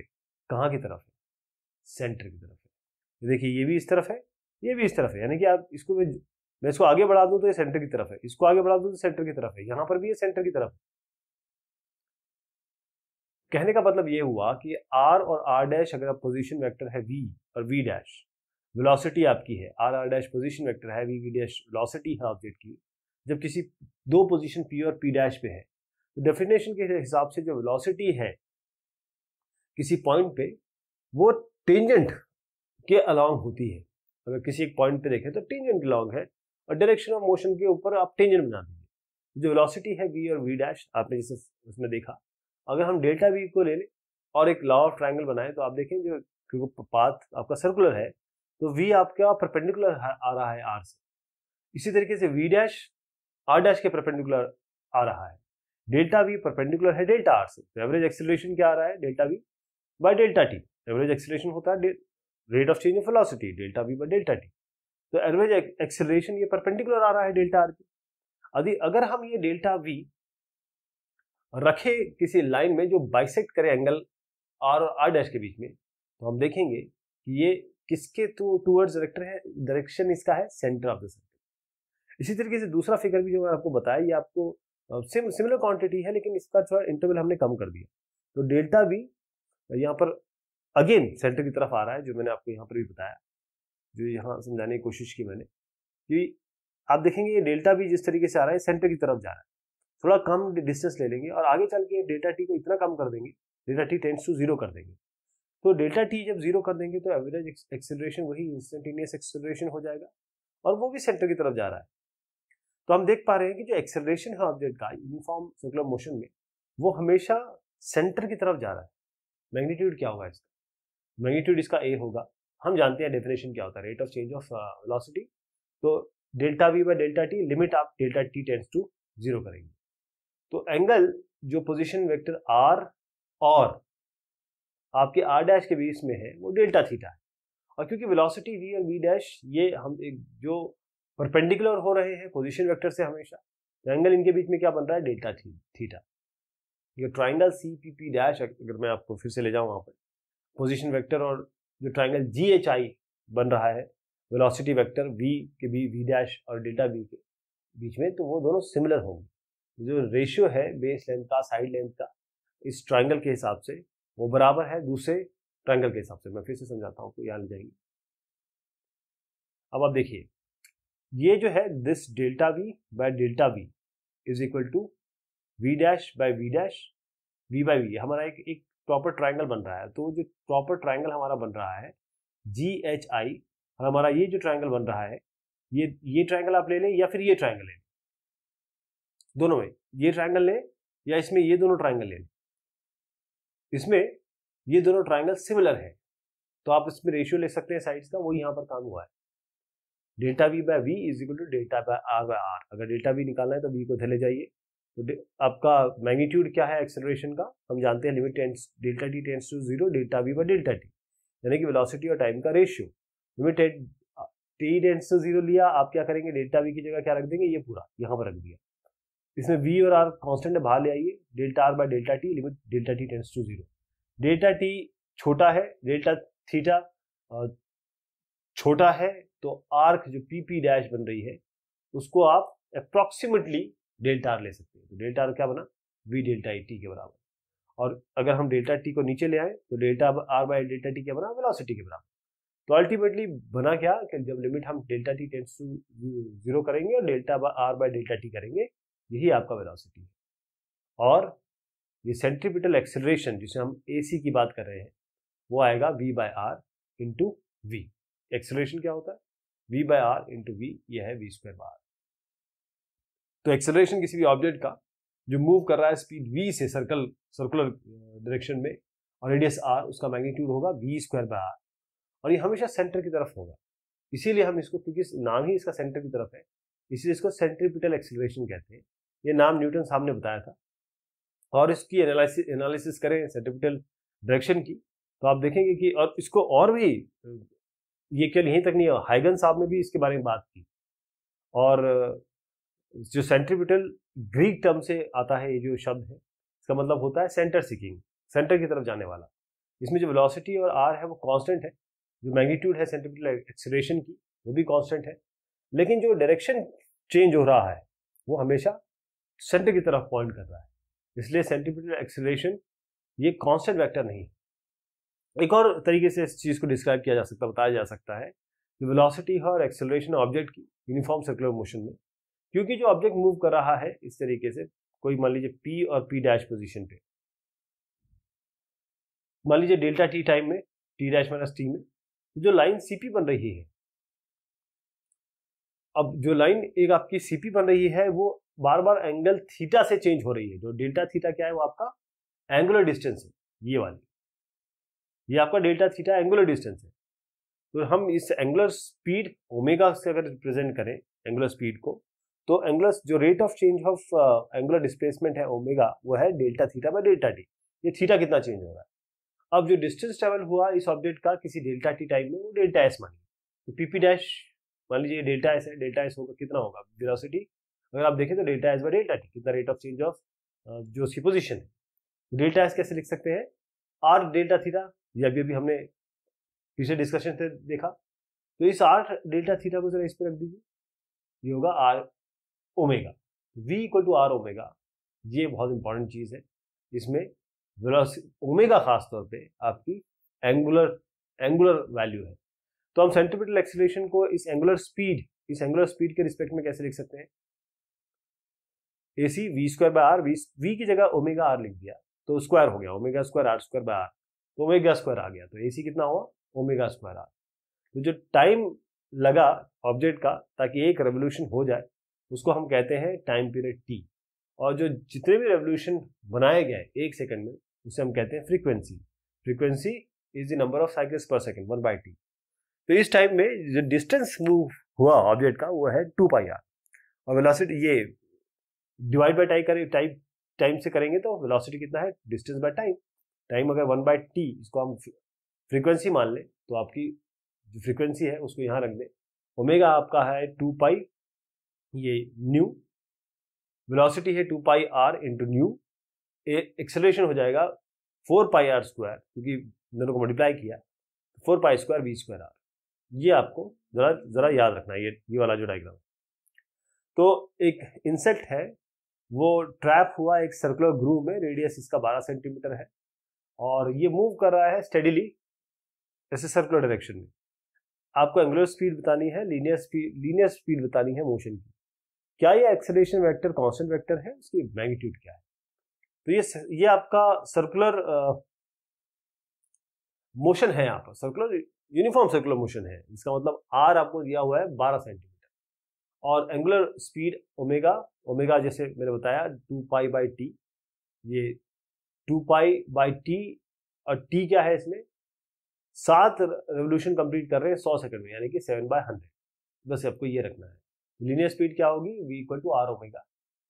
कहाँ की तरफ है, सेंटर की तरफ है। देखिए ये भी इस तरफ है, ये भी इस तरफ है, यानी कि आप इसको मैं इसको आगे बढ़ा दूं तो ये सेंटर की तरफ है, इसको आगे बढ़ा दूं तो सेंटर की तरफ है, यहाँ पर भी ये सेंटर की तरफ है। कहने का मतलब ये हुआ कि r और r डैश अगर पोजीशन वेक्टर है v और v डैश, वेलोसिटी आपकी है, r r dash position vector है, वी वी डैश वेलोसिटी है ऑब्जेक्ट की, जब किसी दो पोजीशन पी और पी डैश पे है, तो डेफिनेशन के हिसाब से जो वेलोसिटी है किसी पॉइंट पे वो टेंजेंट के अलोंग होती है। अगर किसी एक पॉइंट पे देखें तो टेंजेंट अलोंग है और डायरेक्शन ऑफ मोशन के ऊपर आप टेंजेंट बना दीजिए। जो वेलोसिटी है वी और वी डैश, आपने जैसे उसमें देखा, अगर हम डेल्टा वी को ले लें और एक लॉ ऑफ ट्रायंगल बनाए तो आप देखें जो क्योंकि पाथ आपका सर्कुलर है तो वी आपका परपेंडिकुलर आ रहा है आर से, इसी तरीके से वी डैश आर डैश के परपेंडिकुलर आ रहा है, डेल्टा वी परपेंडिकुलर है डेल्टा आर से, तो एवरेज एक्सेलरेशन क्या आ रहा है, delta we by delta T. Average acceleration होता है rate of change of velocity, delta we by delta T. तो एवरेज एक्सेलरेशन ये परपेंडिकुलर आ रहा है डेल्टा आर के। अगर हम ये डेल्टा वी रखे किसी लाइन में जो बाइसेक्ट करे एंगल आर और आर डैश के बीच में, तो हम देखेंगे कि ये किसके टूवर्ड्स वेक्टर है, डायरेक्शन इसका है सेंटर ऑफ द सर्कल। इसी तरीके से दूसरा फिगर भी जो मैंने आपको बताया, ये आपको सिमिलर क्वांटिटी है लेकिन इसका थोड़ा इंटरवल हमने कम कर दिया। तो डेल्टा वी यहाँ पर अगेन सेंटर की तरफ आ रहा है, जो मैंने आपको यहाँ पर भी बताया, जो यहाँ समझाने की कोशिश की मैंने, कि आप देखेंगे ये डेल्टा वी जिस तरीके से आ रहा है सेंटर की तरफ जा रहा है, थोड़ा कम डिस्टेंस ले लेंगे और आगे चल के डेल्टा टी को इतना कम कर देंगे, delta T tends to zero कर देंगे। तो डेल्टा टी जब जीरो कर देंगे तो एवरेज एक्सेलरेशन वही इंस्टेंटेनियस एक्सेलरेशन हो जाएगा और वो भी सेंटर की तरफ जा रहा है। तो हम देख पा रहे हैं कि जो एक्सेलरेशन है ऑब्जेक्ट का यूनिफॉर्म सर्कुलर मोशन में, वो हमेशा सेंटर की तरफ जा रहा है। मैग्नीट्यूड क्या होगा इसका, मैग्नीट्यूड इसका ए होगा। हम जानते हैं डेफिनेशन क्या होता है, rate of change of velocity. तो delta we by delta T, limit आप delta T tends to zero करेंगे। तो एंगल जो पोजीशन वेक्टर आर और आपके आर डैश के बीच में है वो डेल्टा थीटा है, और क्योंकि वेलोसिटी वी और वी डैश ये हम एक जो परपेंडिकुलर हो रहे हैं पोजीशन वेक्टर से हमेशा, तो एंगल इनके बीच में क्या बन रहा है, डेल्टा थीटा। ये triangle c p p dash, अगर मैं आपको फिर से ले जाऊं वहां पर पोजीशन वेक्टर, और जो ट्राइंगल जी एच आई बन रहा है वेलोसिटी वेक्टर वी के वी डैश और डेल्टा वी के बीच में, तो वो दोनों सिमिलर होंगे। जो रेशियो है बेस लेंथ का साइड लेंथ का इस ट्राइंगल के हिसाब से वो बराबर है दूसरे ट्राइंगल के हिसाब से। मैं फिर से समझाता हूँ, याद जाएंगे। अब आप देखिए, ये जो है this delta we by delta v is equal to v dash by v dash v by v, हमारा एक प्रॉपर ट्राइंगल बन रहा है। तो जो प्रॉपर ट्राइंगल हमारा बन रहा है जी एच आई, और हमारा ये जो ट्राइंगल बन रहा है ये ट्राइंगल आप ले लें या फिर ये ट्राइंगल ले लें, दोनों में ये ट्राइंगल लें या इसमें ये दोनों ट्राइंगल ले लें, इसमें ये दोनों ट्राइंगल सिमिलर है, तो आप इसमें रेशियो ले सकते हैं साइड्स का, वो यहाँ पर काम हुआ है। Delta we by v is equal to delta by r. अगर डेल्टा वी निकालना है तो वी को इधर ले जाइए। तो आपका मैग्नीट्यूड क्या है एक्सेलरेशन का, हम जानते हैं limit delta T tends to zero, delta we by delta T, यानी कि वेलोसिटी और टाइम का ratio. Limit t tends to zero लिया, आप क्या करेंगे, डेल्टा वी की जगह क्या रख देंगे, ये पूरा यहाँ पर रख दिया। इसमें वी और आर कांस्टेंट है, बाहर ले आइए, delta are by delta T, limit delta T tends to zero. Delta t छोटा है, डेल्टा थीटा छोटा है, तो आर्क जो पी पी डैश बन रही है उसको आप अप्रोक्सीमेटली डेल्टा आर ले सकते हैं। तो डेल्टा आर क्या बना, वी डेल्टा टी के बराबर। और अगर हम डेल्टा टी को नीचे ले आए तो delta R by delta T क्या बना, वेलोसिटी के बराबर। तो अल्टीमेटली बना क्या कि जब लिमिट हम delta T tends to zero करेंगे और delta are by delta t करेंगे, यही आपका वेलोसिटी है। और ये सेंट्रीपिटल एक्सेलरेशन जिसे हम AC की बात कर रहे हैं वो आएगा V by r into v. Acceleration क्या होता है, V by r into v, यह है V स्क्वायर बाय आर। तो एक्सेलरेशन किसी भी ऑब्जेक्ट का जो मूव कर रहा है स्पीड V से सर्कुलर डायरेक्शन में और रेडियस r, उसका मैग्नीट्यूड होगा V स्क्वायर बाय आर, और ये हमेशा सेंटर की तरफ होगा। इसीलिए हम इसको, क्योंकि नाम ही इसका सेंटर की तरफ है, इसलिए इसको सेंट्रीपिटल एक्सेलरेशन कहते हैं। ये नाम न्यूटन साहब ने बताया था। और इसकी एनालिसिस करें सेंट्रीपिटल डायरेक्शन की, तो आप देखेंगे कि, और इसको और भी, ये केवल यहीं तक नहीं है, हाइगन साहब ने भी इसके बारे में बात की। और जो सेंट्रीपिटल ग्रीक टर्म से आता है, ये जो शब्द है इसका मतलब होता है सेंटर सीकिंग, सेंटर की तरफ जाने वाला। इसमें जो वेलोसिटी और आर है वो कांस्टेंट है, जो मैग्नीट्यूड है सेंट्रीपिटल एक्सेलरेशन की वो भी कांस्टेंट है, लेकिन जो डायरेक्शन चेंज हो रहा है वो हमेशा सेंटर की तरफ पॉइंट कर रहा है। इसलिए सेंट्रीपिटल एक्सेलरेशन ये कांस्टेंट वेक्टर नहीं है। एक और तरीके से इस चीज को डिस्क्राइब किया जा सकता, बताया जा सकता है वेलोसिटी है और एक्सेलरेशन ऑब्जेक्ट की यूनिफॉर्म सर्कुलर मोशन में, क्योंकि जो ऑब्जेक्ट मूव कर रहा है इस तरीके से, कोई मान लीजिए P और P डैश पोजीशन पे, मान लीजिए डेल्टा टी टाइम में, T डैश माइनस टी में जो लाइन CP बन रही है, अब जो लाइन एक आपकी CP बन रही है वो बार बार एंगल थीटा से चेंज हो रही है। जो डेल्टा थीटा क्या है, वो आपका एंगुलर डिस्टेंस है, ये वाली, ये आपका डेल्टा थीटा एंगुलर डिस्टेंस है। तो हम इस एंगुलर स्पीड ओमेगा से अगर रिप्रेजेंट करें एंगुलर स्पीड को, तो एंगुलर जो rate of change of angular displacement है ओमेगा, वो है delta theta by delta T. ये थीटा कितना चेंज हो रहा है। अब जो डिस्टेंस ट्रेवल हुआ इस ऑब्जेक्ट का किसी डेल्टा टी टाइम में, वो डेल्टा एस मानिए, तो पीपी डैश मान लीजिए डेल्टा एस है, डेल्टा एस होगा कितना होगा वेलोसिटी, अगर आप देखें तो delta S by delta T, कितना रेट ऑफ चेंज ऑफ जो उसकी पोजीशन है। डेल्टा एस कैसे लिख सकते हैं, आर डेल्टा थीटा, ये अभी हमने पिछले डिस्कशन से देखा। तो इस आर डेल्टा थीटा को जरा इस पर रख दीजिए, ये होगा r omega, v equal to r omega. ये बहुत इंपॉर्टेंट चीज है, इसमें ओमेगा खास तौर पे आपकी एंगुलर वैल्यू है। तो हम सेंट्रीपिटल एक्सीलरेशन को इस एंगुलर स्पीड के रिस्पेक्ट में कैसे लिख सकते हैं, AC v square by r, v की जगह ओमेगा आर लिख दिया तो स्क्वायर हो गया, omega square r square by r, तो ओमेगा स्क्वायर आ गया, तो AC कितना हुआ ओमेगा स्क्वायर आर। तो जो टाइम लगा ऑब्जेक्ट का ताकि एक रेवोल्यूशन हो जाए, उसको हम कहते हैं टाइम पीरियड T, और जो जितने भी रेवोल्यूशन बनाए गए एक सेकंड में, उसे हम कहते हैं frequency is the number of cycles पर सेकंड 1/t। तो इस टाइम में जो डिस्टेंस मूव हुआ ऑब्जेक्ट का वो है 2πr, और वेलोसिटी ये डिवाइड बाय टाइम से करेंगे तो वेलोसिटी कितना है, डिस्टेंस बाय टाइम अगर 1/t इसको हम फ्रीक्वेंसी मान लें, तो आपकी जो फ्रीक्वेंसी है उसको यहाँ रख दें, ओमेगा आपका है 2π ये न्यू, वेलोसिटी है 2πr इंटू न्यू, एक्सेलरेशन हो जाएगा 4πr स्क्वायर, क्योंकि दोनों को मल्टीप्लाई किया 4π स्क्वायर v स्क्वायर आर। ये आपको जरा याद रखना है, ये वाला जो डायग्राम। तो एक इंसेक्ट है, वो ट्रैप हुआ एक सर्कुलर ग्रूव में, रेडियस इसका 12 सेंटीमीटर है, और ये मूव कर रहा है स्टेडिली ऐसे सर्कुलर डायरेक्शन में। आपको एंगुलर स्पीड बतानी है, लीनियर स्पीड बतानी है मोशन की। क्या ये एक्सेलरेशन वेक्टर कांस्टेंट वेक्टर है, उसकी मैग्नीट्यूड क्या है। तो ये आपका सर्कुलर मोशन है, यहाँ पर सर्कुलर यूनिफॉर्म सर्कुलर मोशन है, इसका मतलब आर आपको दिया हुआ है 12 सेंटीमीटर, और एंगुलर स्पीड ओमेगा जैसे मैंने बताया 2π/t, ये 2π/t, और t क्या है इसमें 7 रेवोल्यूशन कंप्लीट कर रहे हैं 100 सेकंड में, यानी कि 7/100। बस आपको ये रखना है। लीनियर स्पीड क्या होगी, v equal to r omega,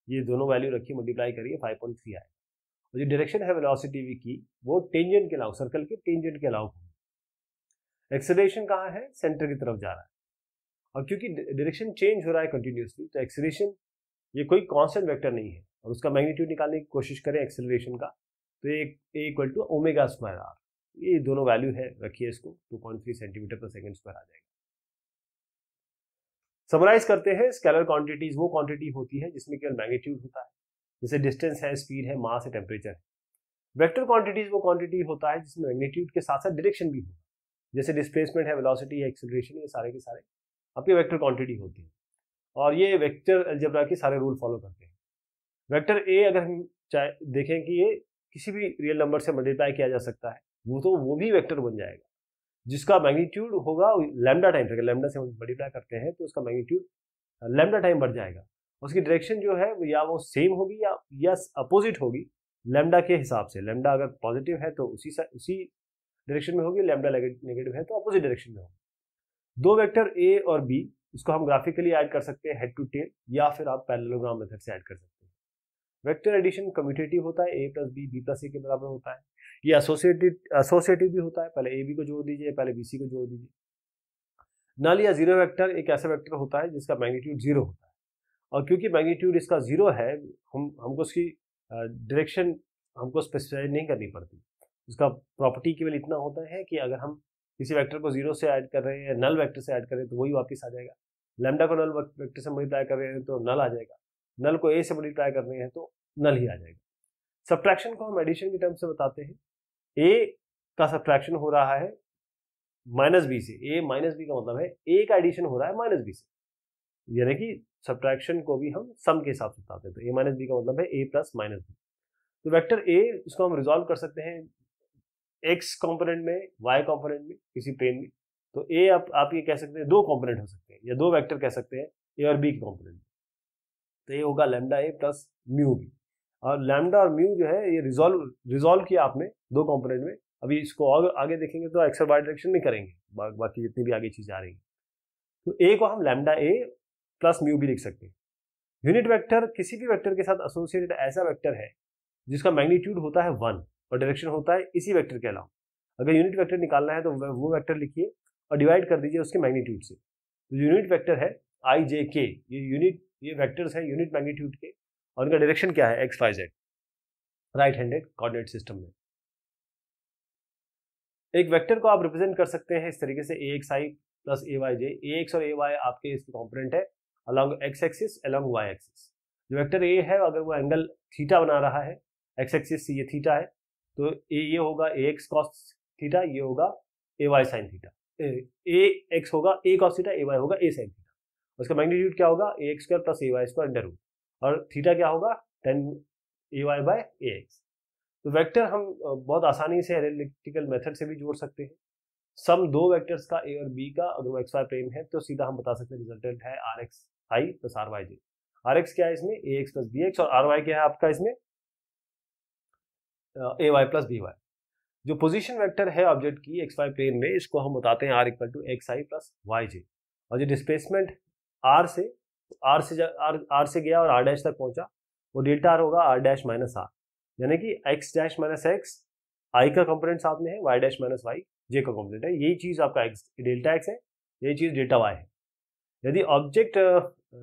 ये दोनों वैल्यू रखी मल्टीप्लाई करिए 5.3 आएगा। और जो डायरेक्शन है वेलोसिटी v की, वो टेंजेंट के अलाउ, सर्कल के टेंजेंट के अलाउ होगी। एक्सेलरेशन कहाँ है, सेंटर की तरफ जा रहा है, और क्योंकि डायरेक्शन चेंज हो रहा है कंटिन्यूसली, तो एक्सेलरेशन ये कोई कांस्टेंट वेक्टर नहीं है, और उसका मैग्नीट्यूड निकालने की कोशिश करें एक्सेलरेशन का, तो A equal to omega square R, ये दोनों वैल्यू है, रखिए इसको 2.3 सेंटीमीटर पर सेकंड स्क्वायर आ जाएगा। समराइज करते हैं, स्केलर क्वांटिटीज वो क्वांटिटी होती है जिसमें केवल मैग्नीट्यूड होता है, जैसे डिस्टेंस है, स्पीड है, मास है, टेम्परेचर है। वेक्टर क्वांटिटीज वो क्वांटिटी होता है जिसमें मैग्नीट्यूड के साथ साथ डायरेक्शन भी होगा, जैसे डिस्प्लेसमेंट है, वेलोसिटी है, एक्सेलरेशन, ये सारे के सारे आपके वेक्टर क्वांटिटी होती है, और ये वेक्टर अलजेब्रा के सारे रूल फॉलो करते हैं। वेक्टर ए अगर हम चाहे देखें कि ये किसी भी रियल नंबर से मल्टीप्लाई किया जा सकता है, वो भी वेक्टर बन जाएगा, जिसका मैग्नीट्यूड होगा लैम्डा टाइम, अगर लैम्डा से मल्टीप्लाई करते हैं तो उसका मैग्नीट्यूड लैम्डा टाइम बढ़ जाएगा। उसकी डायरेक्शन जो है या वो सेम होगी या अपोजिट होगी लैम्डा के हिसाब से। लैम्डा अगर पॉजिटिव है तो उसी डायरेक्शन में होगी, लैम्डा नेगेटिव है तो अपोजिट डायरेक्शन में होगी। दो वेक्टर ए और बी, इसको हम ग्राफिकली ऐड कर सकते हैं हेड टू टेल, या फिर आप पैरेललोग्राम मेथड से ऐड कर सकते हैं। वेक्टर एडिशन कम्यूटेटिव होता है, a प्लस बी प्लस ए के बराबर होता है। ये एसोसिएटिव भी होता है, पहले ए बी को जोड़ दीजिए, पहले बी सी को जोड़ दीजिए। नल या जीरो वेक्टर एक ऐसा वेक्टर होता है जिसका मैग्नीट्यूड जीरो होता है, और क्योंकि मैग्नीट्यूड इसका जीरो है, हमको उसकी डायरेक्शन हमको स्पेसिफाई नहीं करनी पड़ती। उसका प्रॉपर्टी केवल इतना होता है कि अगर हम किसी वेक्टर को जीरो से ऐड कर रहे हैं, नल वेक्टर से ऐड कर रहे हैं, तो वही वापस आ जाएगा। लैम्डा को नल वेक्टर से मल्टीप्लाई कर रहे हैं तो नल आ जाएगा, नल को ए से मल्टीप्लाई कर रहे हैं तो नल ही आ जाएगा। सब्ट्रैक्शन को हम एडिशन के टर्म से बताते हैं। ए का सब्ट्रैक्शन हो रहा है माइनस बी से, ए माइनस बी का मतलब है ए का एडिशन हो रहा है माइनस बी से, यानी कि सब्ट्रैक्शन को भी हम सम के हिसाब से बताते हैं। तो ए माइनस बी का मतलब है ए प्लस माइनस बी। तो वेक्टर ए इसको हम रिजॉल्व कर सकते हैं एक्स कंपोनेंट में, वाई कंपोनेंट में, किसी प्लेन में। तो ए आप ये कह सकते हैं दो कंपोनेंट हो सकते हैं या दो वेक्टर कह सकते हैं ए और बी के कंपोनेंट में। तो ये होगा lambda A plus mu B, और लैम्डा और म्यू जो है ये रिजॉल्व किया आपने दो कंपोनेंट में। अभी इसको आगे देखेंगे तो एक्स और वाई डायरेक्शन में करेंगे, बाकी जितनी भी आगे चीजें आ रही हैं। तो ए को हम lambda A plus mu B लिख सकते हैं। यूनिट वेक्टर किसी भी वेक्टर के साथ एसोसिएटेड ऐसा वेक्टर है जिसका मैग्नीट्यूड होता है 1 और डायरेक्शन होता है इसी वेक्टर के अलावा। अगर यूनिट वेक्टर निकालना है तो वो वेक्टर लिखिए और डिवाइड कर दीजिए उसके मैग्नीट्यूड से। तो यूनिट वेक्टर है आई जे के, ये वेक्टर्स हैं यूनिट मैग्नीट्यूड के, और उनका डायरेक्शन क्या है x y z, right handed coordinate system में। एक वेक्टर को आप रिप्रेजेंट कर सकते हैं इस तरीके से a x I plus A Y j. A x और ए वाई आपके इसके कॉम्पोनेंट है along x axis along y axis. जो वेक्टर ए है अगर वो एंगल थीटा बना रहा है, एक्स एक्सिस से ये थीटा है, तो ये होगा ए एक्स कॉस थीटा, ये होगा ए वाई साइन थीटा। ए एक्स होगा ए कॉस थीटा, ए वाई होगा ए साइन थीटा। उसका मैग्नीट्यूड क्या होगा A x square plus A Y square under root, और थीटा क्या होगा टेन ए वाई बाय ए एक्स। तो वेक्टर हम बहुत आसानी से एनालिटिकल मेथड से भी जोड़ सकते हैं। सम दो वेक्टर्स का ए और बी का अगर वो एक्स वाई प्लेन है तो सीधा हम बता सकते हैं रिजल्टेंट है आर एक्स आई plus R Y J. R X क्या है इसमें A X plus B X, और आर वाई क्या है आपका इसमें A Y plus B Y. जो पोजीशन वेक्टर है ऑब्जेक्ट की एक्स वाई प्लेन में, इसको हम बताते हैं R equal to X I plus Y J. और जो डिस्प्लेसमेंट आर से गया और आर डैश तक पहुंचा, वो डेल्टा आर होगा आर डैश माइनस आर, यानी कि एक्स डैश माइनस एक्स आई का कंपोनेंट साथ में है, वाई डैश माइनस वाई जे का कंपोनेंट है। यही चीज आपका एक्स डेल्टा एक्स है, यही चीज डेल्टा वाई है। यदि ऑब्जेक्ट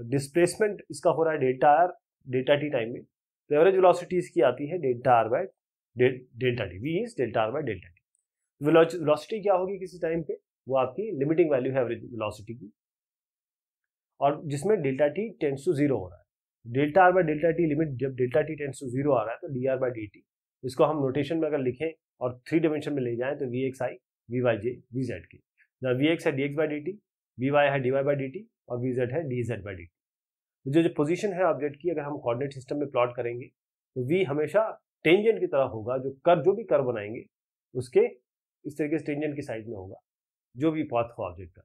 डिस्प्लेसमेंट इसका हो रहा है delta R delta T time में, तो एवरेज वेलोसिटी इसकी आती है delta are by delta T, V is delta are by delta T. Velocity क्या होगी किसी टाइम पे, वो आपकी लिमिटिंग वैल्यू है एवरेज वेलोसिटी की, और जिसमें delta T tends to zero हो रहा है। Delta are by delta T limit जब delta T tends to zero आ रहा है तो D R bye D T, इसको हम नोटेशन में अगर लिखें और 3 डायमेंशन में ले जाएं तो V X I V Y J V Z के, जहाँ वी एक्स है D X by D T, V Y है D Y by D T, और वी जेड है D Z by D T. जो पोजीशन है ऑब्जेक्ट की अगर हम कोऑर्डिनेट सिस्टम में प्लॉट करेंगे तो वी हमेशा टेंजेंट की तरह होगा, जो भी कर्व बनाएंगे उसके इस तरीके से टेंजेंट की साइड में होगा जो भी पाथ हो ऑब्जेक्ट का।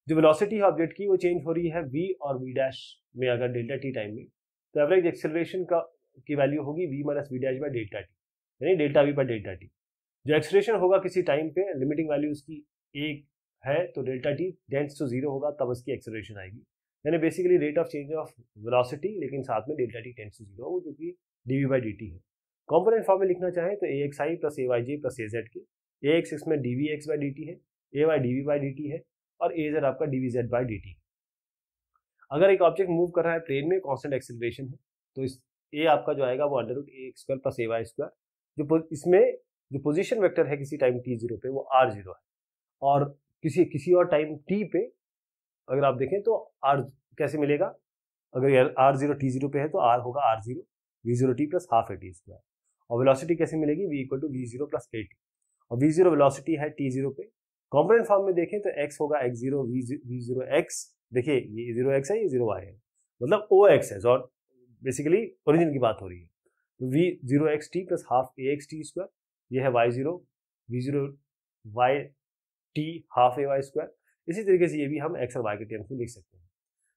जो वेलोसिटी है ऑब्जेक्ट की वो चेंज हो रही है v और v डैश में अगर डेल्टा टी टाइम में, तो एवरेज एक्सेलरेशन की वैल्यू होगी v minus V dash by delta T, यानी delta v by delta T. जो एक्सेलरेशन होगा किसी टाइम पे लिमिटिंग वैल्यू उसकी एक है तो delta T tends to zero होगा, तब उसकी एक्सेलरेशन आएगी, यानी basically rate of change of velocity, लेकिन साथ में delta T tends to zero होगा जो कि d v by D t है। कॉम्पोनेंट फॉर्म में लिखना चाहें तो ए x I plus A Y j plus a z के, ए एक्स इसमें d we x by D t है, a y d v by D t है, और ए जेड आपका D V Z by D T. अगर एक ऑब्जेक्ट मूव कर रहा है प्लेन में कांस्टेंट एक्सेलरेशन है तो इस ए आपका जो आएगा वो अंडर रूट ए एक्स स्क्वायर प्लस ए वाई स्क्वायर। जो इसमें जो पोजीशन वेक्टर है किसी टाइम टी जीरो पे वो आर जीरो है, और किसी और टाइम टी पे अगर आप देखें तो आर कैसे मिलेगा, अगर आर जीरो टी जीरो पे है तो आर होगा r zero we zero t plus half A T square. और वेलोसिटी कैसे मिलेगी, v equal to v zero plus a t, और वी जीरो वेलोसिटी है टी जीरो पे। कॉम्पोनेंट फॉर्म में देखें तो x होगा x zero we zero x, देखिए ये जीरो एक्स है ये जीरो वाई है, मतलब ओ एक्स है, और बेसिकली ओरिजिन की बात हो रही है। तो V zero x T plus half A X T square, ये है Y zero we zero Y T half A Y square. इसी तरीके से ये भी हम एक्स और वाई के टर्म्स में लिख सकते हैं।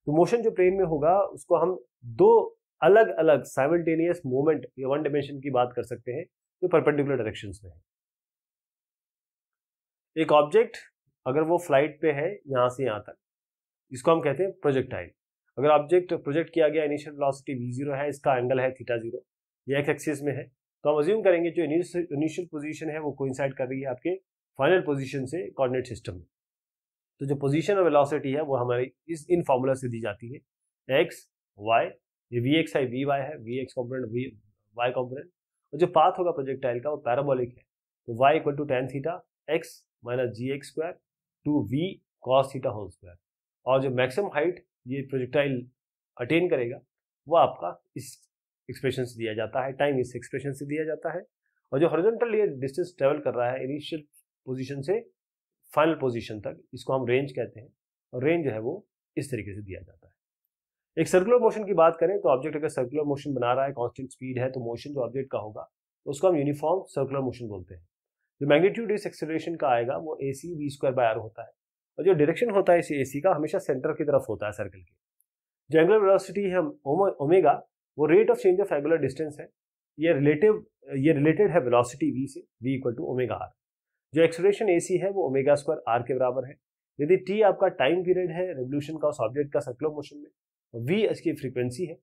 तो मोशन जो प्लेन में होगा उसको हम दो अलग अलग साइमल्टेनियस मूवमेंट या वन डायमेंशन की बात कर सकते हैं जो परपेंडिकुलर डायरेक्शंस में है। एक ऑब्जेक्ट अगर वो फ्लाइट पे है यहाँ से यहाँ तक, इसको हम कहते हैं प्रोजेक्टाइल। अगर ऑब्जेक्ट प्रोजेक्ट किया गया इनिशियल वेलोसिटी v जीरो है, इसका एंगल है थीटा जीरो, ये एक्स एक्सिस में है, तो हम अज्यूम करेंगे जो इनिशियल पोजीशन है वो कोइंसाइड कर रही है आपके फाइनल पोजीशन से कोऑर्डिनेट सिस्टम में। तो जो पोजीशन और वेलोसिटी है वो हमारी इन फॉर्मूला से दी जाती है एक्स वाई, ये वी एक्स है वी वाई है, we x component v y component, और जो पाथ होगा प्रोजेक्टाइल का वो पैराबोलिक है, तो y equal to tan theta x minus g x square two v cos theta whole square. और जो मैक्सिमम हाइट ये प्रोजेक्टाइल अटेन करेगा वो आपका इस एक्सप्रेशन से दिया जाता है, टाइम इस एक्सप्रेशन से दिया जाता है, और जो हॉरिजॉन्टल ये डिस्टेंस ट्रेवल कर रहा है इनिशियल पोजीशन से फाइनल पोजीशन तक, इसको हम रेंज कहते हैं। और रेंज जो है वो इस तरीके से दिया जाता है। एक सर्कुलर मोशन की बात करें तो ऑब्जेक्ट अगर सर्कुलर मोशन बना रहा है, कांस्टेंट स्पीड है, तो मोशन जो ऑब्जेक्ट का होगा उसको हम यूनिफॉर्म सर्कुलर मोशन बोलते हैं। जो मैग्नीट्यूड इस एक्सेलरेशन का आएगा वो AC v²/r होता है, और जो डायरेक्शन होता है इस AC का हमेशा सेंटर की तरफ होता है सर्कल के। जो एंगुलर वेलोसिटी है ओमेगा, वो rate of change of angular distance है। ये रिलेटेड है वेलोसिटी v से, v = ω/r। जो एक्सेलरेशन AC है वो ω² r के बराबर है। यदि t आपका टाइम पीरियड है रेवोल्यूशन का उस ऑब्जेक्ट का सर्कुलर मोशन में, v इसकी फ्रीक्वेंसी है,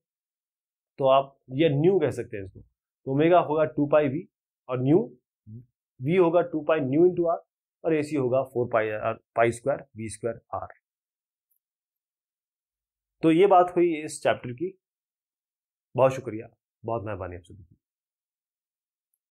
तो आप ये न्यू कह सकते हैं इसको। तो ओमेगा होगा 2πv और न्यू v होगा 2π न्यू इंटू r, और AC होगा 4π² v²r। तो ये बात हुई इस चैप्टर की। बहुत शुक्रिया, बहुत मेहरबानी आप सभी की।